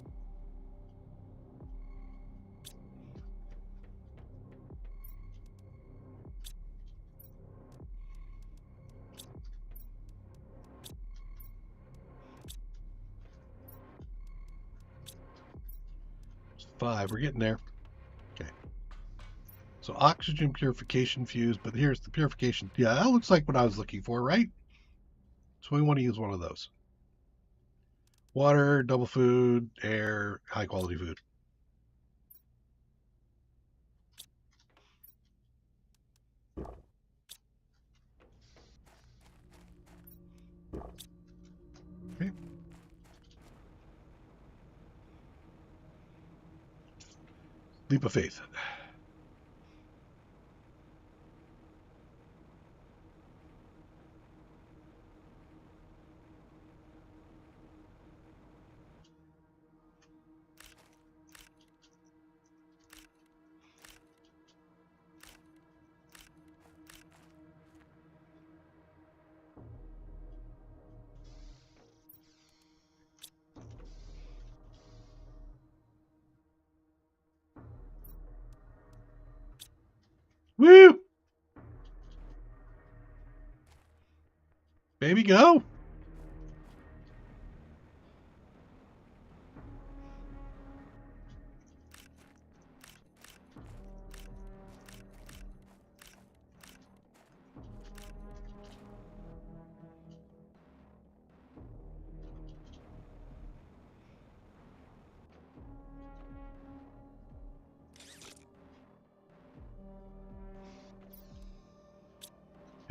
It's 5. We're getting there. Okay. So oxygen purification fuse, but here's the purification. Yeah, that looks like what I was looking for, right? So we want to use one of those. Water, double food, air, high quality food. Okay. Leap of faith. Woo! Baby, go!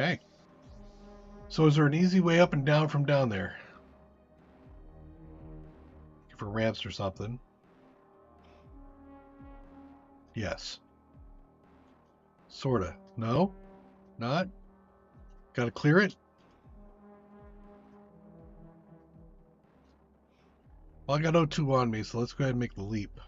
Okay. So is there an easy way up and down from down there? For ramps or something? Yes. Sorta. No? Not? Gotta clear it? Well, I got O2 on me, so let's go ahead and make the leap.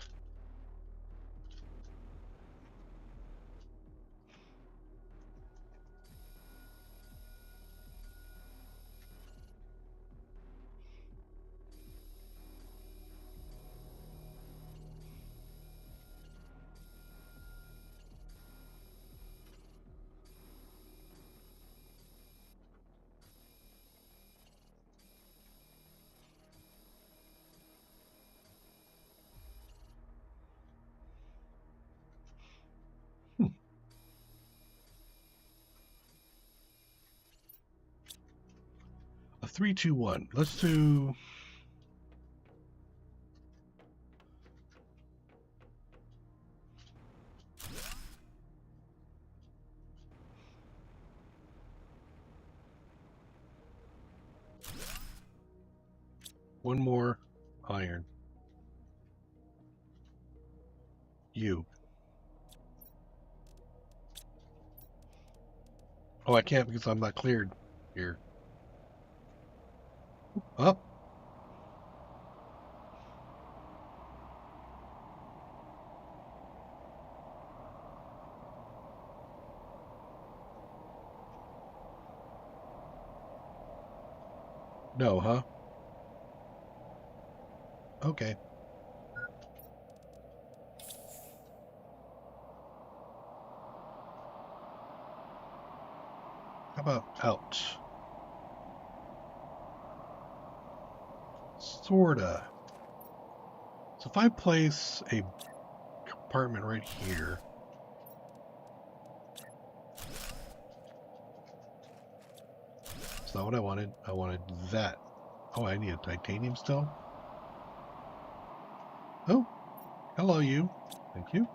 A 3, 2, 1. Let's do. One more iron. You. Oh, I can't because I'm not cleared here. Up. No, huh? Okay. How about out? Sorta. So if I place a compartment right here. That's not what I wanted. I wanted that. Oh, I need a titanium still? Oh, hello you. Thank you.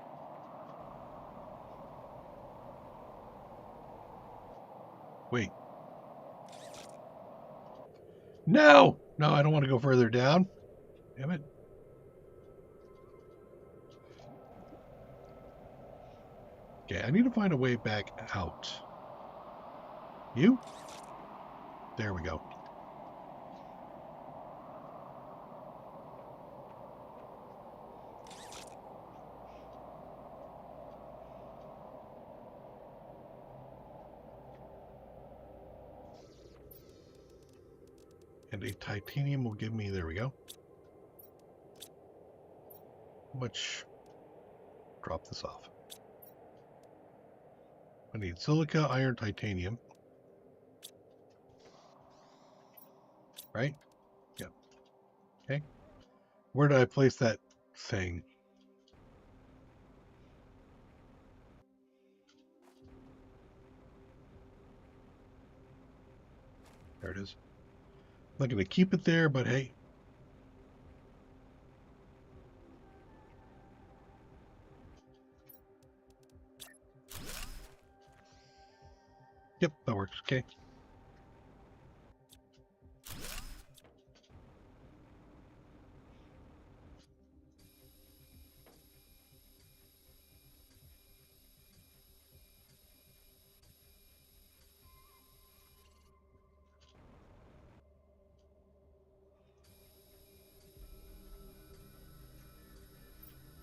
Wait. No! No, I don't want to go further down. Damn it. Okay, I need to find a way back out. You? There we go. And a titanium will give me, there we go. How much? Drop this off. I need silica, iron, titanium. Right? Yep. Okay. Where did I place that thing? There it is. I'm not going to keep it there, but hey. Yep, that works. Okay.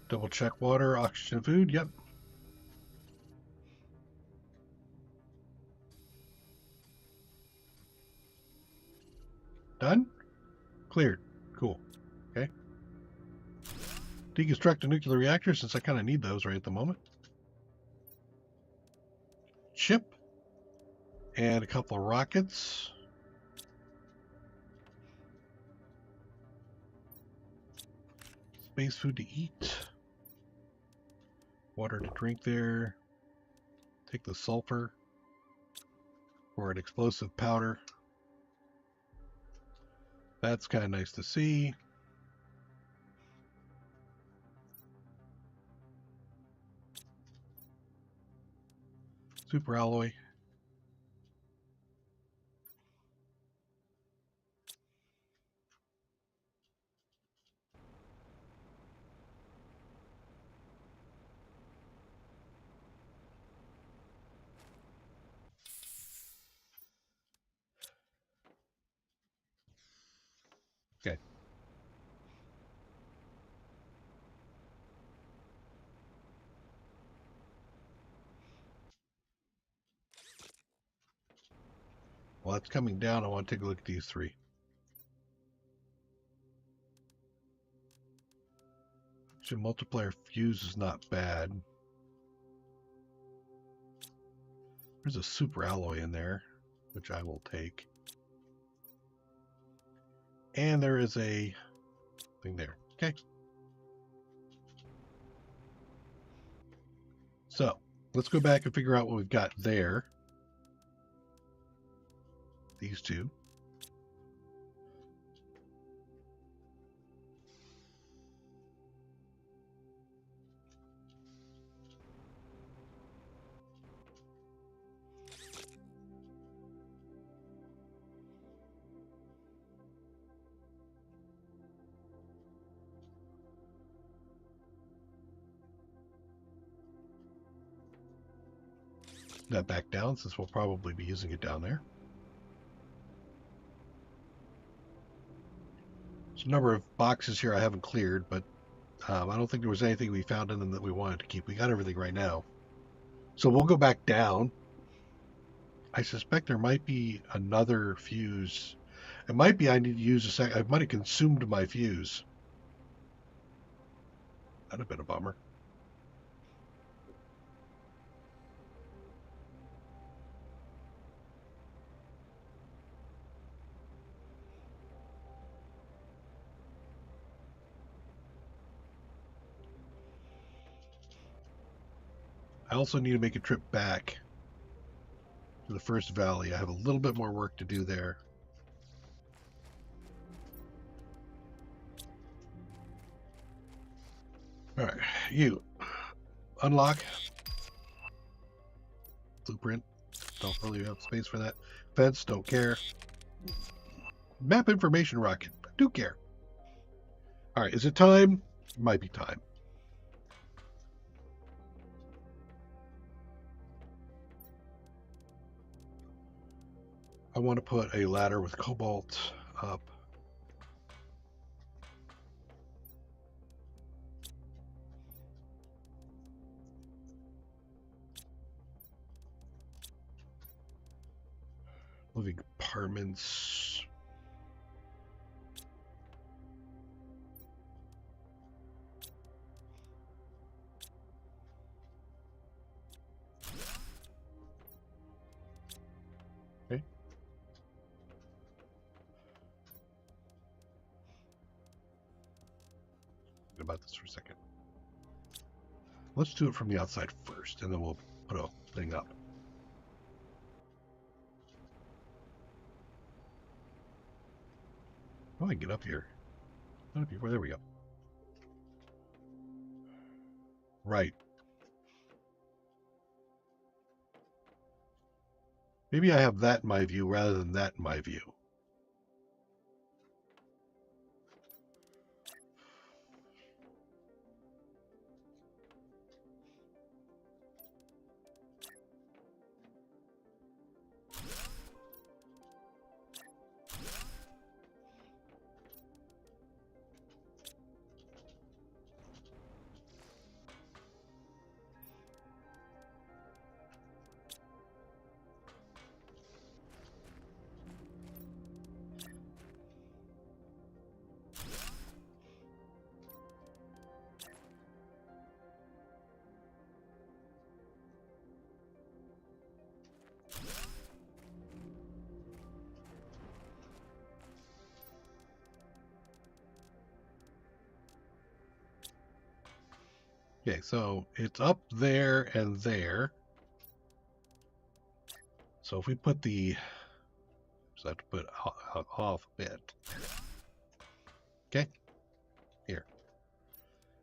Double check water, oxygen, food. Yep. Done? Cleared. Cool. Okay. Deconstruct a nuclear reactor since I kind of need those right at the moment. Chip. And a couple of rockets. Space food to eat. Water to drink there. Take the sulfur for an explosive powder. That's kind of nice to see. Super alloy. Okay. While it's coming down, I want to take a look at these three. Actually, multiplier fuse is not bad. There's a super alloy in there, which I will take. And there is a thing there. Okay. So let's go back and figure out what we've got there. These two. That back down since we'll probably be using it down there. There's a number of boxes here I haven't cleared, but I don't think there was anything we found in them that we wanted to keep. We got everything right now. So we'll go back down. I suspect there might be another fuse. It might be I need to use a second. I might have consumed my fuse. That'd have been a bummer. I also need to make a trip back to the first valley. I have a little bit more work to do there. All right, you unlock blueprint. Don't really have space for that. Fence, don't care. Map information rocket. I do care. All right, is it time? Might be time. I want to put a ladder with cobalt up. Living apartments. Okay. Think about this for a second. Let's do it from the outside first, and then we'll put a thing up. Oh, I can get up here. Up here. There we go. Right. Maybe I have that in my view rather than that in my view. Okay, so it's up there and there. So if we put the, so I have to put off a bit. Okay, here.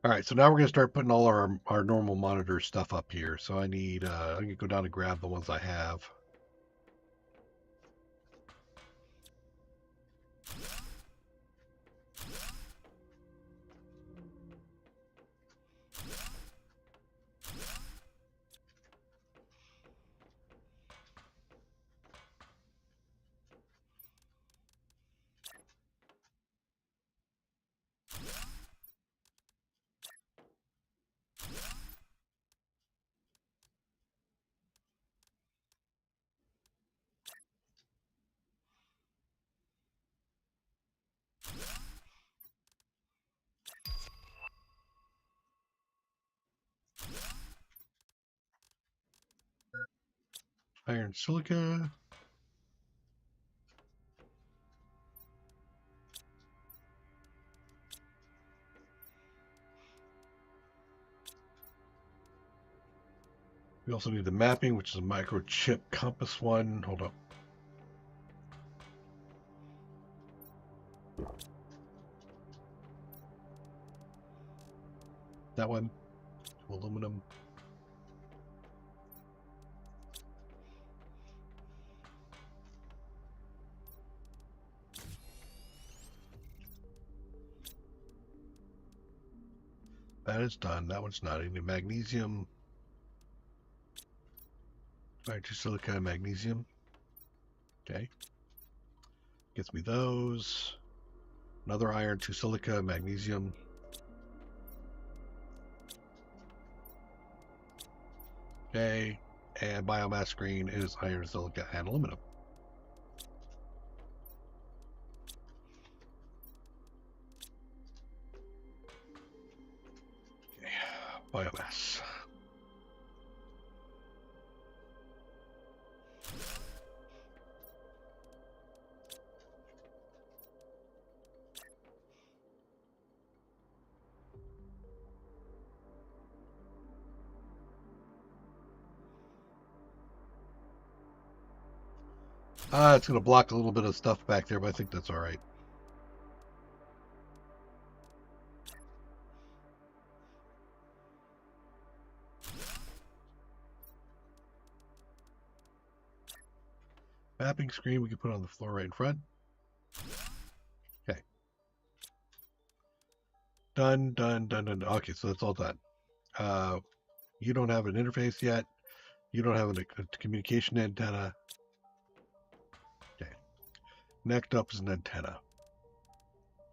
All right, so now we're going to start putting all our normal monitor stuff up here. So I need, I'm going to go down and grab the ones I have. Iron silica. We also need the mapping, which is a microchip compass one. Hold up. That one. Aluminum. That is done. That one's not. I need magnesium. Iron silica, magnesium. Okay. Gets me those. Another iron, 2 silica, magnesium. Okay. And biomass screen is iron, silica, and aluminum. Okay. Biomass. It's going to block a little bit of stuff back there, but I think that's all right. Mapping screen we can put on the floor right in front. Done, done, done, done. Okay, so that's all done. You don't have an interface yet. You don't have a communication antenna. Okay. Next up is an antenna.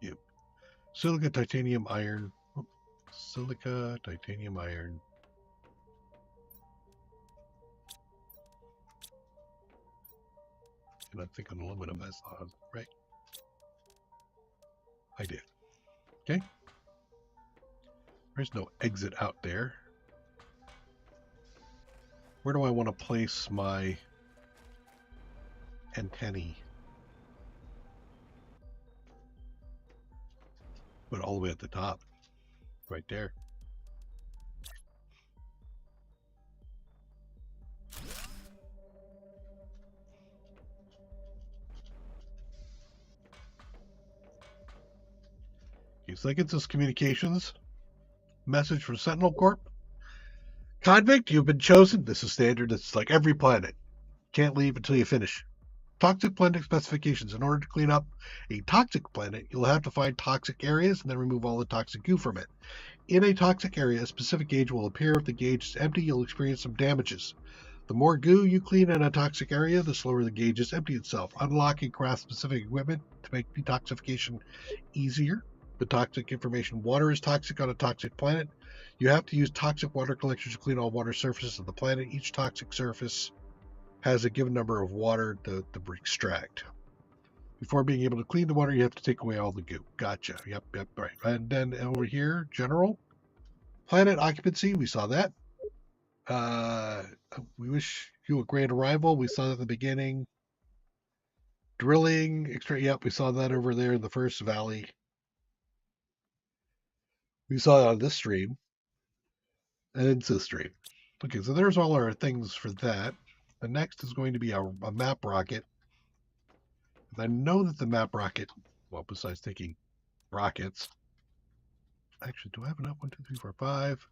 You. Silica, titanium, iron. Oh, silica, titanium, iron. And I'm thinking aluminum as right? I did. Okay. There's no exit out there. Where do I want to place my antennae? Put it all the way at the top. Right there. Okay, so that gets us communications. Message from Sentinel Corp. Convict, you've been chosen. This is standard. It's like every planet. Can't leave until you finish. Toxic planet specifications. In order to clean up a toxic planet, you'll have to find toxic areas and then remove all the toxic goo from it. In a toxic area, a specific gauge will appear. If the gauge is empty, you'll experience some damages. The more goo you clean in a toxic area, the slower the gauge is empty itself. Unlock and craft specific equipment to make detoxification easier. The toxic information. Water is toxic on a toxic planet. You have to use toxic water collectors to clean all water surfaces of the planet. Each toxic surface has a given number of water to extract. Before being able to clean the water, you have to take away all the goo. Gotcha. Yep, right. And then over here, general. Planet occupancy, we saw that. We wish you a great arrival. We saw that at the beginning. Drilling, yep, we saw that over there in the first valley. We saw it on this stream. And it's this stream. Okay, so there's all our things for that. The next is going to be a map rocket. And I know that the map rocket, well, besides taking rockets, actually, do I have enough? 1, 2, 3, 4, 5.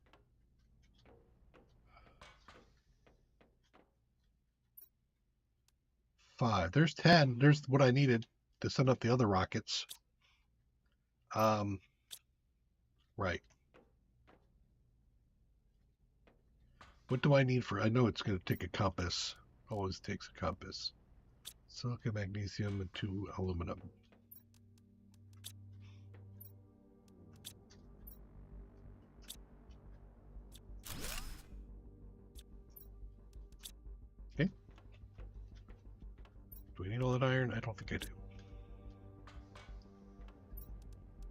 5. There's 10. There's what I needed to send up the other rockets. Right. What do I need for? I know it's going to take a compass. Always takes a compass. Silicon, magnesium, and 2 aluminum. Okay. Do we need all that iron? I don't think I do.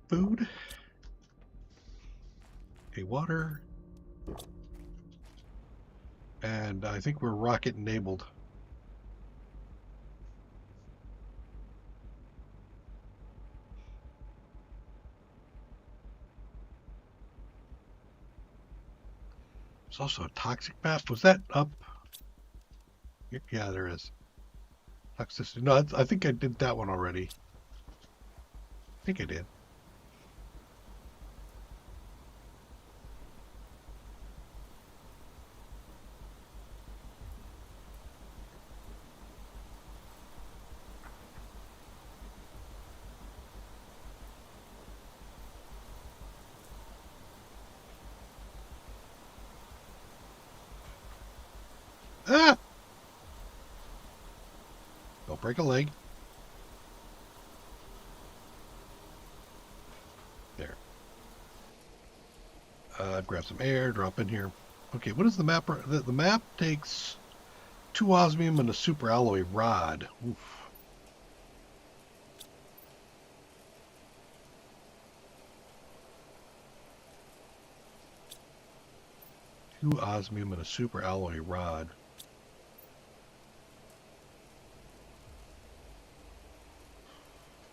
Food. Okay, water. And I think we're rocket enabled. There's also a toxic map. Was that up? Yeah, there is. Toxicity. No, I think I did that one already. I think I did. Ah! Don't break a leg. There. Grab some air, drop in here. Okay, what is the map? The map takes 2 osmium and a super alloy rod. Oof. Two osmium and a super alloy rod.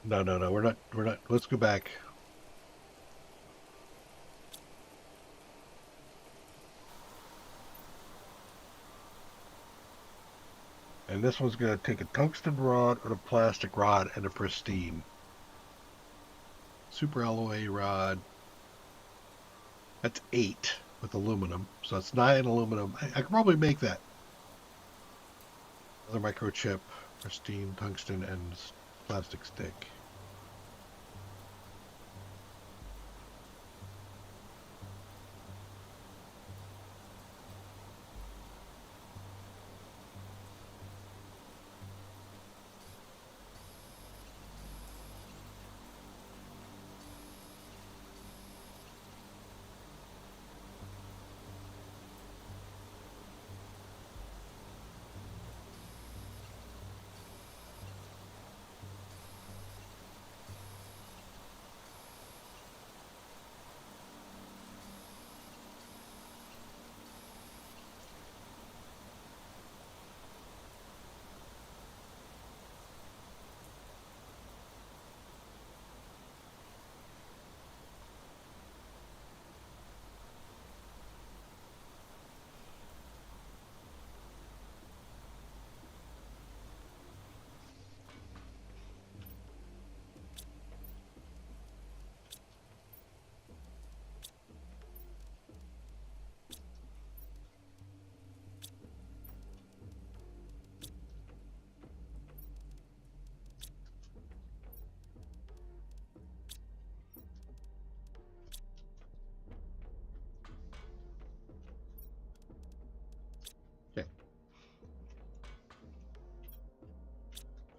No, we're not. Let's go back. And this one's going to take a tungsten rod and a plastic rod and a pristine. Super alloy rod. That's 8 with aluminum. So that's 9 aluminum. I could probably make that. Another microchip, pristine, tungsten, and plastic stick.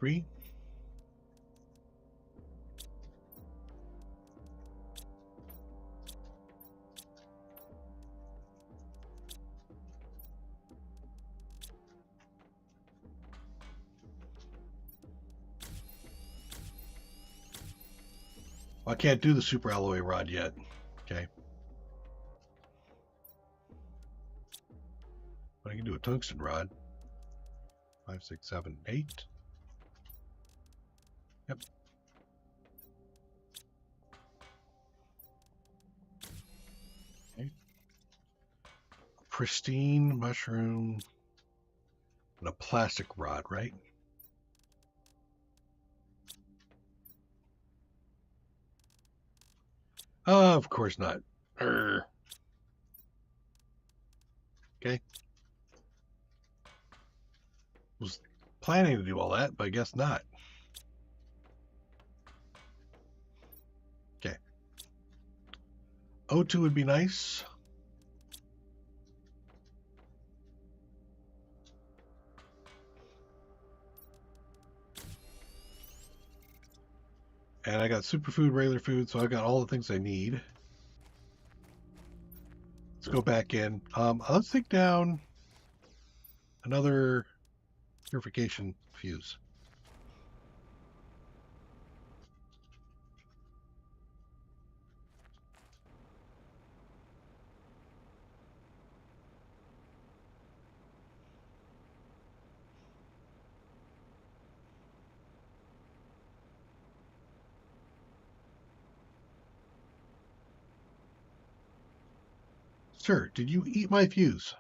3. I can't do the super alloy rod yet. Okay. But I can do a tungsten rod. 5, 6, 7, 8. Yep. Okay. Pristine mushroom and a plastic rod, right? Of course not. Urgh. Okay. Was planning to do all that, but I guess not. Okay. O2 would be nice. And I got superfood, regular food, so I got all the things I need. Let's go back in. Let's take down another purification fuse. Sir, did you eat my fuse?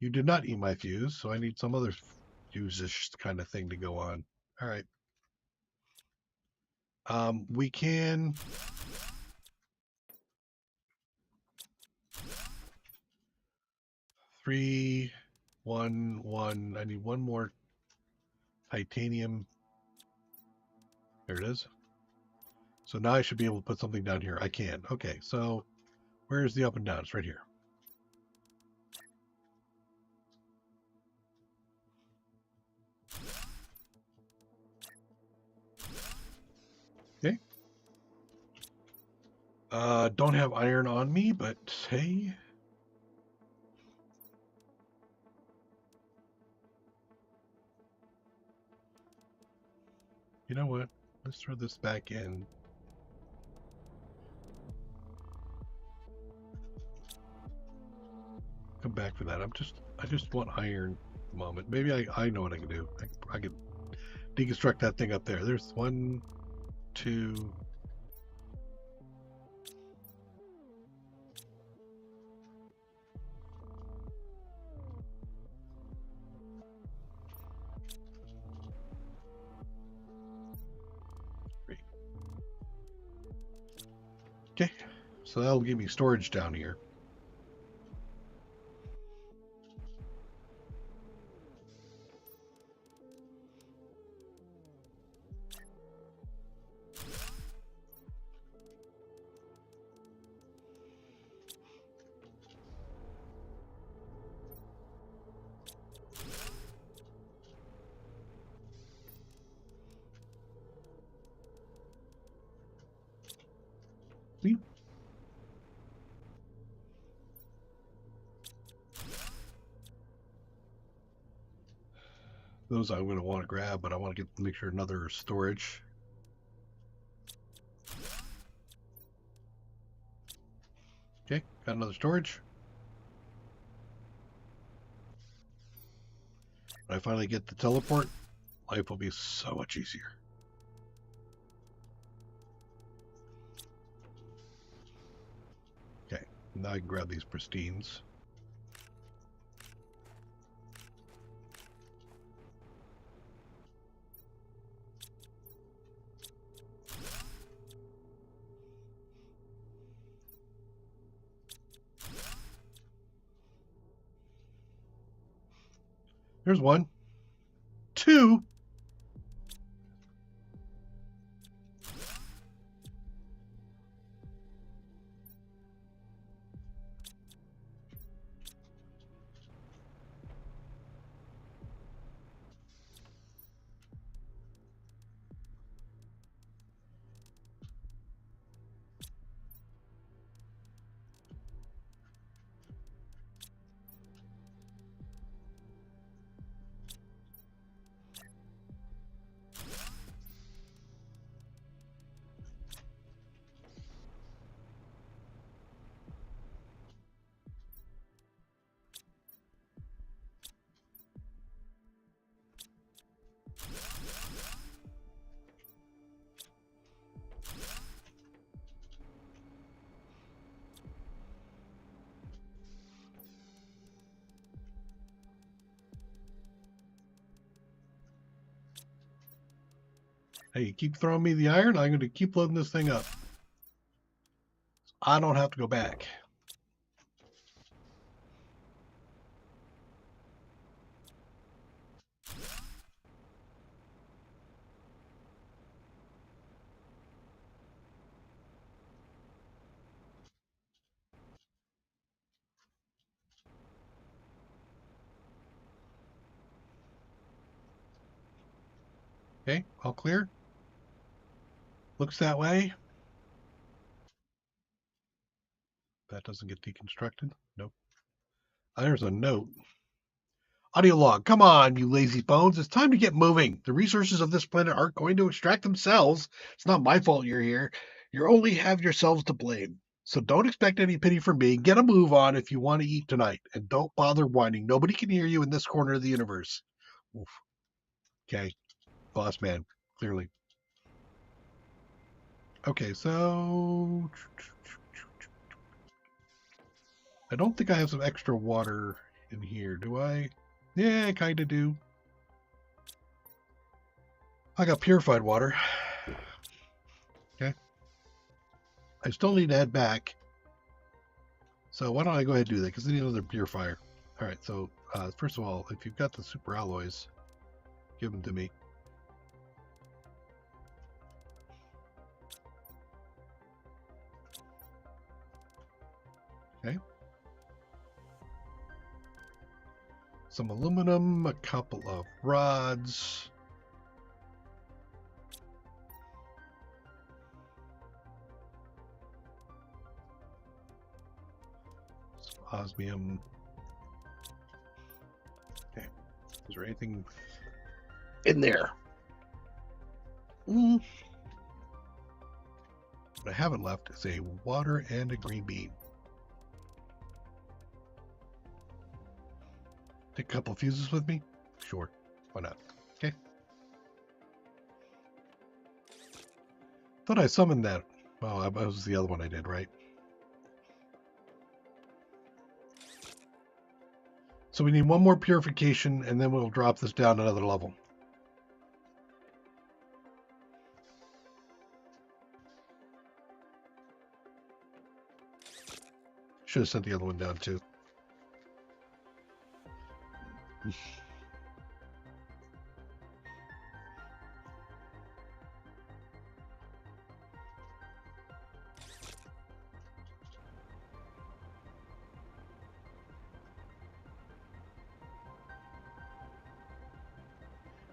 You did not eat my fuse, so I need some other fuse-ish kind of thing to go on. All right. We can... Three, one, one. I need one more titanium. There it is. So now I should be able to put something down here. I can. Okay, so where's the up and down? It's right here. Okay. Don't have iron on me, but hey. You know what? Let's throw this back in. Come back for that. I just want iron at the moment. Maybe I know what I can do. I can deconstruct that thing up there. There's 1, 2. Okay, so that'll give me storage down here. See? Those I'm going to want to grab, but I want to make sure another storage. Okay, got another storage. When I finally get the teleport, life will be so much easier. Okay, now I can grab these pristines. There's 1, 2. Hey, you keep throwing me the iron, I'm going to keep loading this thing up. I don't have to go back. Okay, all clear. Looks that way. That doesn't get deconstructed. Nope. There's a note. Audio log. Come on, you lazy bones. It's time to get moving. The resources of this planet aren't going to extract themselves. It's not my fault you're here. You only have yourselves to blame. So don't expect any pity from me. Get a move on if you want to eat tonight. And don't bother whining. Nobody can hear you in this corner of the universe. Oof. Okay. Boss man, clearly. Okay, so I don't think I have some extra water in here, do I? Yeah, I kind of do. I got purified water. Okay. I still need to head back. So why don't I go ahead and do that? Because I need another purifier. All right, so first of all, if you've got the super alloys, give them to me. Okay. Some aluminum, a couple of rods. Some osmium. Okay. Is there anything in there? What I haven't left is a water and a green bean. Take a couple of fuses with me? Sure. Why not? Okay. Thought I summoned that. Oh, that was the other one I did, right? So we need one more purification, and then we'll drop this down another level. Should have sent the other one down, too.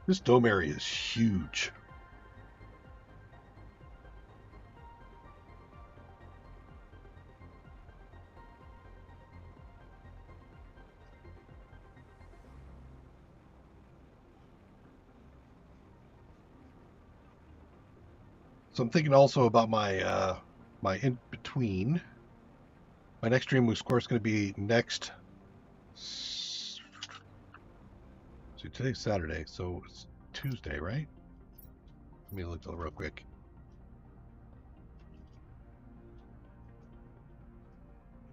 This dome area is huge. So I'm thinking also about my my in between. My next stream, of course, going to be next. So today's Saturday, so it's Tuesday, right? Let me look real quick.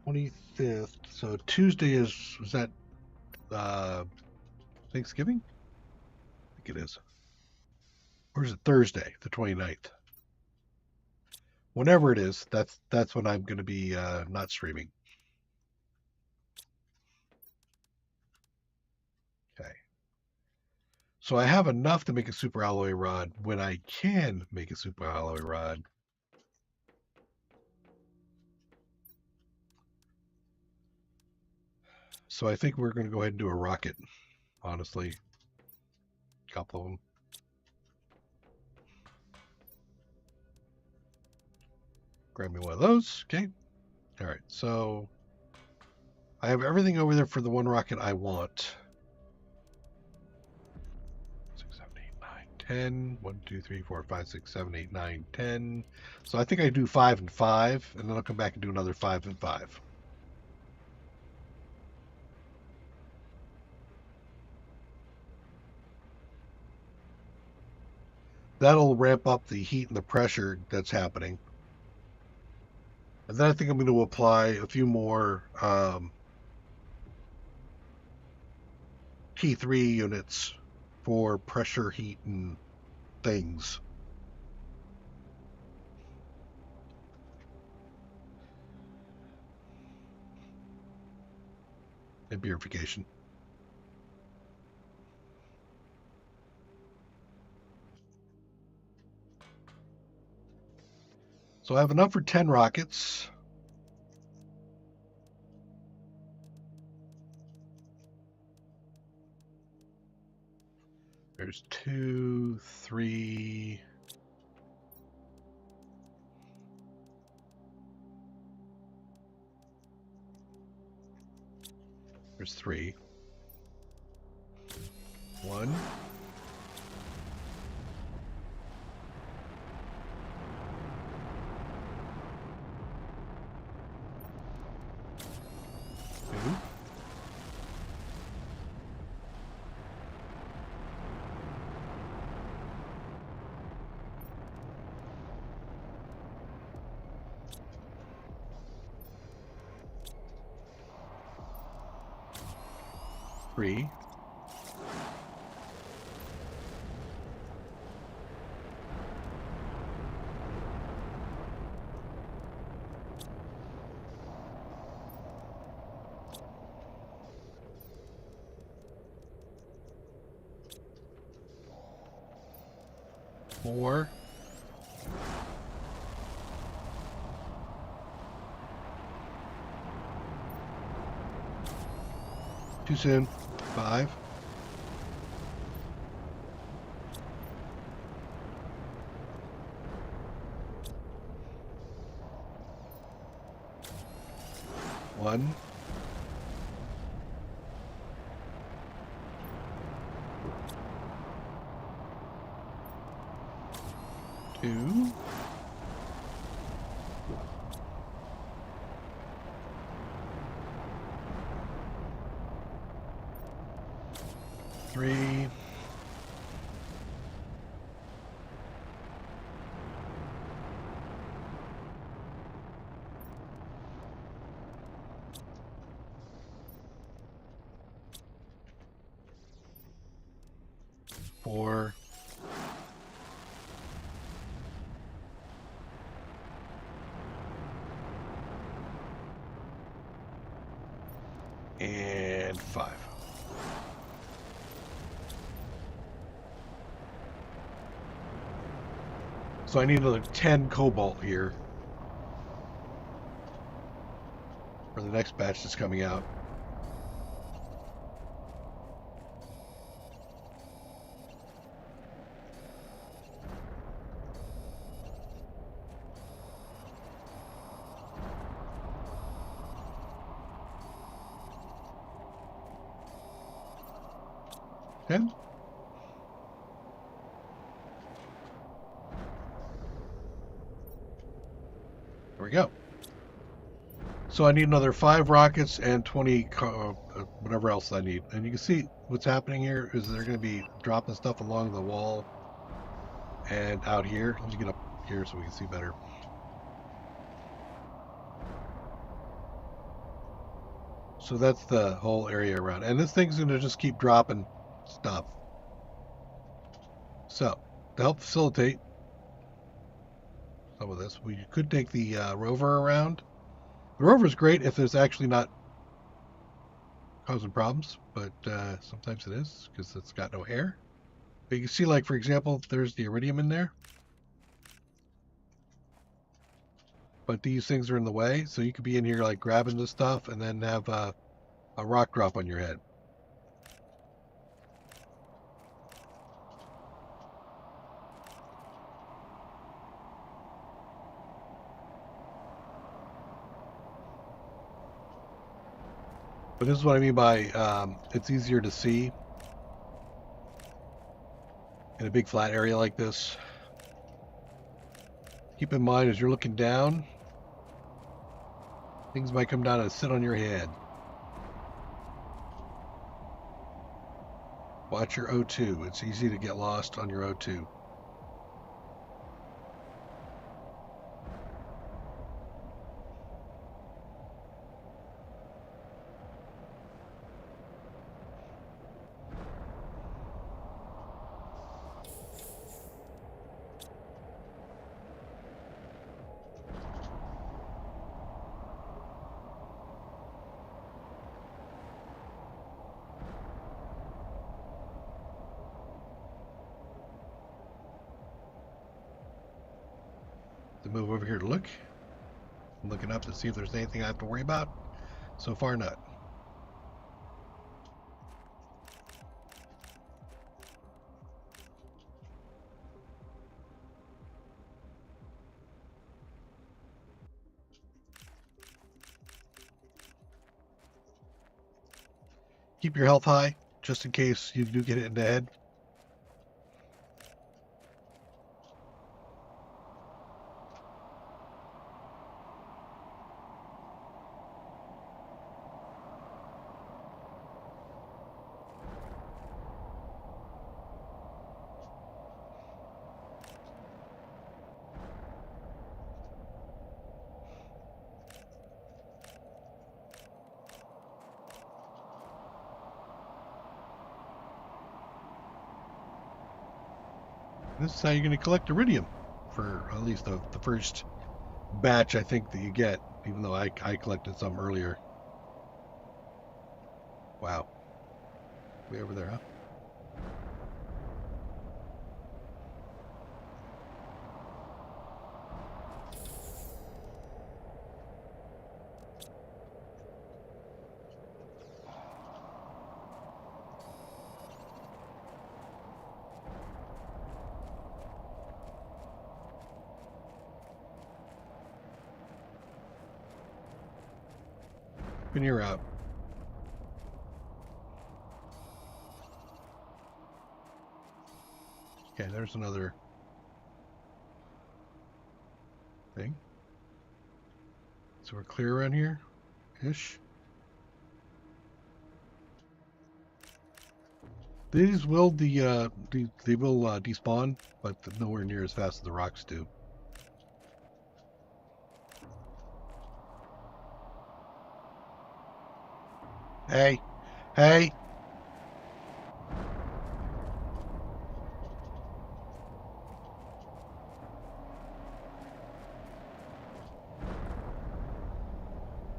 (25th). So Tuesday is that Thanksgiving? I think it is. Or is it Thursday, the 29th? Whenever it is, that's when I'm going to be not streaming. Okay. So I have enough to make a super alloy rod when I can make a super alloy rod. So I think we're going to go ahead and do a rocket, honestly. A couple of them. Grab me one of those. Okay. All right. So I have everything over there for the one rocket I want. 6, 7, 8, 9, 10. 1, 2, 3, 4, 5, 6, 7, 8, 9, 10. So I think I do 5 and 5, and then I'll come back and do another 5 and 5. That'll ramp up the heat and the pressure that's happening. And then I think I'm going to apply a few more T3 units for pressure, heat, and things. and purification. So I have enough for 10 rockets. There's 2, 3. There's 3. 1. 2. 3. 4. 2 soon. 5. 1. 2. 3. 4. 5. So I need another 10 cobalt here for the next batch that's coming out. Okay. There we go. So I need another 5 rockets and 20 whatever else I need. And you can see what's happening here is they're going to be dropping stuff along the wall and out here. Let me get up here so we can see better. So that's the whole area around. And this thing's going to just keep dropping stuff. So, to help facilitate some of this, we could take the rover around. The rover's great if it's actually not causing problems, but sometimes it is because it's got no air. But you can see, like, for example, there's the iridium in there. But these things are in the way, so you could be in here, like, grabbing this stuff and then have a rock drop on your head. But this is what I mean by it's easier to see in a big flat area like this. Keep in mind as you're looking down, things might come down and sit on your head. Watch your O2. It's easy to get lost on your O2. move over here to look. I'm looking up to see if there's anything I have to worry about. So far, not. Keep your health high, just in case you do get it in the head. This is how you're going to collect iridium for at least the first batch, I think, that you get, even though I collected some earlier. Wow. Way over there, huh? And you're out. Okay, there's another thing. So we're clear around here, ish. These will they will despawn, but nowhere near as fast as the rocks do. Hey, hey.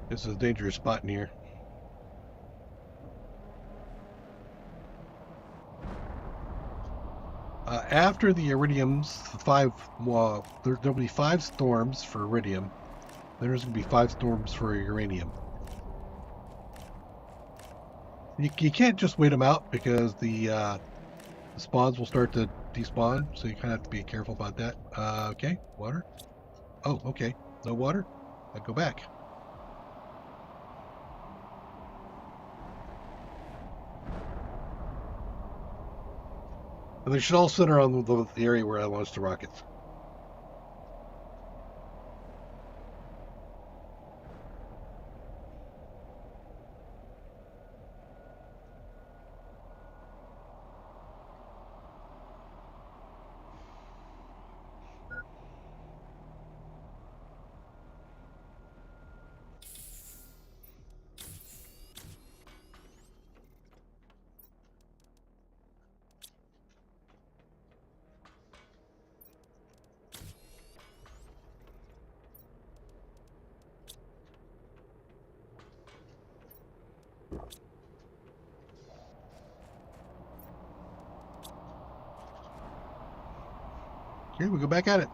This is a dangerous spot in here. After the iridiums, there'll be 5 storms for iridium. There's going to be 5 storms for uranium. You can't just wait them out because the spawns will start to despawn, so you kind of have to be careful about that. Okay, water. Oh, okay. No water? I go back. And they should all center on the area where I launched the rockets. Okay, we go back at it.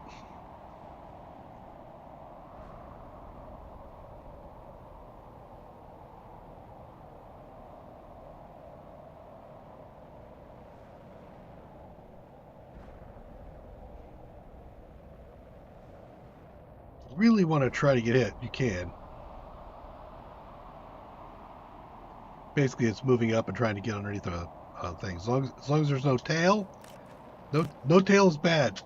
Really want to try to get hit, you can. Basically, it's moving up and trying to get underneath the thing. As long as there's no tail, no tail is bad.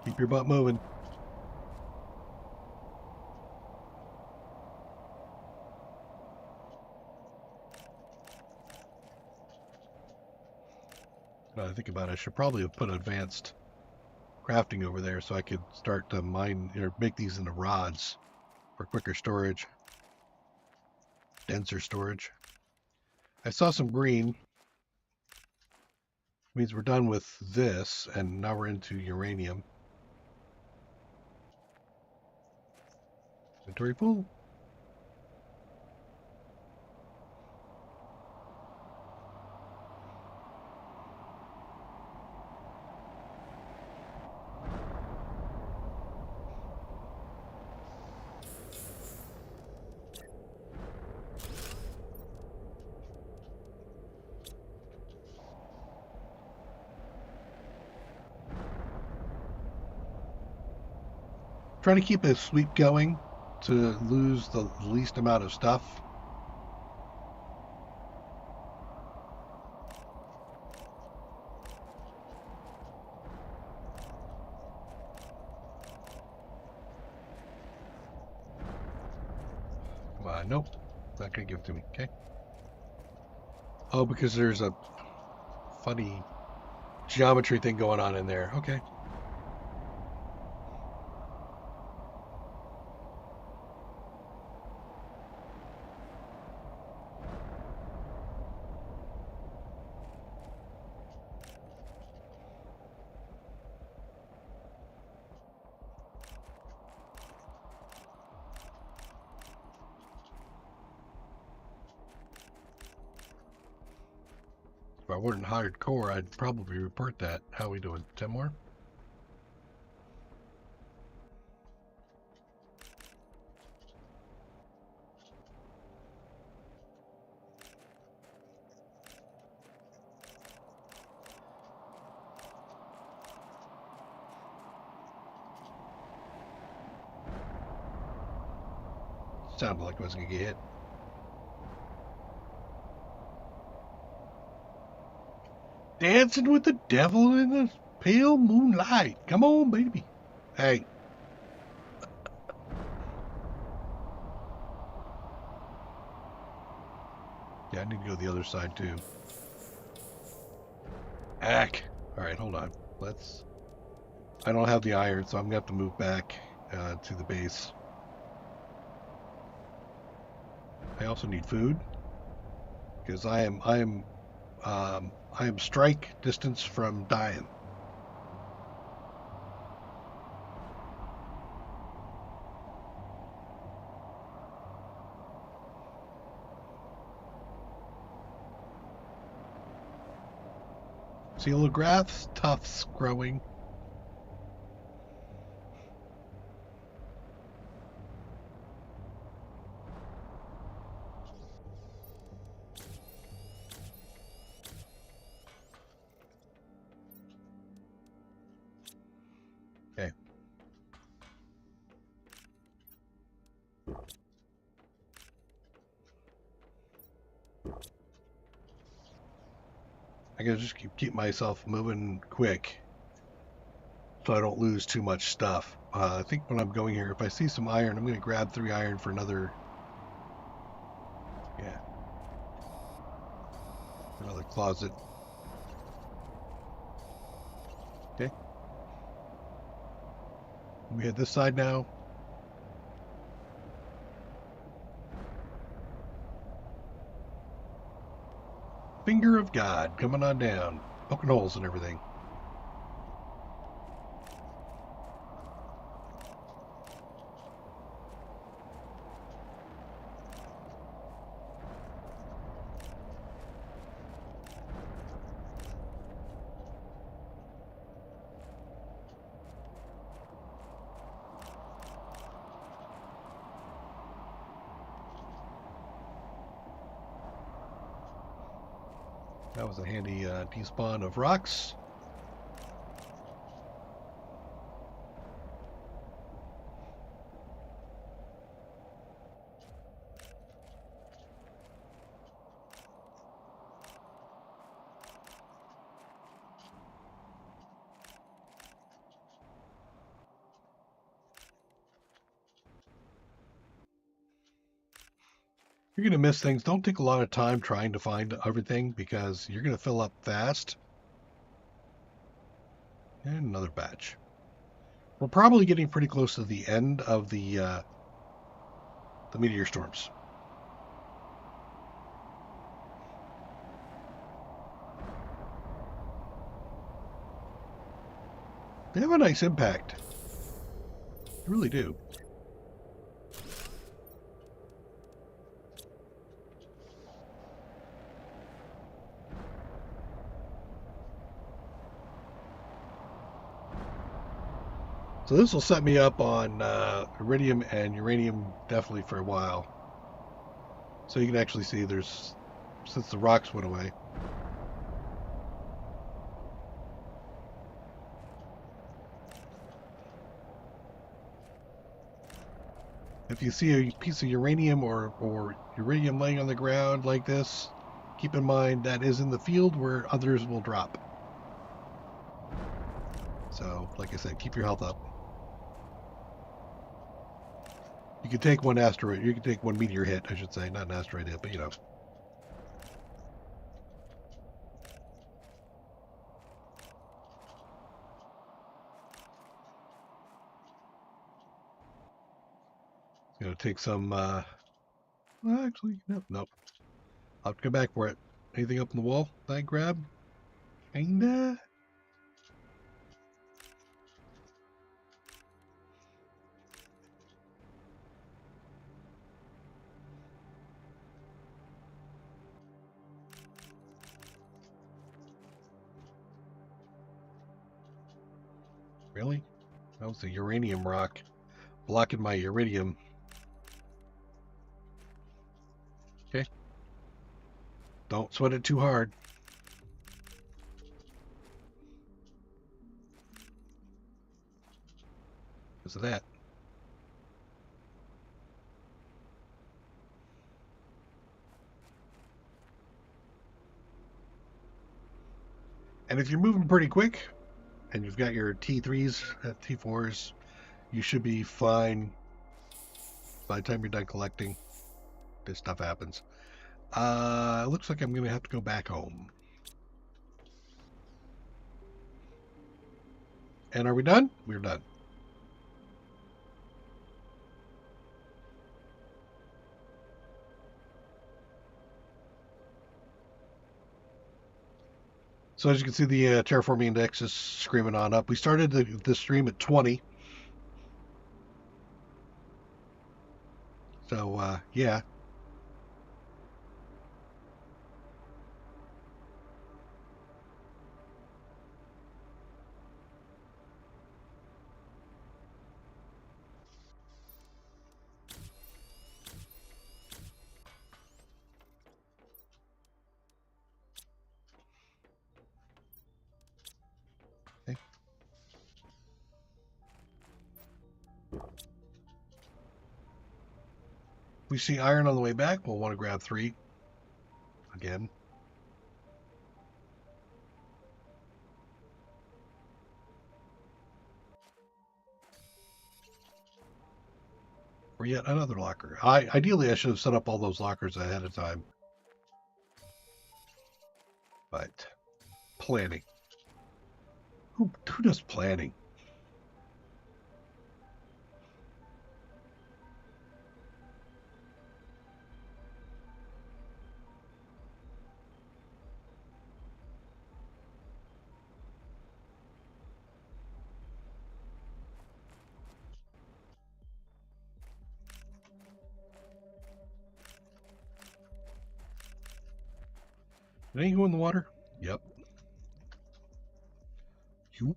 Keep your butt moving. Now I think about it, I should probably have put advanced crafting over there so I could start to mine or make these into rods for quicker storage, denser storage. I saw some green. Means we're done with this, and now we're into uranium. Inventory full. Trying to keep a sweep going to lose the least amount of stuff. Come on, nope. Not gonna give it to me, okay? Oh, because there's a funny geometry thing going on in there. Okay. If I weren't hardcore, I'd probably report that. How we doing? 10 more? Sounded like I was gonna get hit. Dancing with the devil in the pale moonlight. Come on, baby. Hey. Yeah, I need to go the other side too. Ack. Alright, hold on. I don't have the iron, so I'm gonna have to move back to the base. I also need food because I am strike distance from dying. See little grass tufts growing. Okay. I gotta just keep myself moving quick so I don't lose too much stuff. I think when I'm going here, if I see some iron, I'm gonna grab 3 iron for another. Yeah. Another closet. Okay. We hit this side now. Finger of God coming on down, poking holes and everything. That was a handy despawn of rocks. You're going to miss things. Don't take a lot of time trying to find everything because you're going to fill up fast. And another batch. We're probably getting pretty close to the end of the meteor storms. They have a nice impact. They really do. So this will set me up on iridium and uranium definitely for a while. So you can actually see there's, since the rocks went away. If you see a piece of uranium or iridium laying on the ground like this, keep in mind that is in the field where others will drop. So, like I said, keep your health up. You can take one asteroid, you can take one meteor hit, I should say, not an asteroid hit, but you know. It's going to take some, well, actually, nope. I'll have to come back for it. Anything up on the wall that I grab? Kinda? Really? That was a uranium rock blocking my iridium. Okay. Don't sweat it too hard. Because of that. And if you're moving pretty quick and you've got your T3s, T4s, you should be fine by the time you're done collecting. This stuff happens. Looks like I'm going to have to go back home. And are we done? We're done. So as you can see, the terraforming index is screaming on up. We started the stream at 20. So, yeah. Okay. We see iron on the way back. We'll want to grab 3 again. Or yet another locker. Ideally, I should have set up all those lockers ahead of time. But planning. Who does planning? Did any go in the water? Yep. Yoop.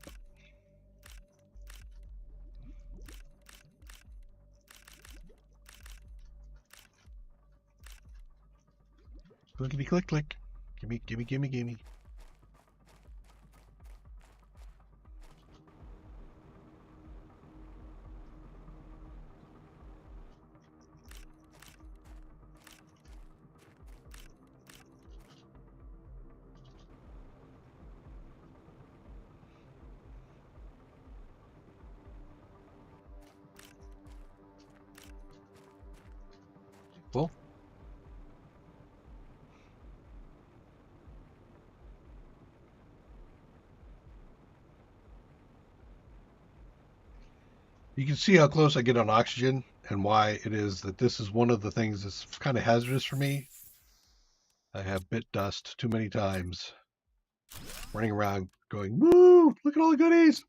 Clickety click click. Gimme, gimme, gimme, gimme. Well, you can see how close I get on oxygen and why it is that this is one of the things that's kind of hazardous for me. I have bit dust too many times running around going, woo, look at all the goodies.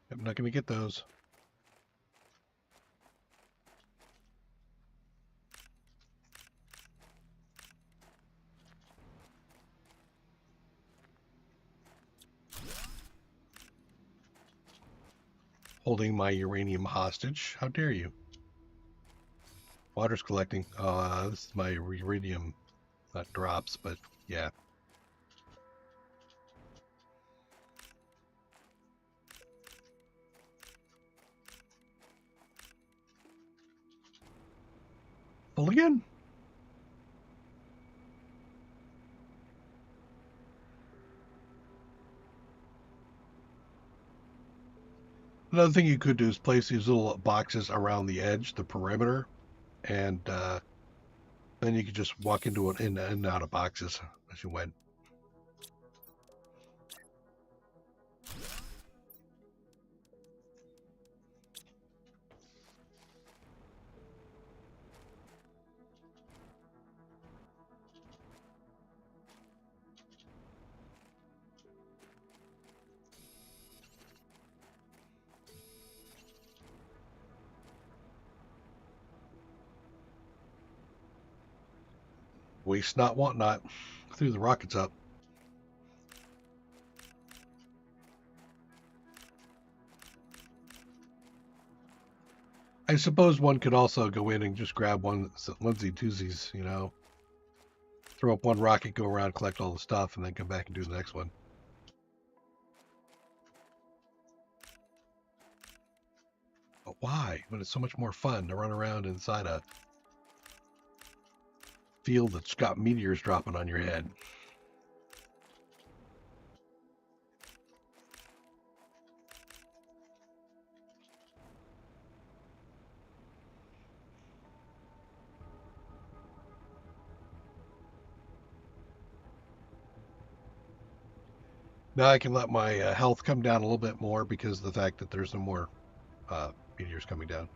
I'm not going to get those. Holding my uranium hostage. How dare you? Water's collecting. This is my uranium, not drops, but yeah. Full again. Another thing you could do is place these little boxes around the edge, the perimeter, and then you could just walk into it in and out of boxes as you went. Waste not, want not. Threw the rockets up. I suppose one could also go in and just grab onesie twosies, you know. Throw up one rocket, go around, collect all the stuff, and then come back and do the next one. But why? When it's so much more fun to run around inside a field that's got meteors dropping on your head. Now I can let my health come down a little bit more because of the fact that there's no more meteors coming down.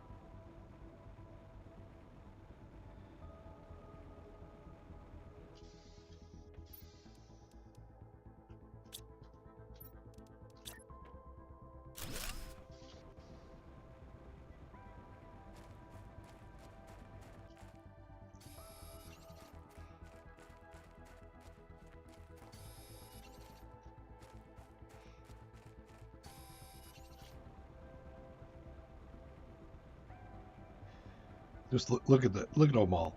Just look at them all.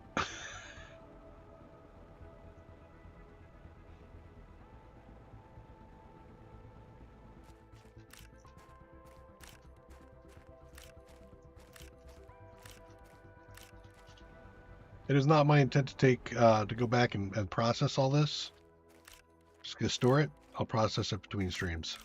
It is not my intent to take to go back and process all this. Just gonna store it. I'll process it between streams.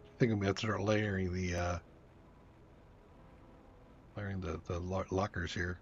I think I'm gonna start layering the lockers here.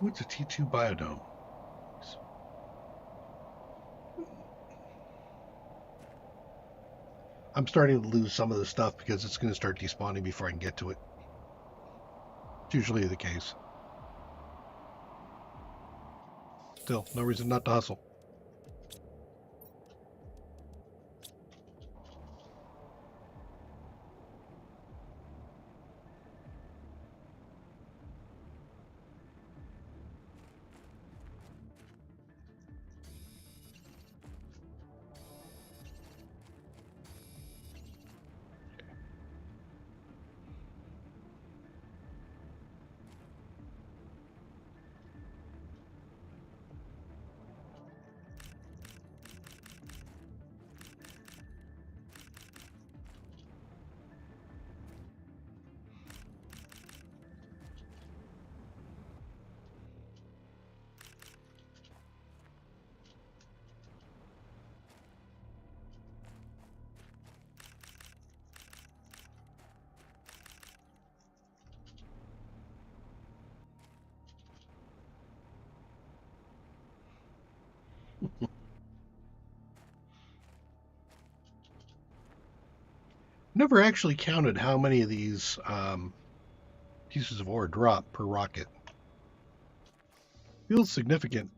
What's a T2 biodome? I'm starting to lose some of the stuff because it's going to start despawning before I can get to it. It's usually the case. Still, no reason not to hustle. Never actually counted how many of these pieces of ore drop per rocket. Feels significant.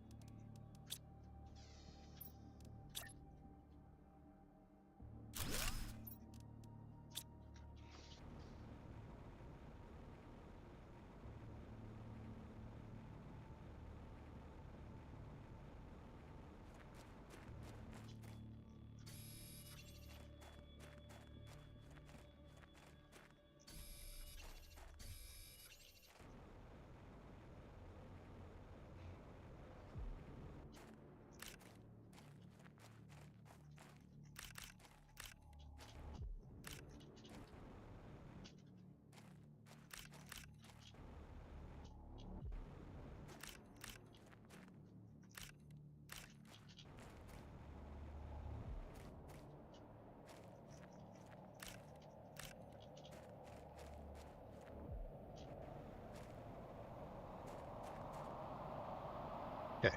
Okay.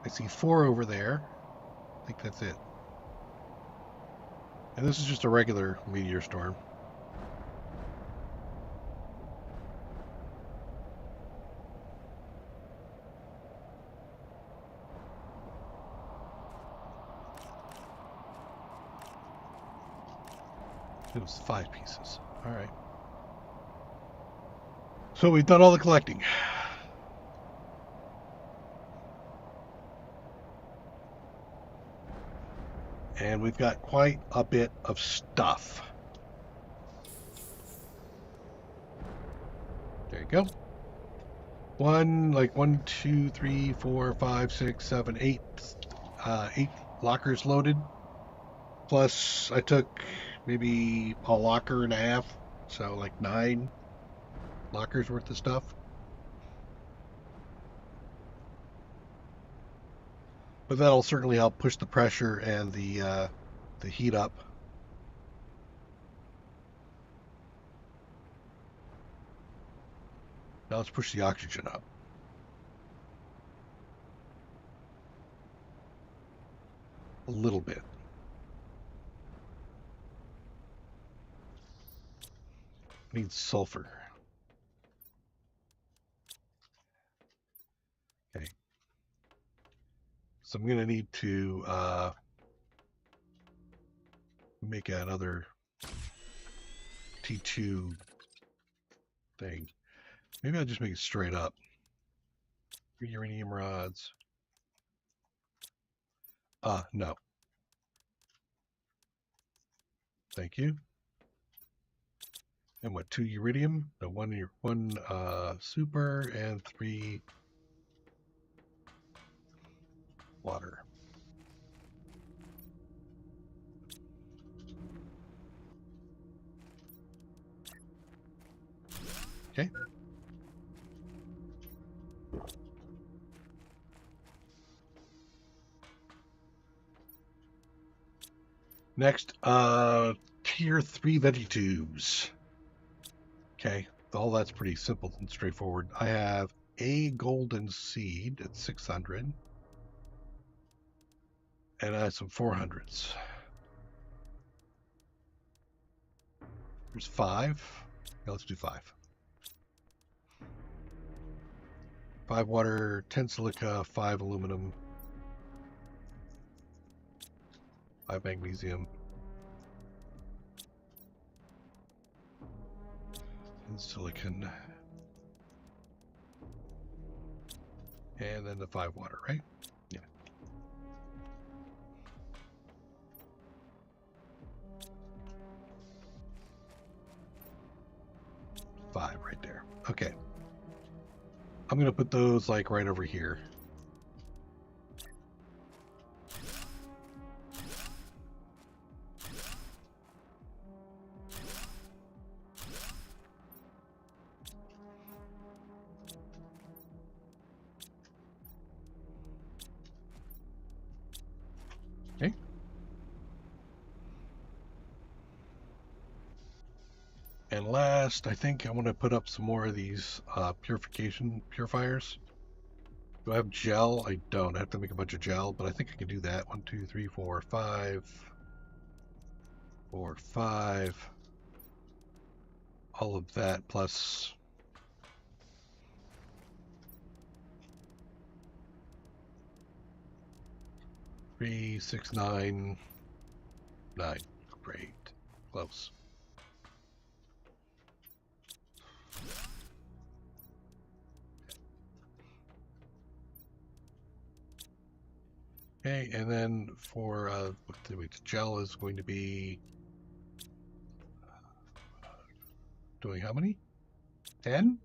I see 4 over there. I think that's it. And this is just a regular meteor storm. It was 5 pieces. All right. So we've done all the collecting. And we've got quite a bit of stuff. There you go. 1, 2, 3, 4, 5, 6, 7, 8. 8 lockers loaded. Plus, I took maybe a locker and a half, so like 9 lockers worth of stuff. But that'll certainly help push the pressure and the heat up. Now let's push the oxygen up. A little bit. Needs sulfur. Okay. So I'm going to need to make another T2 thing. Maybe I'll just make it straight up. Uranium rods. No. Thank you. And what, 2 iridium? No, 1 super and 3 water. Okay. Next, tier 3 veggie tubes. Okay. all that's pretty simple and straightforward. I have a golden seed at 600, and I have some 400s. There's 5. Yeah, let's do 5. 5 water, 10 silica, 5 aluminum, 5 magnesium, and silicon. And then the 5 water, right? Yeah. Five right there. Okay. I'm going to put those like right over here. Okay. And last, I think I want to put up some more of these purifiers. Do I have gel? I don't. I have to make a bunch of gel, but I think I can do that. 1, 2, 3, 4, 5. 4, 5. All of that plus 3, 6, 9, 9. Great. Close. Okay, and then for the gel is going to be doing how many? 10?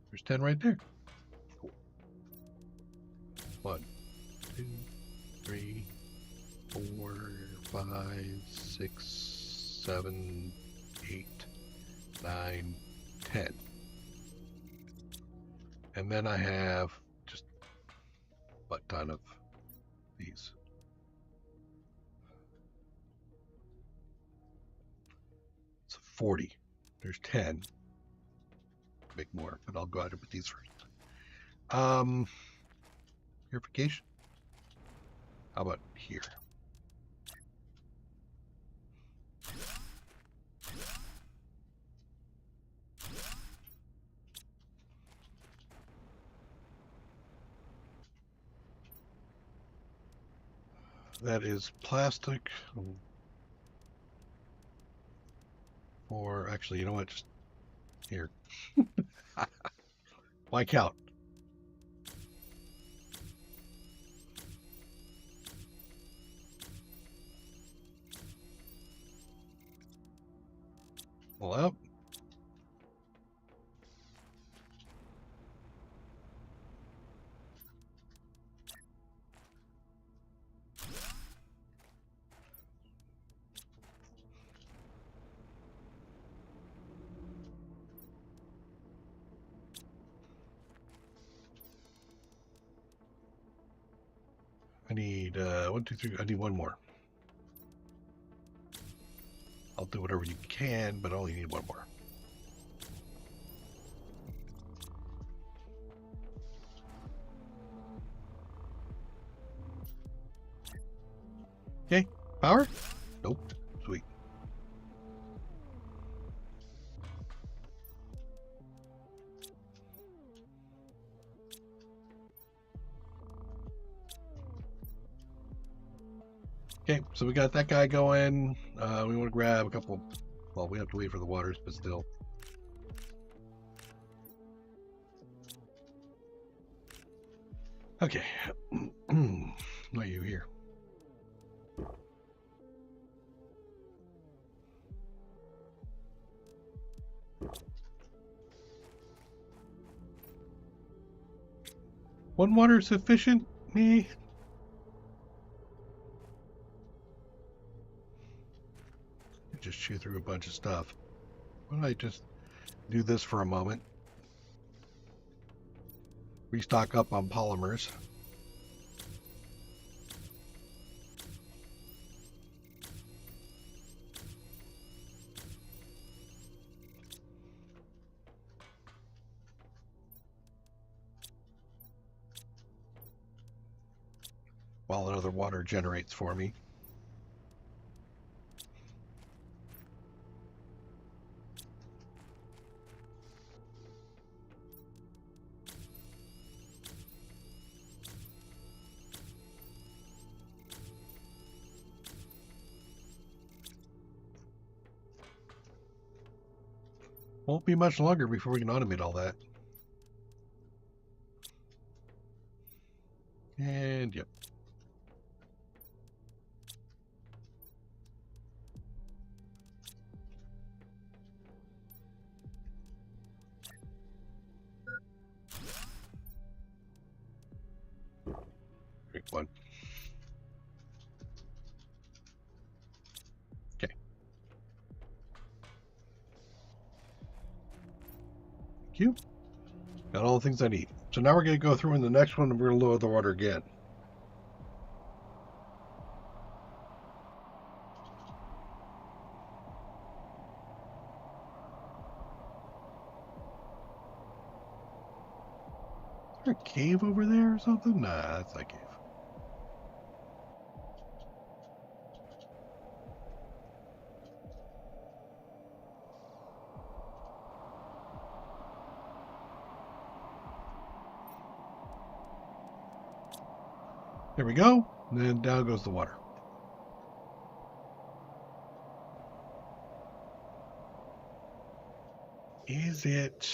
There's 10 right there. Cool. 1, 2, 3, 4, 5, 6, 7, 8, 9, 10. And then I have just a ton of these. It's 40. There's 10. Make more, but I'll go ahead and put these first. Purification. How about here? That is plastic. Or actually, you know what? Just here. Why count? Pull out. I need 1, 2, 3. I need one more. I'll do whatever you can, but I only need one more. Okay, power? Nope. Sweet. Okay, so we got that guy going. We want to grab a couple. Well, we have to wait for the waters, but still. Okay. Why are you here? One water sufficient? Me? Just chew through a bunch of stuff. Why don't I just do this for a moment? Restock up on polymers. while another water generates for me. Won't be much longer before we can automate all that. And yep. Drink one. Okay. Thank you. Got all the things I need. So now we're going to go through in the next one and we're going to lower the water again. Is there a cave over there or something? Nah, that's not a cave. There we go. And then down goes the water. Is it...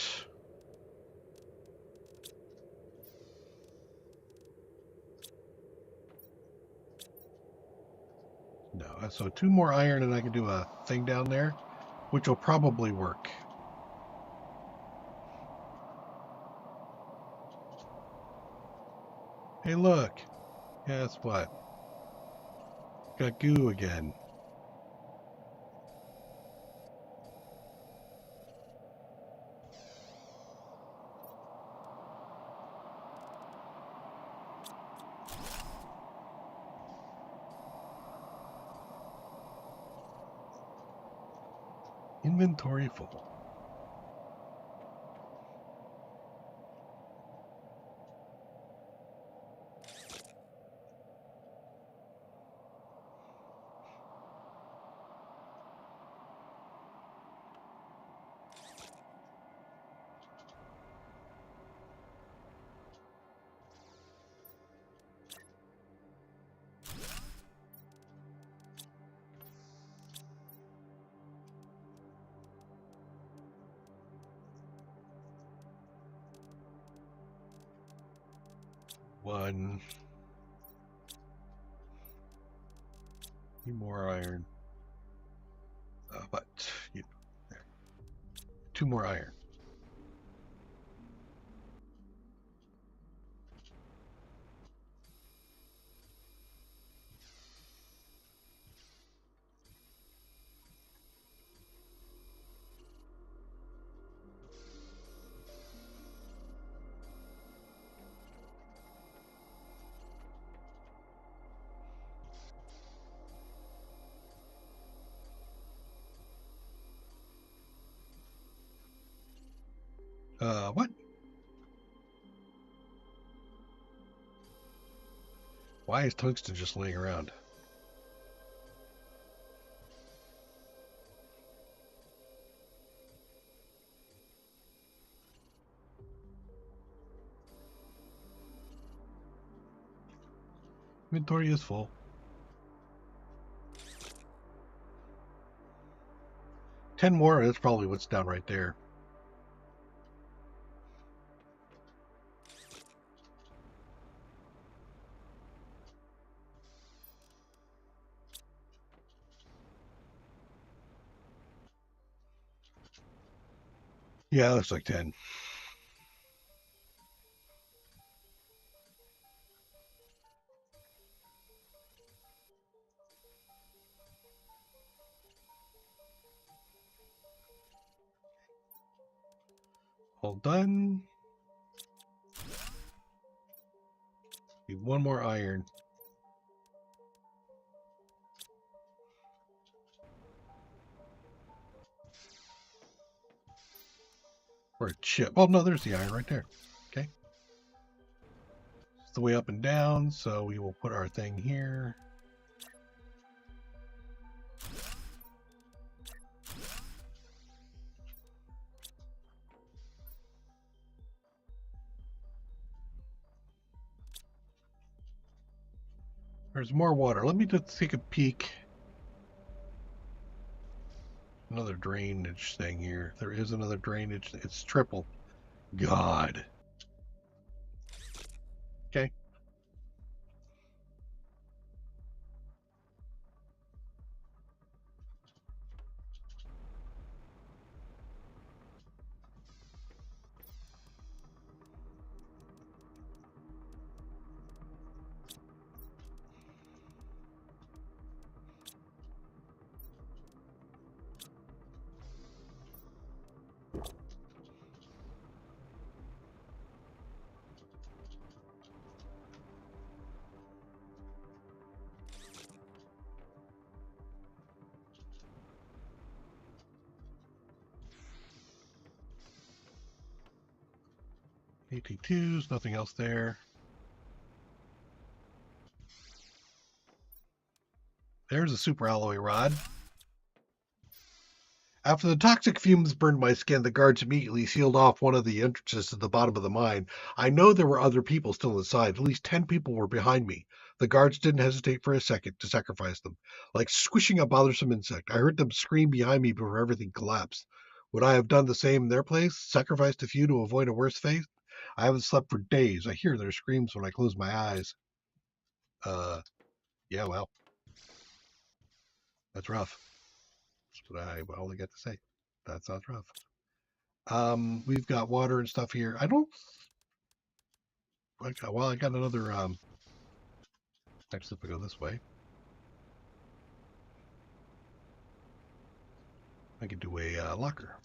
No, so 2 more iron and I can do a thing down there, which will probably work. Hey, look. Guess what? Got goo again. Inventory full. One. Need more iron. But you, there. 2 more iron. What? Why is tungsten just laying around? Inventory is full. 10 more, that's probably what's down right there. Yeah, looks like 10. All done. Need 1 more iron. Or a chip. Oh, no, there's the iron right there. Okay. the way up and down, so we will put our thing here. There's more water. Let me just take a peek. Another drainage thing here. There is another drainage. It's triple. God. Okay. AT2s, nothing else there. There's a super alloy rod. After the toxic fumes burned my skin, the guards immediately sealed off one of the entrances to the bottom of the mine. I know there were other people still inside. At least 10 people were behind me. The guards didn't hesitate for a second to sacrifice them. Like squishing a bothersome insect, I heard them scream behind me before everything collapsed. Would I have done the same in their place? Sacrificed a few to avoid a worse fate? I haven't slept for days. I hear their screams when I close my eyes. Yeah, well, that's rough. That's all I got to say. That sounds rough. We've got water and stuff here. I got another, actually, if I go this way, I could do a locker.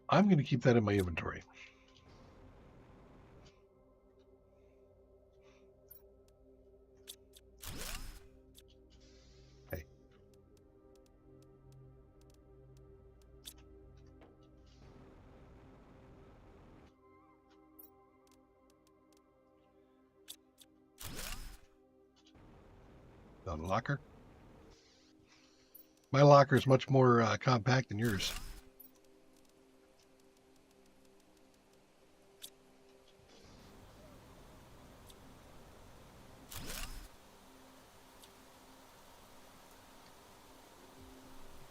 I'm going to keep that in my inventory. Hey. The locker. My locker is much more compact than yours.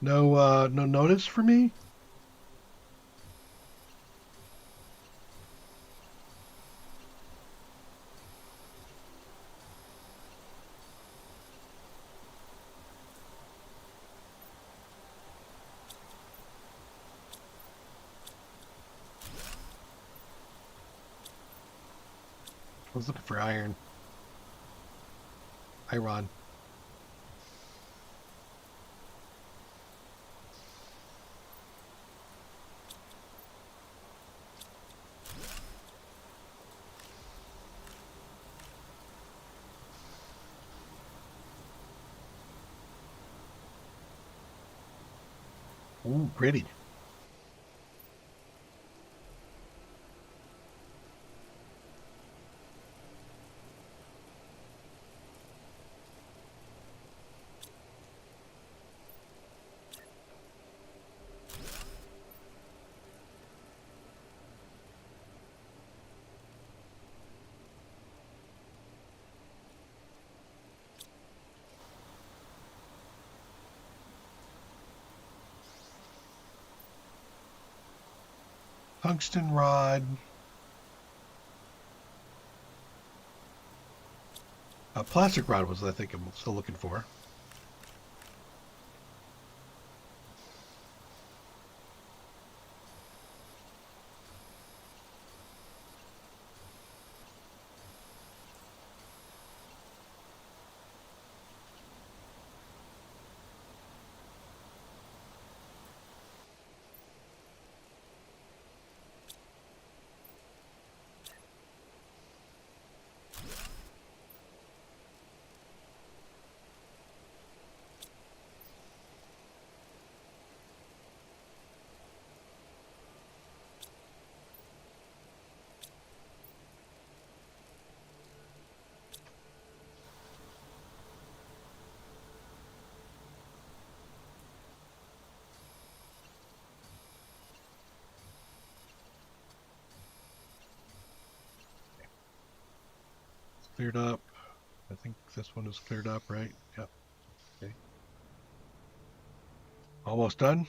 No notice for me? I was looking for iron. Iron. Ooh, pretty. Tungsten rod. A plastic rod was, I think, I'm still looking for. cleared up. I think this one is cleared up, right? Yep. Okay. Almost done.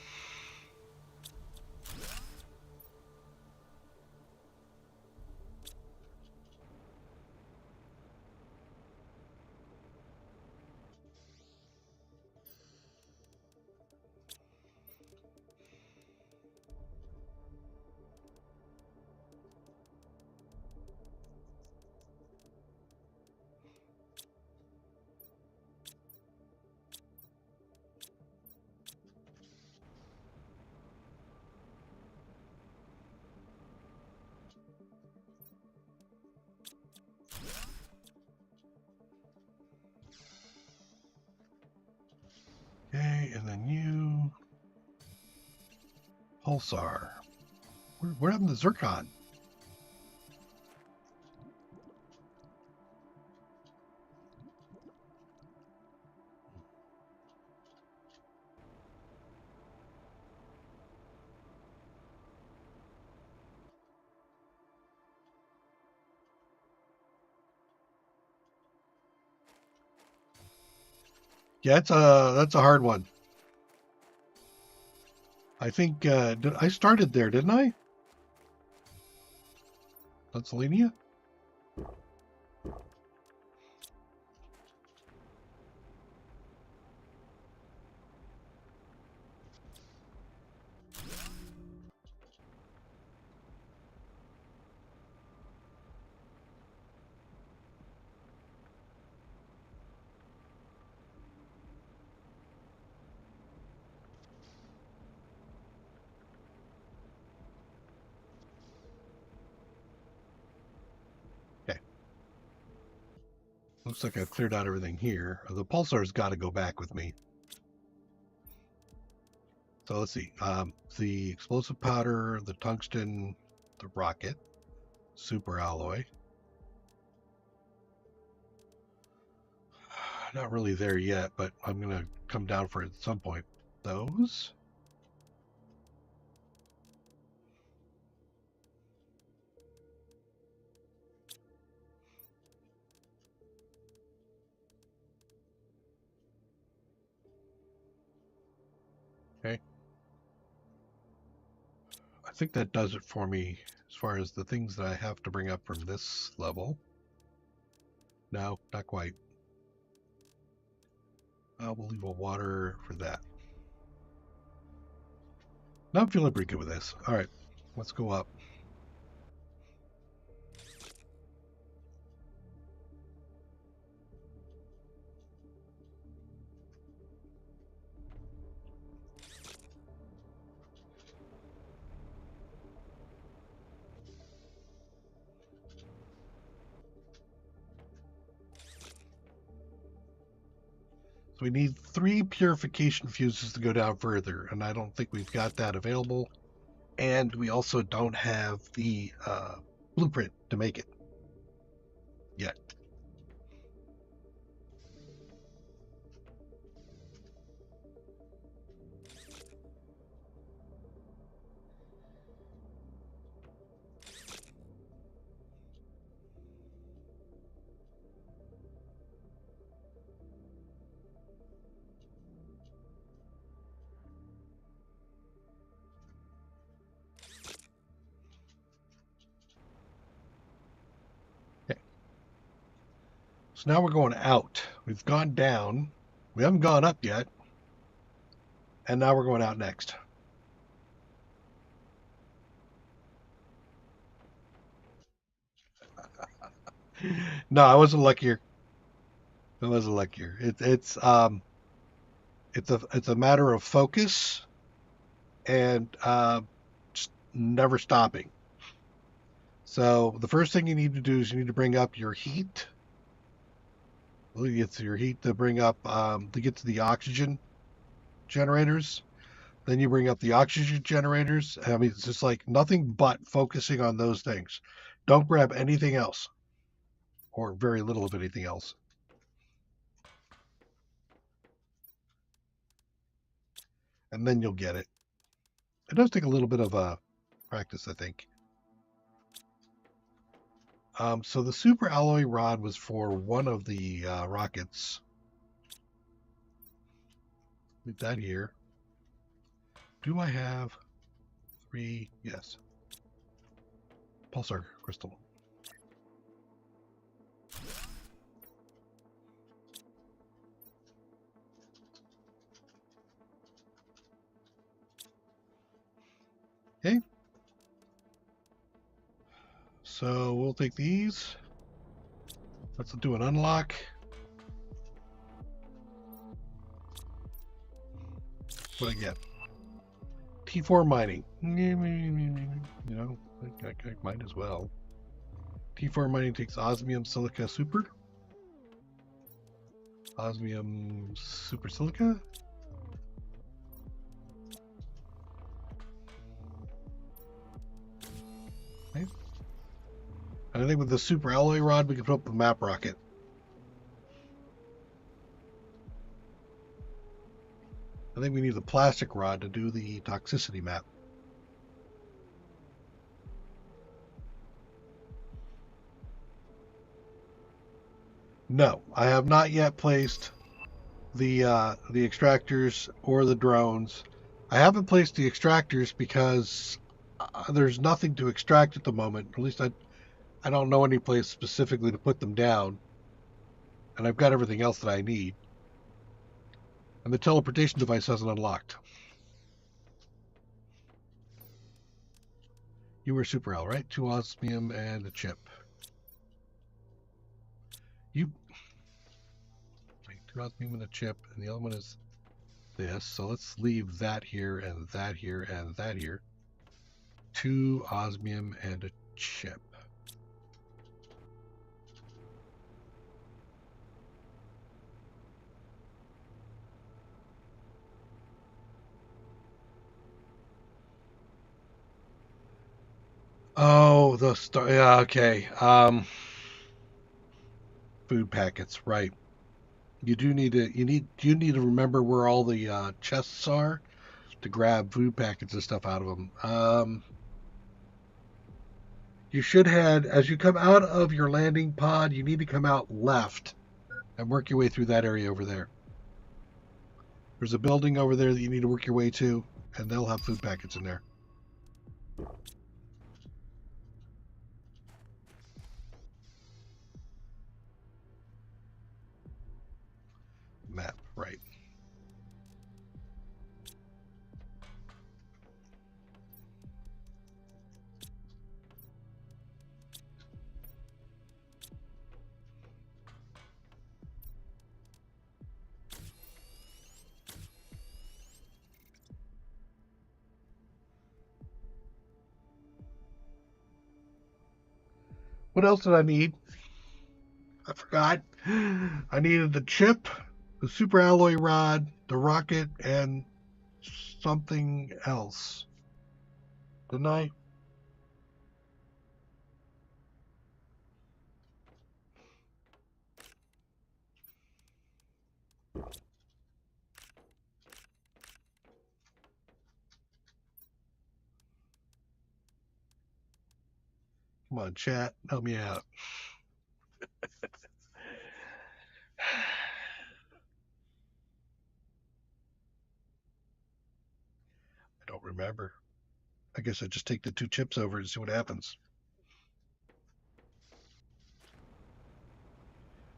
Okay, and then you. Pulsar. Where happened to Zircon? Yeah, that's a hard one. I think I started there, didn't I? Pennsylvania? Okay. Looks like I've cleared out everything here. The pulsar's got to go back with me. So let's see. The explosive powder, the tungsten, the rocket, super alloy. Not really there yet, but I'm going to come down for it at some point. Those. Okay. I think that does it for me as far as the things that I have to bring up from this level. No, not quite. We'll leave a water for that. Now I'm feeling pretty good with this. All right, let's go up. So we need 3 purification fuses to go down further, and I don't think we've got that available. And we also don't have the blueprint to make it yet. Okay. So now we're going out. We've gone down. We haven't gone up yet. And now we're going out next. No, I wasn't luckier. I wasn't luckier. It's a matter of focus and just never stopping. So the first thing you need to do is you need to bring up your heat. Well, it's your heat to bring up to get to the oxygen generators. Then you bring up the oxygen generators. I mean, it's just like nothing but focusing on those things. Don't grab anything else, or very little of anything else. And then you'll get it. It does take a little bit of practice, I think. So the super alloy rod was for one of the rockets. Leave that here. Do I have 3? Yes. Pulsar crystal. Okay. So we'll take these. Let's do an unlock. What do I get? T4 mining. You know, I might as well. T4 mining takes osmium silica super. Osmium super silica. Okay. And I think with the super alloy rod, we can put up the map rocket. I think we need the plastic rod to do the toxicity map. No, I have not yet placed the extractors or the drones. I haven't placed the extractors because there's nothing to extract at the moment. At least I don't know any place specifically to put them down. And I've got everything else that I need. And the teleportation device hasn't unlocked. You were Super L, right? 2 osmium and a chip. You 2 osmium and a chip, and the other one is this. So let's leave that here and that here and that here. 2 osmium and a chip. Oh, the star. Yeah, okay. Food packets, right? You do need to. You need to remember where all the chests are to grab food packets and stuff out of them. You should head as you come out of your landing pod. You need to come out left and work your way through that area over there. There's a building over there that you need to work your way to, and they'll have food packets in there. Map, right. What else did I need? I forgot. I needed the chip, the super alloy rod, the rocket, and something else. Didn't I? Come on, chat. Help me out. I don't remember. I guess I just take the 2 chips over and see what happens.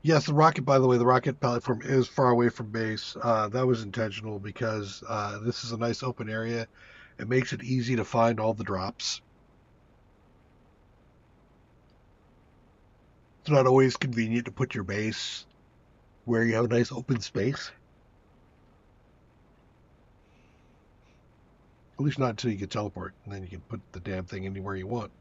Yes, the rocket, by the way, the rocket platform is far away from base. That was intentional because this is a nice open area. It makes it easy to find all the drops. It's not always convenient to put your base where you have a nice open space. At least not until you can teleport, and then you can put the damn thing anywhere you want.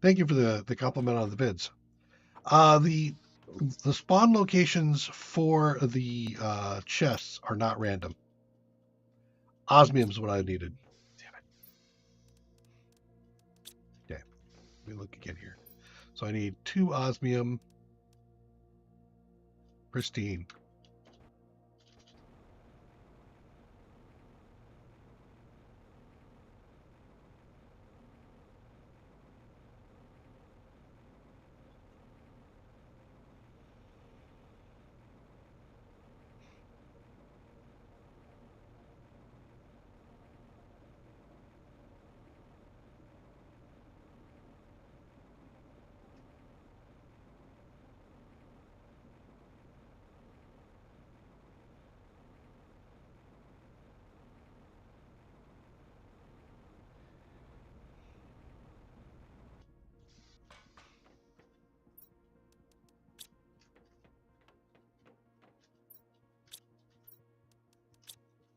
Thank you for the compliment on the vids. The spawn locations for the chests are not random. Osmium is what I needed. Damn it. Okay, let me look again here. So I need 2 osmium. Pristine.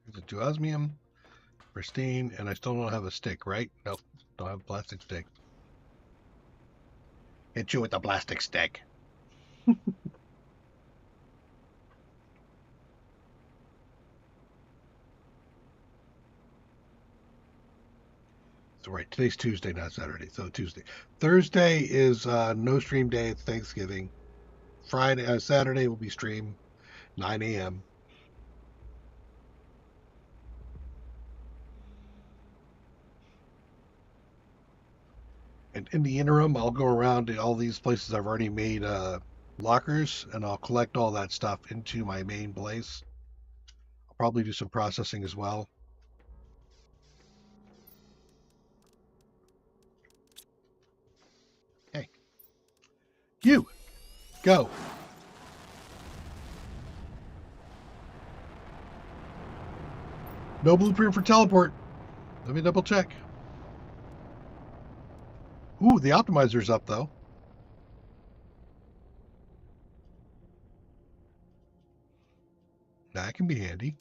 There's a 2 osmium. Pristine. And I still don't have a stick, right? Nope. Don't have a plastic stick. Hit you with the plastic stick. So right, today's Tuesday, not Saturday. So Tuesday. Thursday is no stream day. It's Thanksgiving. Friday, Saturday will be stream 9 a.m. And in the interim, I'll go around to all these places I've already made lockers, and I'll collect all that stuff into my main place. I'll probably do some processing as well. Hey, you go. No blueprint for teleport. Let me double check. Ooh, the optimizer's up though. That can be handy.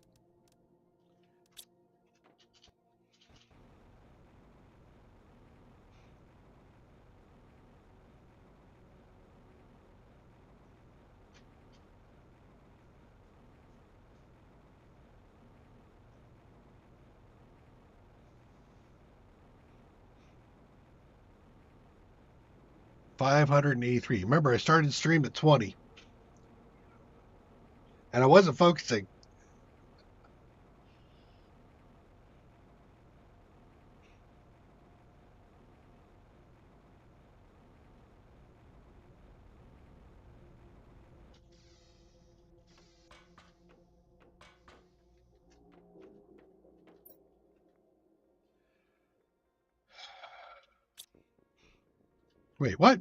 $583. Remember, I started stream at 20. And I wasn't focusing. Wait, what?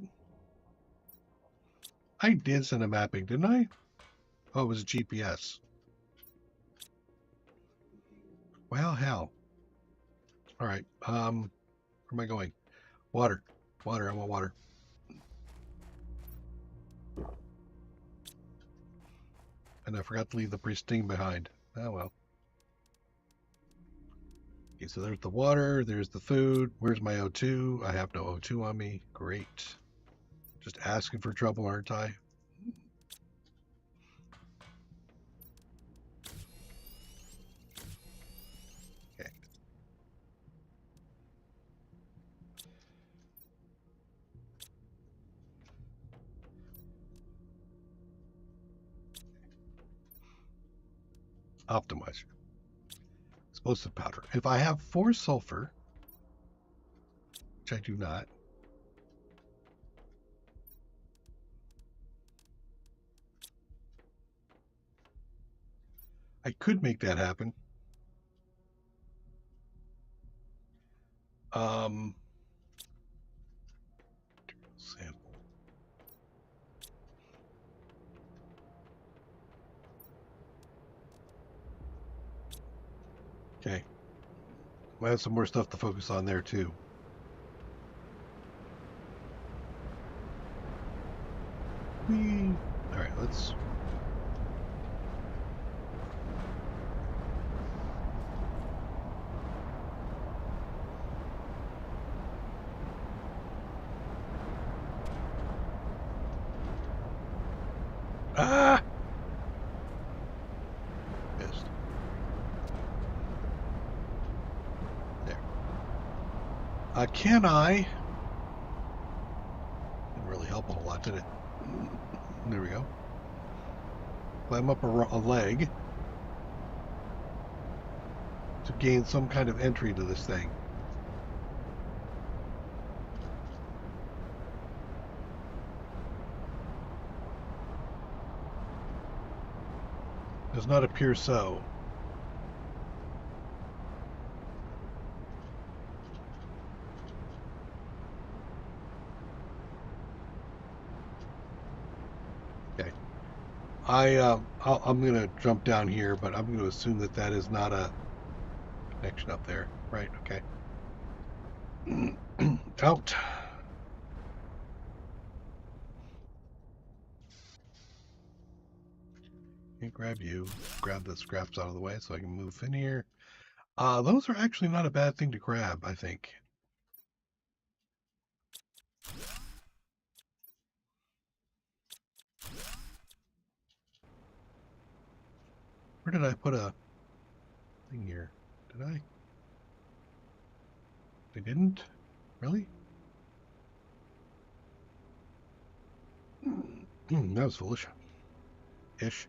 I did send a mapping, didn't I? Oh, it was a GPS. Well, hell. All right. Where am I going? Water. Water. I want water. And I forgot to leave the pristine behind. Oh, well. Okay, so there's the water. There's the food. Where's my O2? I have no O2 on me. Great. Just asking for trouble, aren't I? Okay. Optimizer. Explosive powder. If I have 4 sulfur, which I do not, I could make that happen. Sample. Okay. I have some more stuff to focus on there too. Whee. All right, let's. Ah! Missed. There. Can I? Didn't really help. climb up a leg to gain some kind of entry to this thing. Does not appear so. Okay. I'm going to jump down here, but I'm going to assume that that is not a connection up there. Right, okay. Out. Can't grab you. Grab the scraps out of the way so I can move in here. Those are actually not a bad thing to grab, I think. Where did I put a thing here? Did I? I didn't? Really? That was foolish. Ish.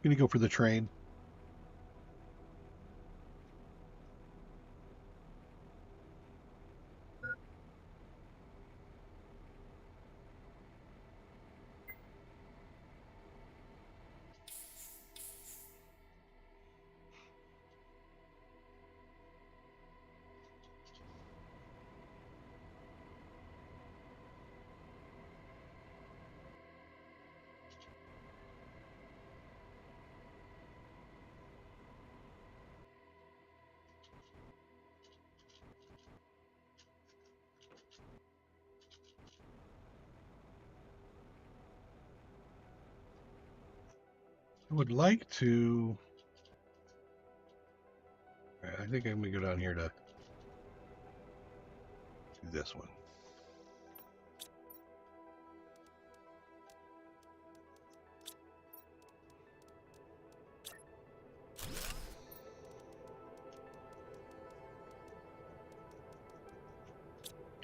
Gonna go for the train. I would like to... I think I'm gonna go down here to do this one.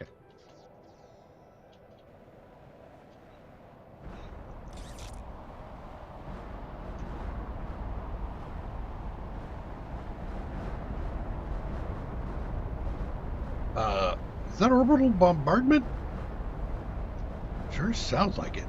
Okay. Is that orbital bombardment? Sure sounds like it.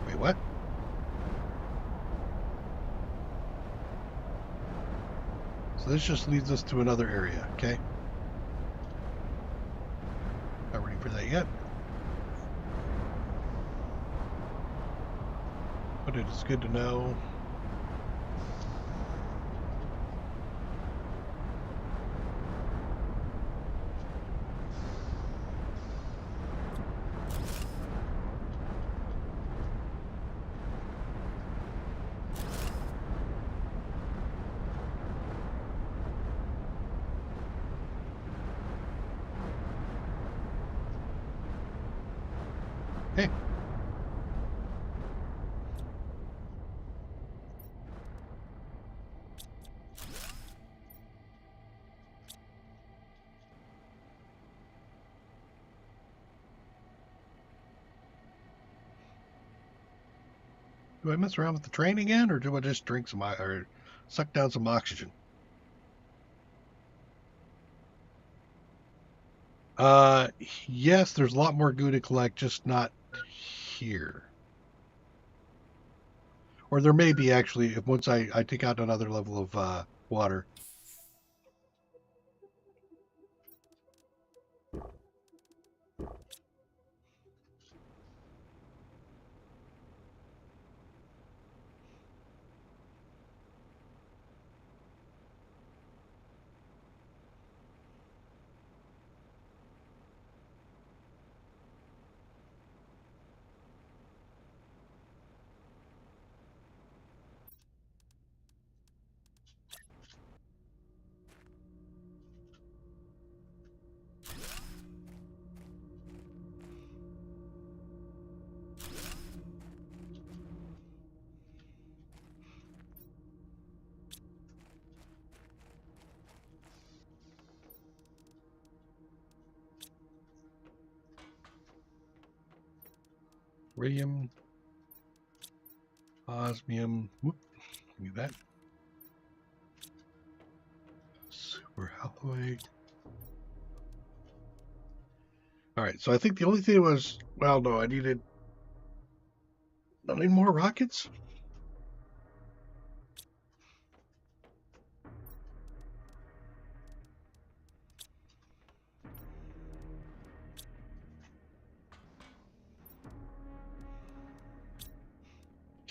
Wait, what? So this just leads us to another area, okay? Not ready for that yet. But it is good to know. Hey. Do I mess around with the train again, or do I just drink some or suck down some oxygen? Yes, there's a lot more goo to collect, just not here. Or there may be actually, if once I take out another level of water. Radium, osmium. Whoop, give me that. Super alloy. All right, so I think the only thing was, well, no, I need more rockets.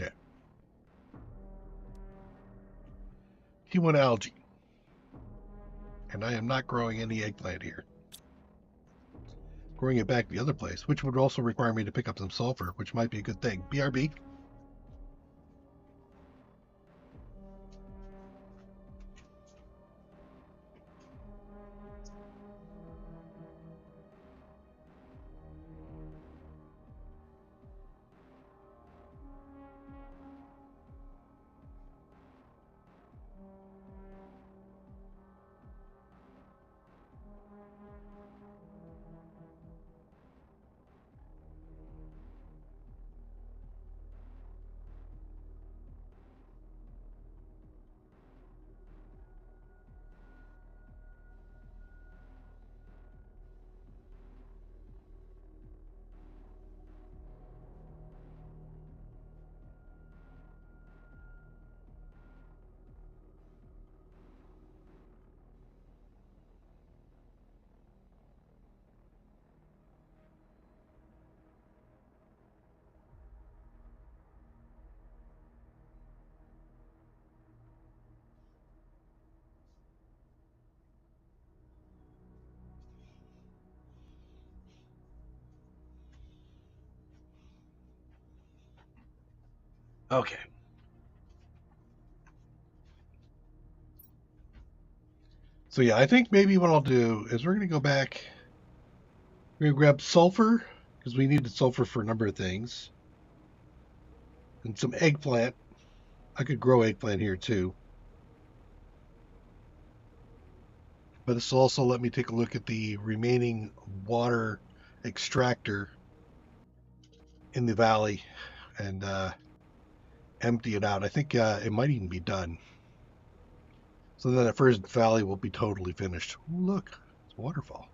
Okay. T1 algae. And I am not growing any eggplant here. Growing it back the other place, which would also require me to pick up some sulfur, which might be a good thing. BRB. Okay. So yeah, I think maybe what I'll do is we're going to go back. We're going to grab sulfur, because we needed sulfur for a number of things. And some eggplant. I could grow eggplant here too. But this will also let me take a look at the remaining water extractor in the valley and empty it out. I think it might even be done. So then the first valley will be totally finished. Ooh, look, it's a waterfall.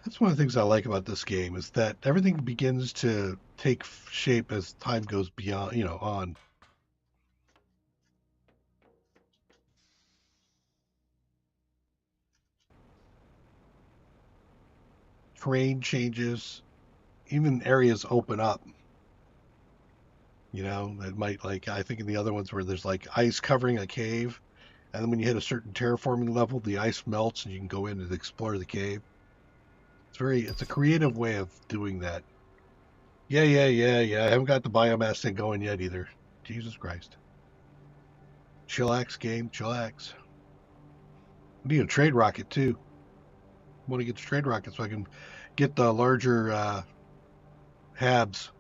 That's one of the things I like about this game is that everything begins to take shape as time goes beyond, on. Terrain changes, even areas open up. It might, like, I think in the other ones where there's like ice covering a cave, and then when you hit a certain terraforming level, the ice melts and you can go in and explore the cave. It's a creative way of doing that. Yeah. I haven't got the biomass thing going yet either. Jesus Christ. Chillax game, chillax. I need a trade rocket too. I want to get the trade rocket so I can get the larger habs.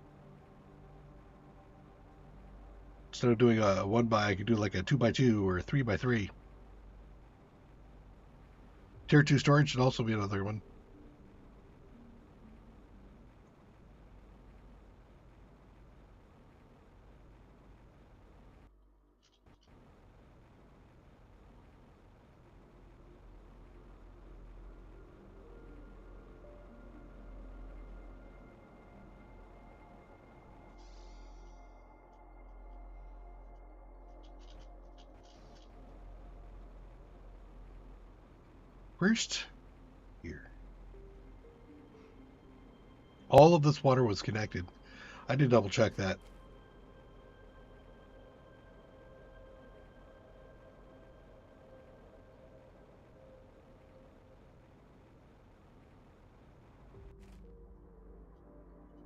Instead of doing a 1x, I could do like a 2x2 or a 3x3. Tier 2 storage should also be another one. First, here. All of this water was connected. I did double check that.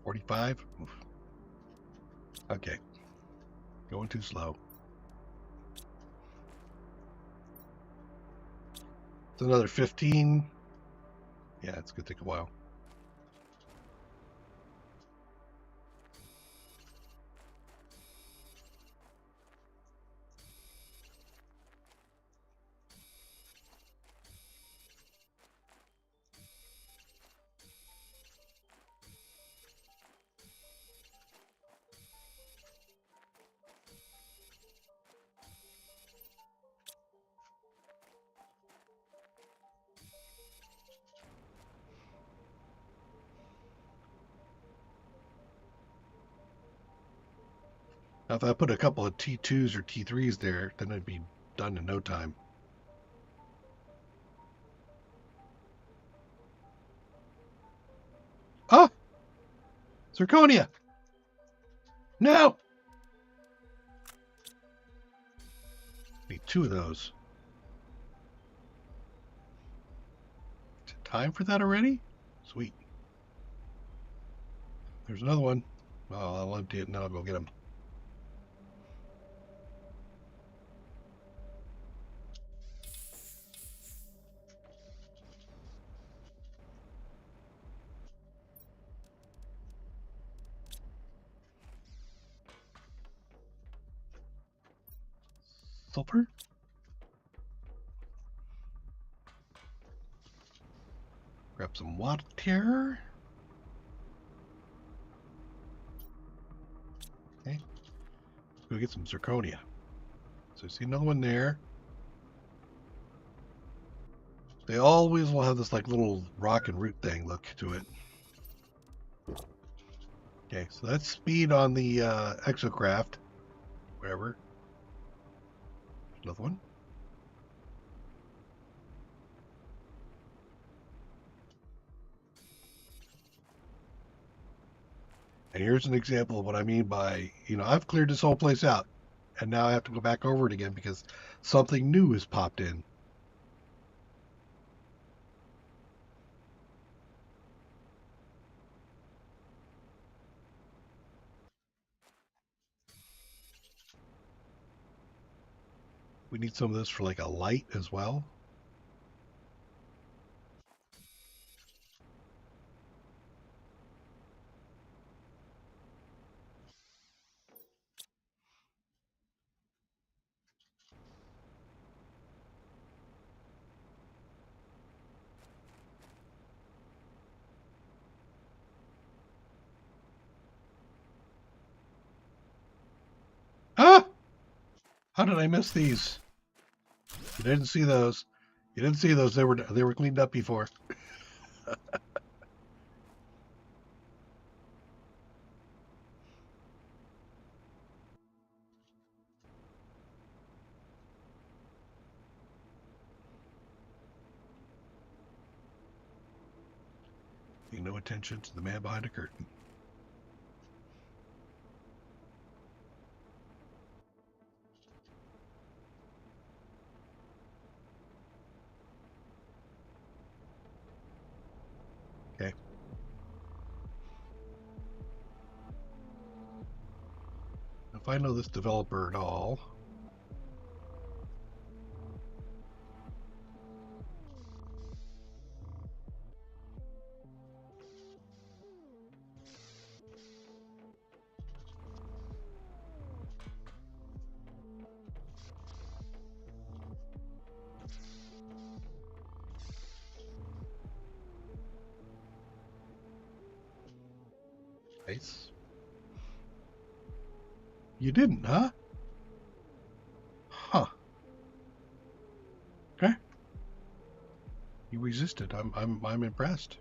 $45. Oof. Okay. Going too slow. It's another 15. Yeah, it's going to take a while. Now, if I put a couple of T2s or T3s there, then it'd be done in no time. Oh! Zirconia! No! Need 2 of those. Is it time for that already? Sweet. There's another one. Well, I'll empty it and then I'll go get them. Sulfur? Grab some water. Okay. Let's go get some zirconia. So see another one there. They always will have this like little rock and root thing look to it. Okay, so that's speed on the exocraft. Whatever. Another one. And here's an example of what I mean by, I've cleared this whole place out. And now I have to go back over it again because something new has popped in. We need some of this for like a light as well. Ah! How did I miss these? You didn't see those. You didn't see those. They were cleaned up before. Pay no attention to the man behind a curtain. Okay. If I know this developer at all. Nice. You didn't, huh? Huh. Okay. You resisted. I'm impressed.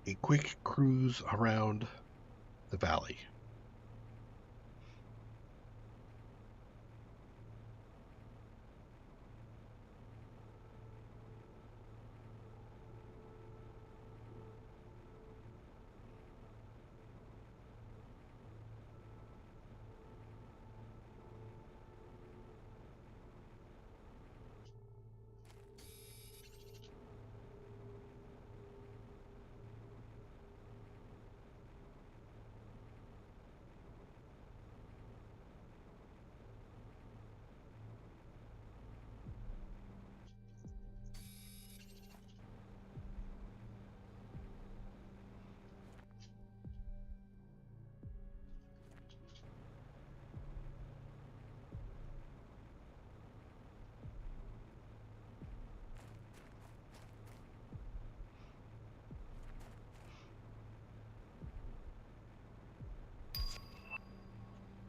A quick cruise around the valley.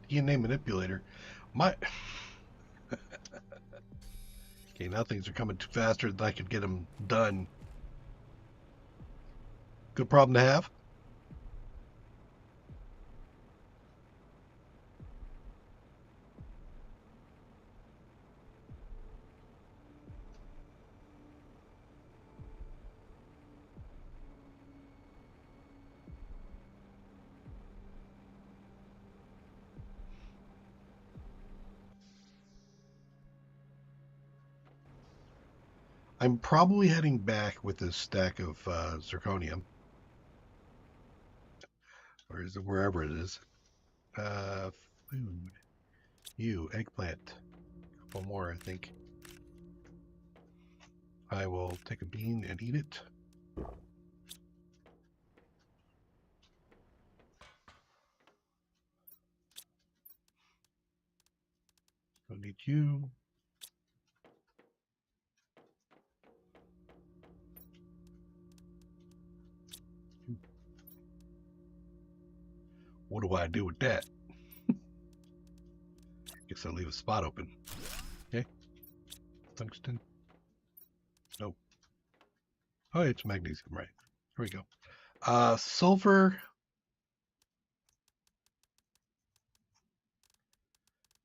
DNA manipulator. My. Okay, now things are coming too faster than I can get them done. Good problem to have. I'm probably heading back with this stack of zirconium, or is it wherever it is? Uh, Food. You eggplant. A couple more, I think. I will take a bean and eat it. Don't need you. What do I do with that? Guess I'll leave a spot open. Okay. Tungsten. No. Oh, it's magnesium, right. Here we go. Sulfur.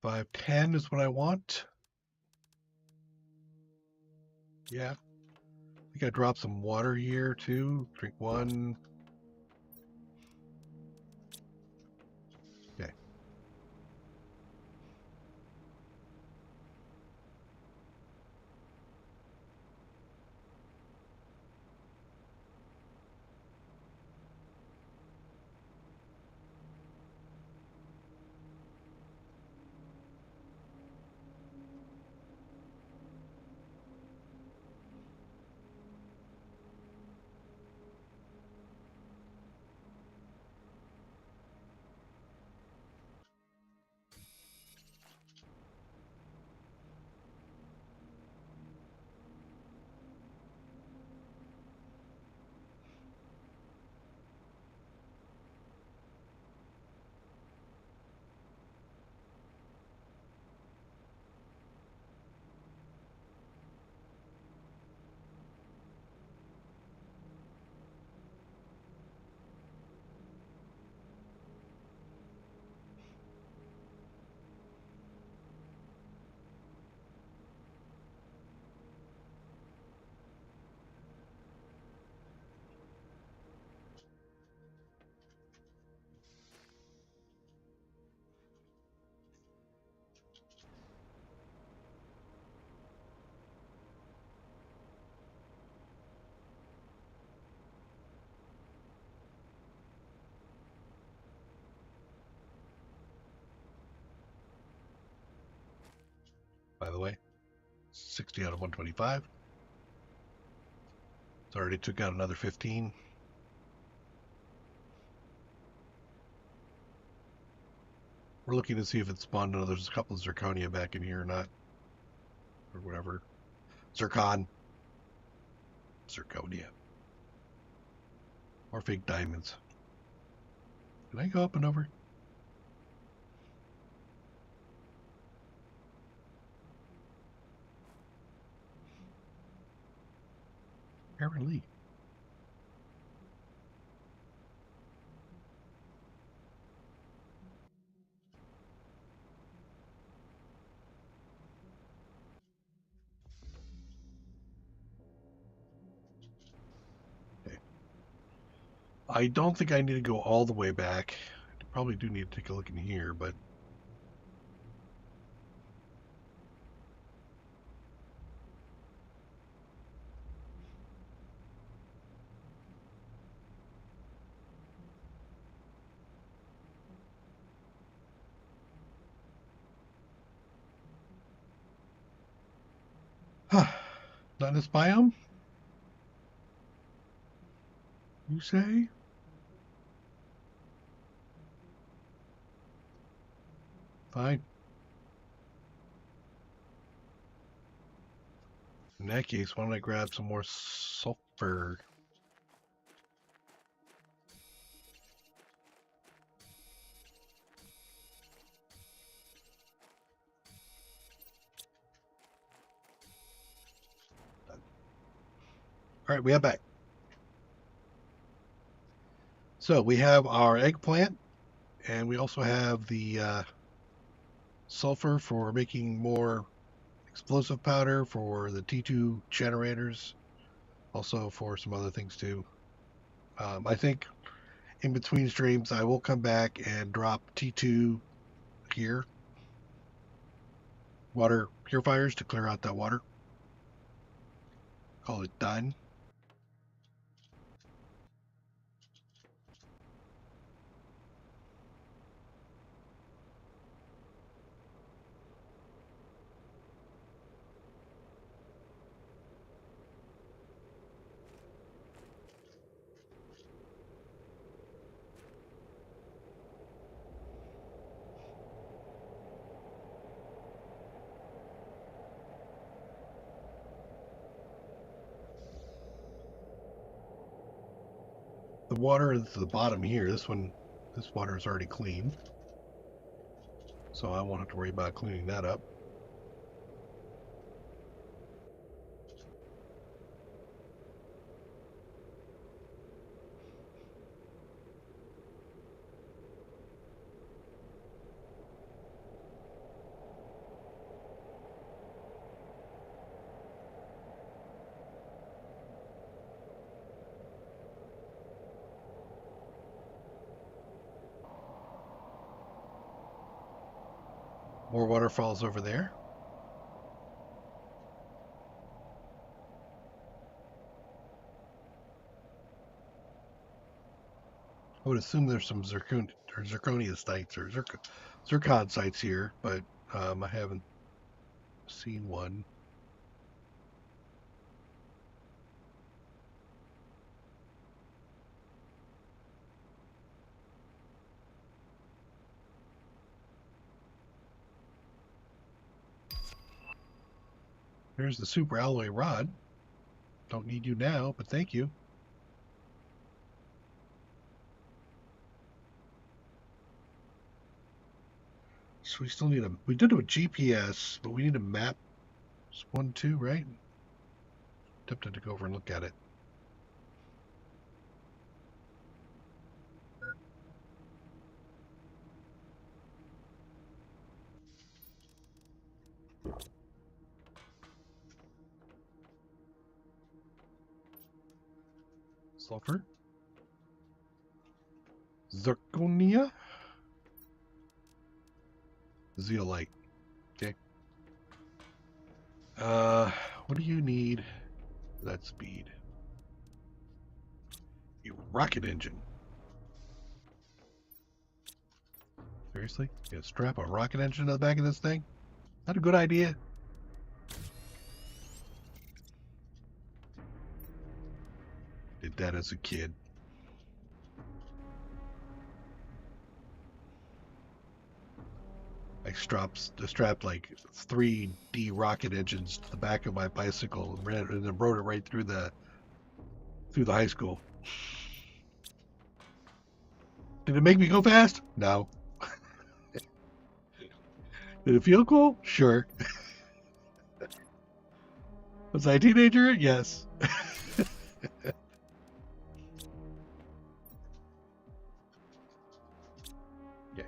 510 is what I want. Yeah. I think I dropped some water here too. Drink one. Okay. By the way, 60 out of 125. It's already took out another 15. We're looking to see if it spawned another. There's a couple of zirconia back in here or not. Or whatever. Zircon. Zirconia. Or fake diamonds. Can I go up and over? Apparently. Okay. I don't think I need to go all the way back. I probably do need to take a look in here, but not in this biome? You say? Fine. In that case, why don't I grab some more sulfur? All right, we are back. So we have our eggplant, and we also have the sulfur for making more explosive powder for the T2 generators, also for some other things too. I think in between streams I will come back and drop T2 here, water purifiers to clear out that water. Call it done. The water is at the bottom here. This water is already clean, so I won't have to worry about cleaning that up. More waterfalls over there. I would assume there's some zirconia sites or zircon sites here, but I haven't seen one. There's the super alloy rod. Don't need you now, but thank you. So we still need we did a GPS, but we need a map. It's 1, 2, right? Tempted to go over and look at it. Sulfur. Zirconia. Zeolite. Okay. What do you need for that speed? A rocket engine. Seriously? You gonna strap a rocket engine to the back of this thing? Not a good idea. Did that as a kid. I strapped like 3D rocket engines to the back of my bicycle and then rode it right through the high school. Did it make me go fast? No. Did it feel cool? Sure. Was I a teenager? Yes. Okay.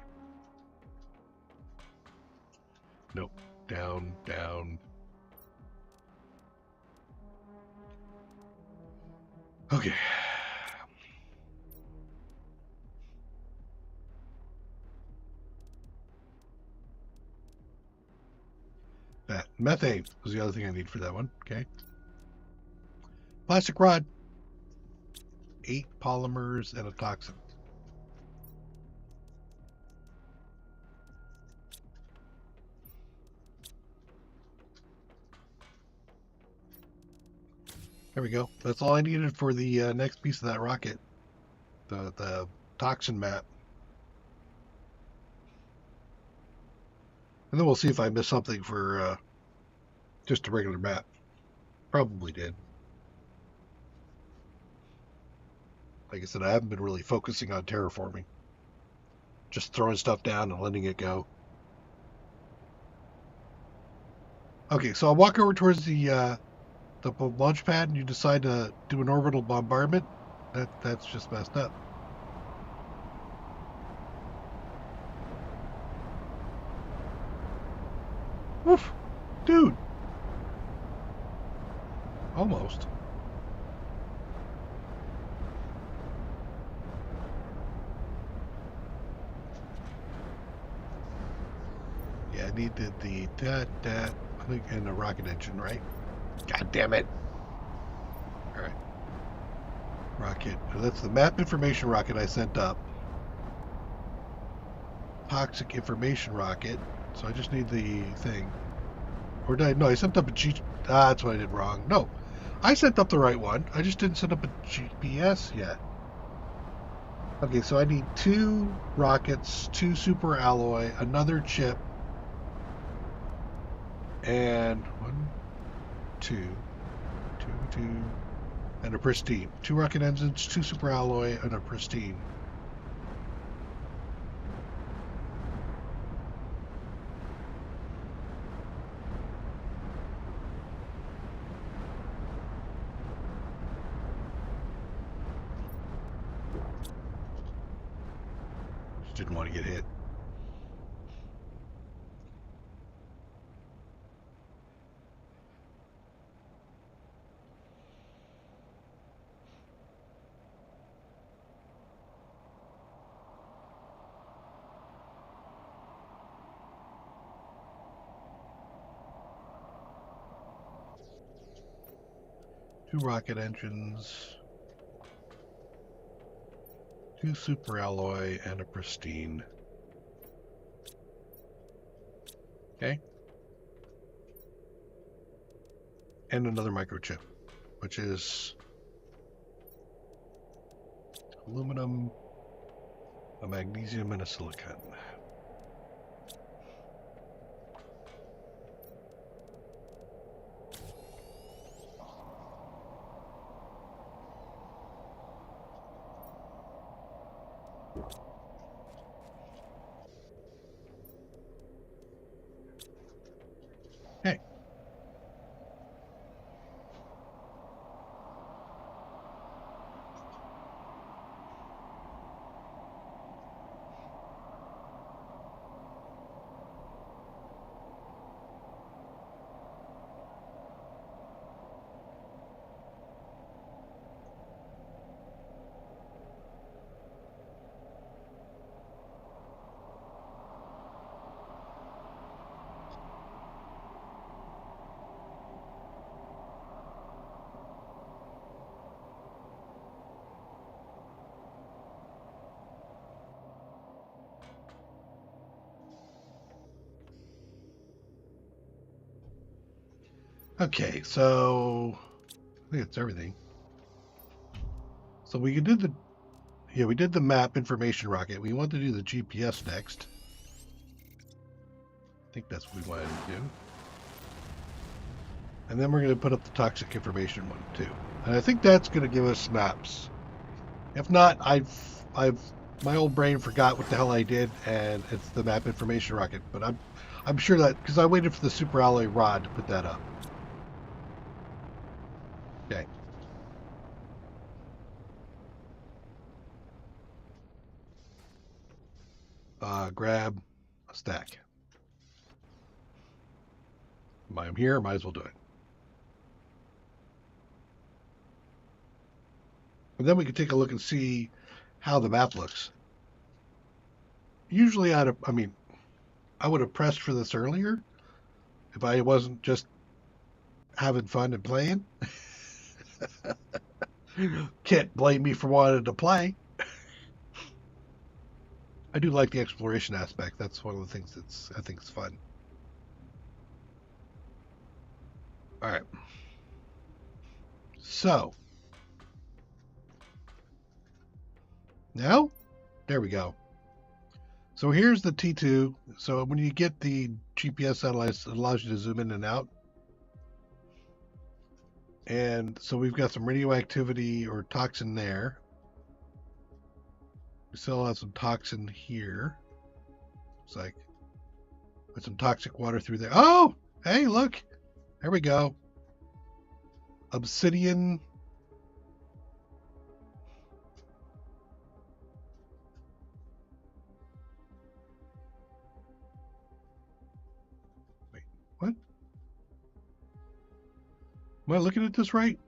Nope. Down, down. Okay. That methane was the other thing I need for that one. Okay. Plastic rod. 8 polymers and a toxin. There we go. That's all I needed for the next piece of that rocket. The toxin map. And then we'll see if I missed something for just a regular map. Probably did. Like I said, I haven't been really focusing on terraforming. Just throwing stuff down and letting it go. Okay, so I'll walk over towards the the launch pad and you decide to do an orbital bombardment, that's just messed up. Woof, dude. Almost. Yeah, I needed the that and the rocket engine, right? God damn it! All right, rocket. That's the map information rocket I sent up. Toxic information rocket. So I just need the thing. Or did I? No, I sent up a G. Ah, that's what I did wrong. No, I sent up the right one. I just didn't set up a GPS yet. Okay, so I need 2 rockets, 2 super alloy, another chip, and 1, 2, 2, 2, and a pristine. 2 rocket engines, 2 super alloy, and a pristine. Just didn't want to get hit. Two rocket engines, 2 super alloy, and a pristine. Okay. And another microchip, which is aluminum, a magnesium, and a silicon. Okay. Okay, so I think it's everything. So we did the map information rocket. We want to do the GPS next. I think that's what we wanted to do. And then we're going to put up the toxic information one too. And I think that's going to give us maps. If not, my old brain forgot what the hell I did, and it's the map information rocket. But I'm sure that because I waited for the super alloy rod to put that up. Okay. Grab a stack. I'm here, might as well do it. And then we can take a look and see how the map looks. Usually I would have pressed for this earlier if I wasn't just having fun and playing. Can't blame me for wanting to play. I do like the exploration aspect. That's one of the things I think is fun. All right. So now, there we go. So here's the T2. So when you get the GPS satellites, it allows you to zoom in and out. And so we've got some radioactivity or toxin there. We still have some toxin here. Looks like with some toxic water through there. Oh, hey, look. There we go. obsidian. Wait, what? Am I looking at this right?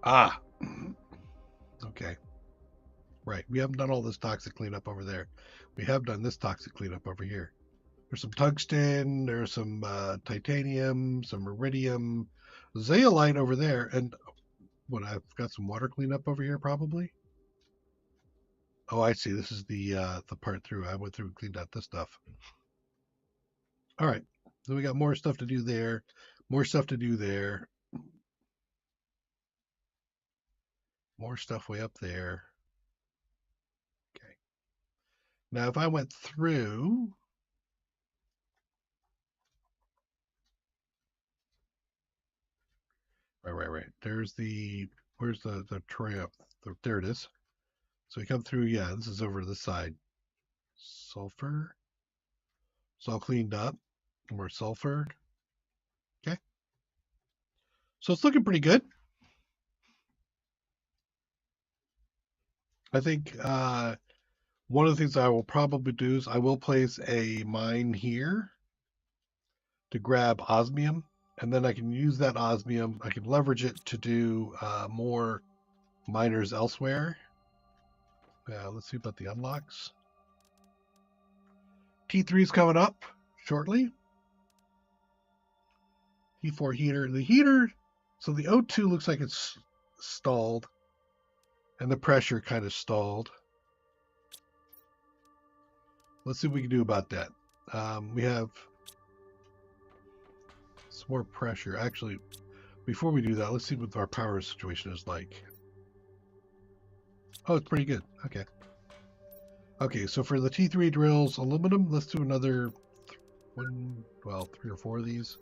Ah, okay. Right. We haven't done all this toxic cleanup over there. We have done this toxic cleanup over here. There's some tungsten, there's some titanium, some iridium, zeolite over there, and what, I've got some water cleanup over here probably. Oh, I see. This is the part through. I went through and cleaned out this stuff. All right. So we got more stuff to do there, more stuff to do there, more stuff way up there. Okay. Now if I went through, right. There's where's the tray? There it is. So we come through. Yeah, this is over this side. Sulfur. It's all cleaned up. More sulfur. Okay. So it's looking pretty good. I think one of the things I will probably do is I will place a mine here to grab osmium, and then I can use that osmium. I can leverage it to do more miners elsewhere. Let's see about the unlocks. T3 is coming up shortly. T4 heater. The heater, so the O2 looks like it's stalled, and the pressure kind of stalled. Let's see what we can do about that. We have some more pressure. Actually, before we do that, let's see what our power situation is like. Oh, it's pretty good. Okay. Okay, so for the T3 drills, aluminum, let's do another 3 or 4 of these.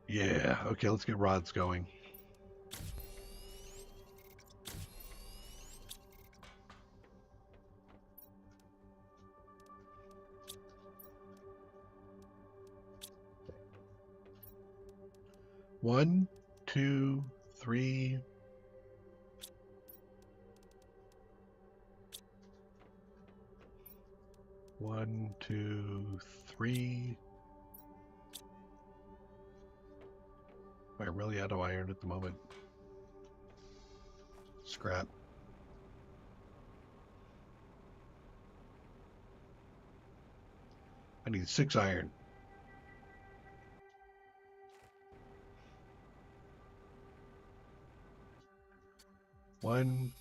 Yeah, okay, let's get rods going. One, two, three. One, two, three. Am I really out of iron at the moment? Scrap. I need 6 iron. One,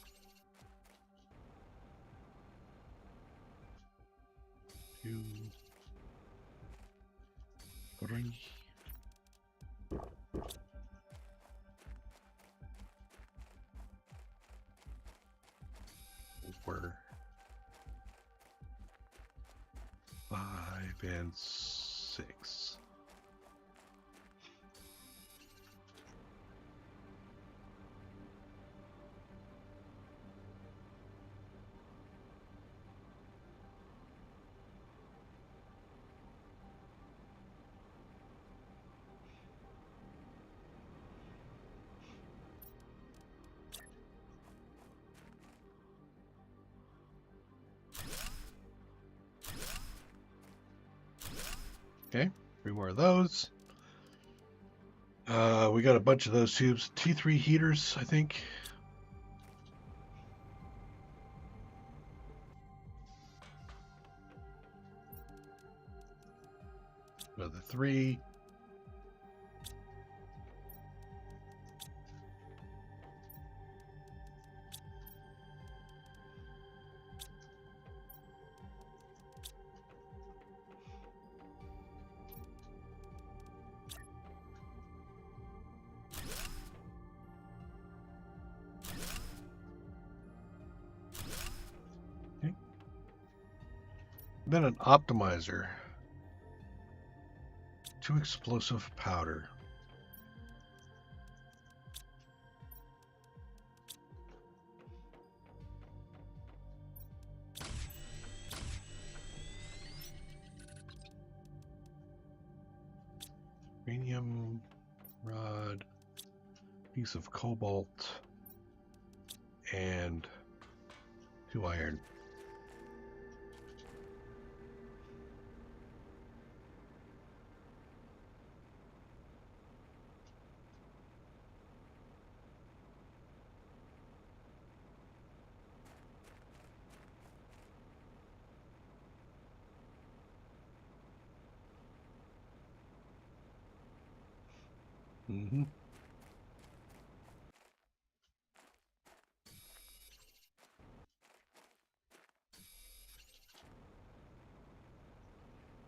two, three. 4, 5, and 6. Okay, 3 more of those. We got a bunch of those tubes. T3 heaters, I think. Another 3. Okay. Then an optimizer. 2 explosive powder. Uranium rod, piece of cobalt, and 2 iron. Mm-hmm.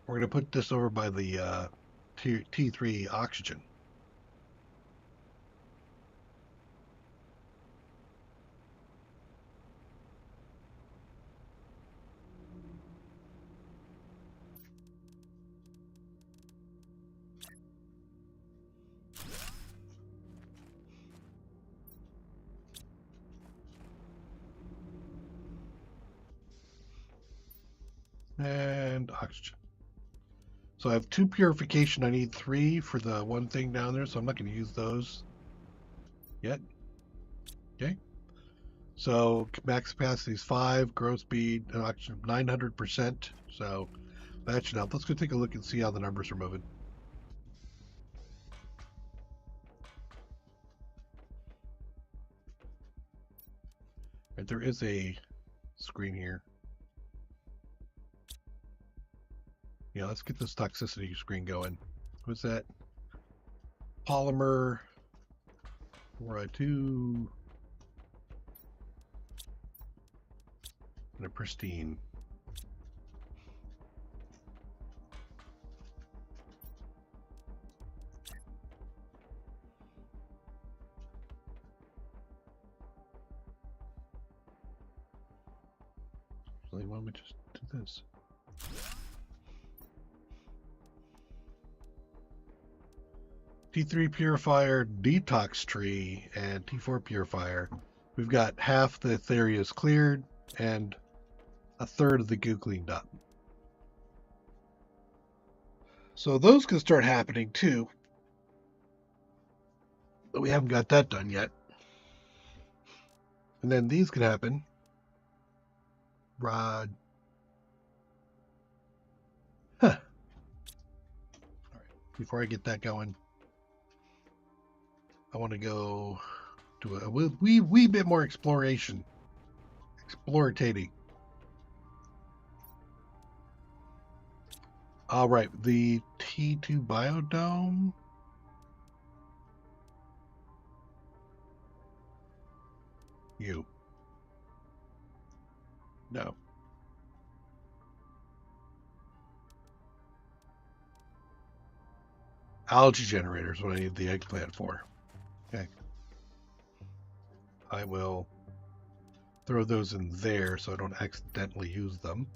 We're going to put this over by the T3 oxygen. And oxygen. So I have 2 purification. I need 3 for the one thing down there, so I'm not going to use those yet. Okay. So max capacity is 5, growth speed, oxygen 900%. So that should help. Let's go take a look and see how the numbers are moving. Right, there is a screen here. Yeah, let's get this toxicity screen going. What's that? Polymer 4I2 and a pristine. So why don't we just do this? T3 purifier, detox tree, and T4 purifier. We've got half the areas cleared and a third of the goo cleaned up. So those can start happening too. But we haven't got that done yet. And then these can happen. Rod. Huh. All right. Before I get that going, I want to go do a wee bit more exploration. Exploratating. All right, the T2 biodome. You. No. Algae generator is what I need the eggplant for. Okay. I will throw those in there so I don't accidentally use them.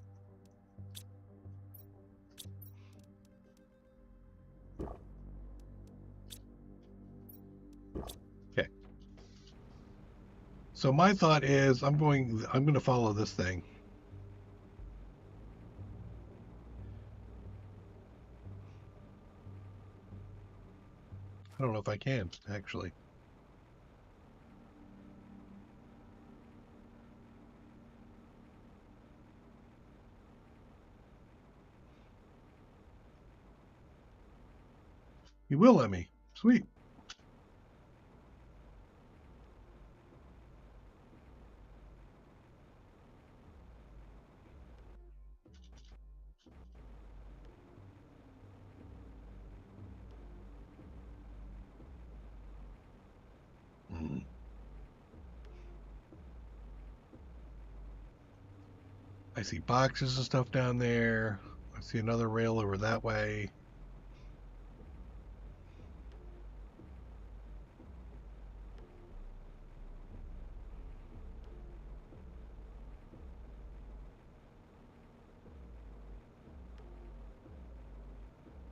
Okay. So my thought is I'm going to follow this thing. I don't know if I can, actually. You will let me. Sweet. Mm. I see boxes and stuff down there. I see another rail over that way.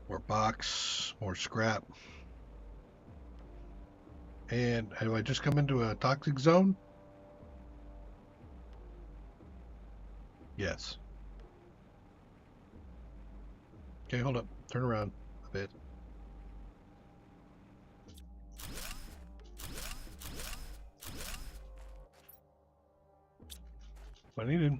More box, more scrap. And have I just come into a toxic zone? Yes. Okay, hold up. Turn around a bit. what I needed.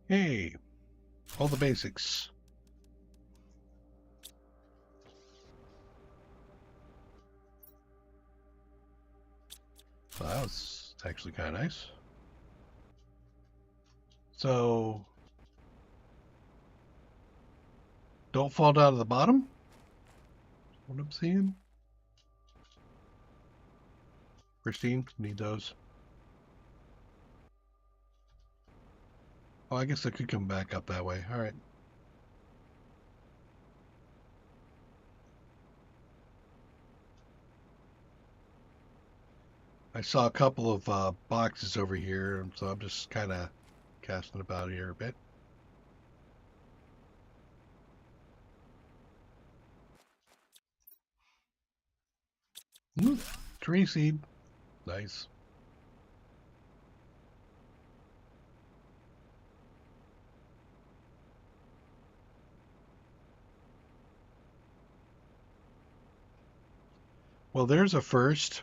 Hey, all the basics. Well, that was actually kind of nice. So, don't fall down to the bottom? What I'm seeing? Christine, need those. Oh, I guess I could come back up that way. All right. I saw a couple of boxes over here, so I'm just kind of casting about here a bit. Ooh, tree seed. Nice. Well, there's a first.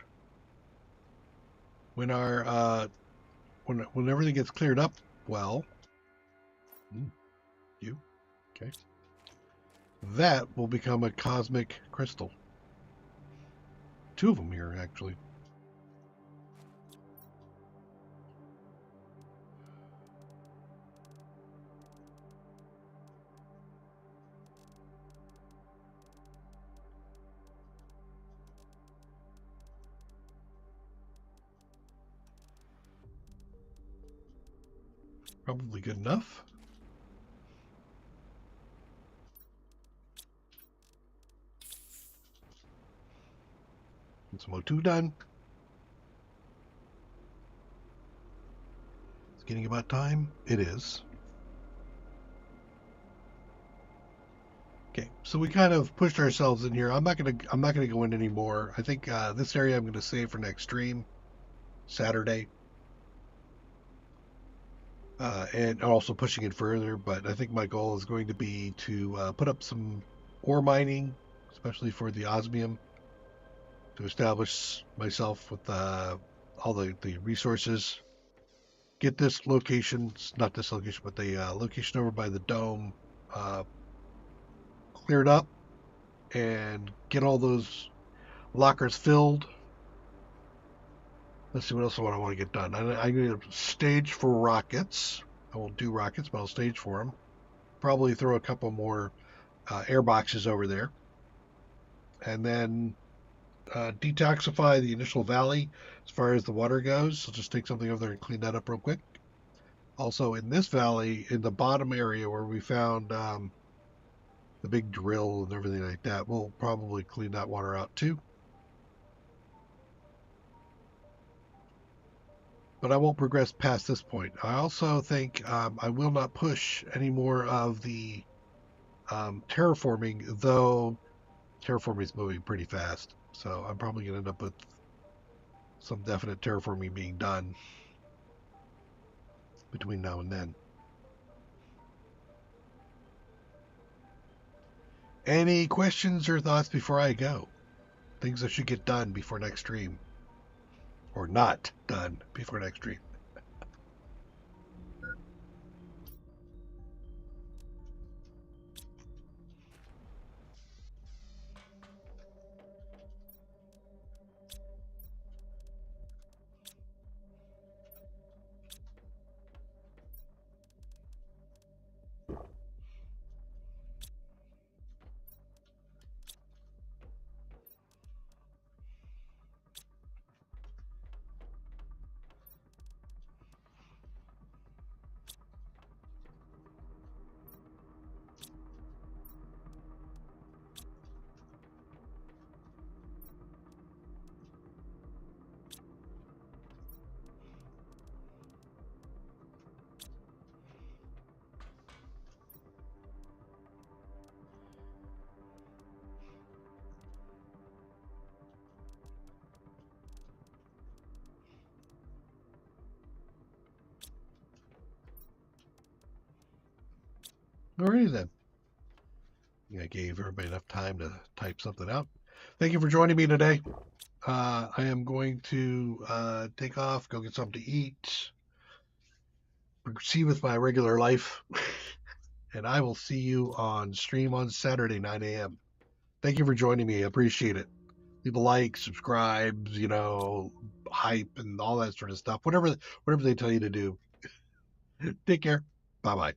When our when everything gets cleared up, well, you okay? That will become a cosmic crystal. Two of them here, actually. Probably good enough. Some O2 done. It's getting about time. It is. Okay, so we kind of pushed ourselves in here. I'm not gonna go in anymore. I think this area I'm gonna save for next stream, Saturday, and also pushing it further. But I think my goal is going to be to put up some ore mining, especially for the osmium, to establish myself with all the resources. Get this location, not this location, but the location over by the dome uh, cleared up, and get all those lockers filled. Let's see what else I want to get done. I need a stage for rockets. I won't do rockets, but I'll stage for them. Probably throw a couple more air boxes over there. And then detoxify the initial valley as far as the water goes. I'll just take something over there and clean that up real quick. Also, in this valley, in the bottom area where we found the big drill and everything like that, we'll probably clean that water out too. But I won't progress past this point. I also think I will not push any more of the terraforming, though terraforming is moving pretty fast. So I'm probably going to end up with some definite terraforming being done between now and then. Any questions or thoughts before I go? Things I should get done before next stream. Or not done before next stream. Alrighty then. I gave everybody enough time to type something out. Thank you for joining me today. I am going to take off, go get something to eat, proceed with my regular life, and I will see you on stream on Saturday, 9 a.m. Thank you for joining me. I appreciate it. Leave a like, subscribe, hype and all that sort of stuff. Whatever they tell you to do. Take care. Bye-bye.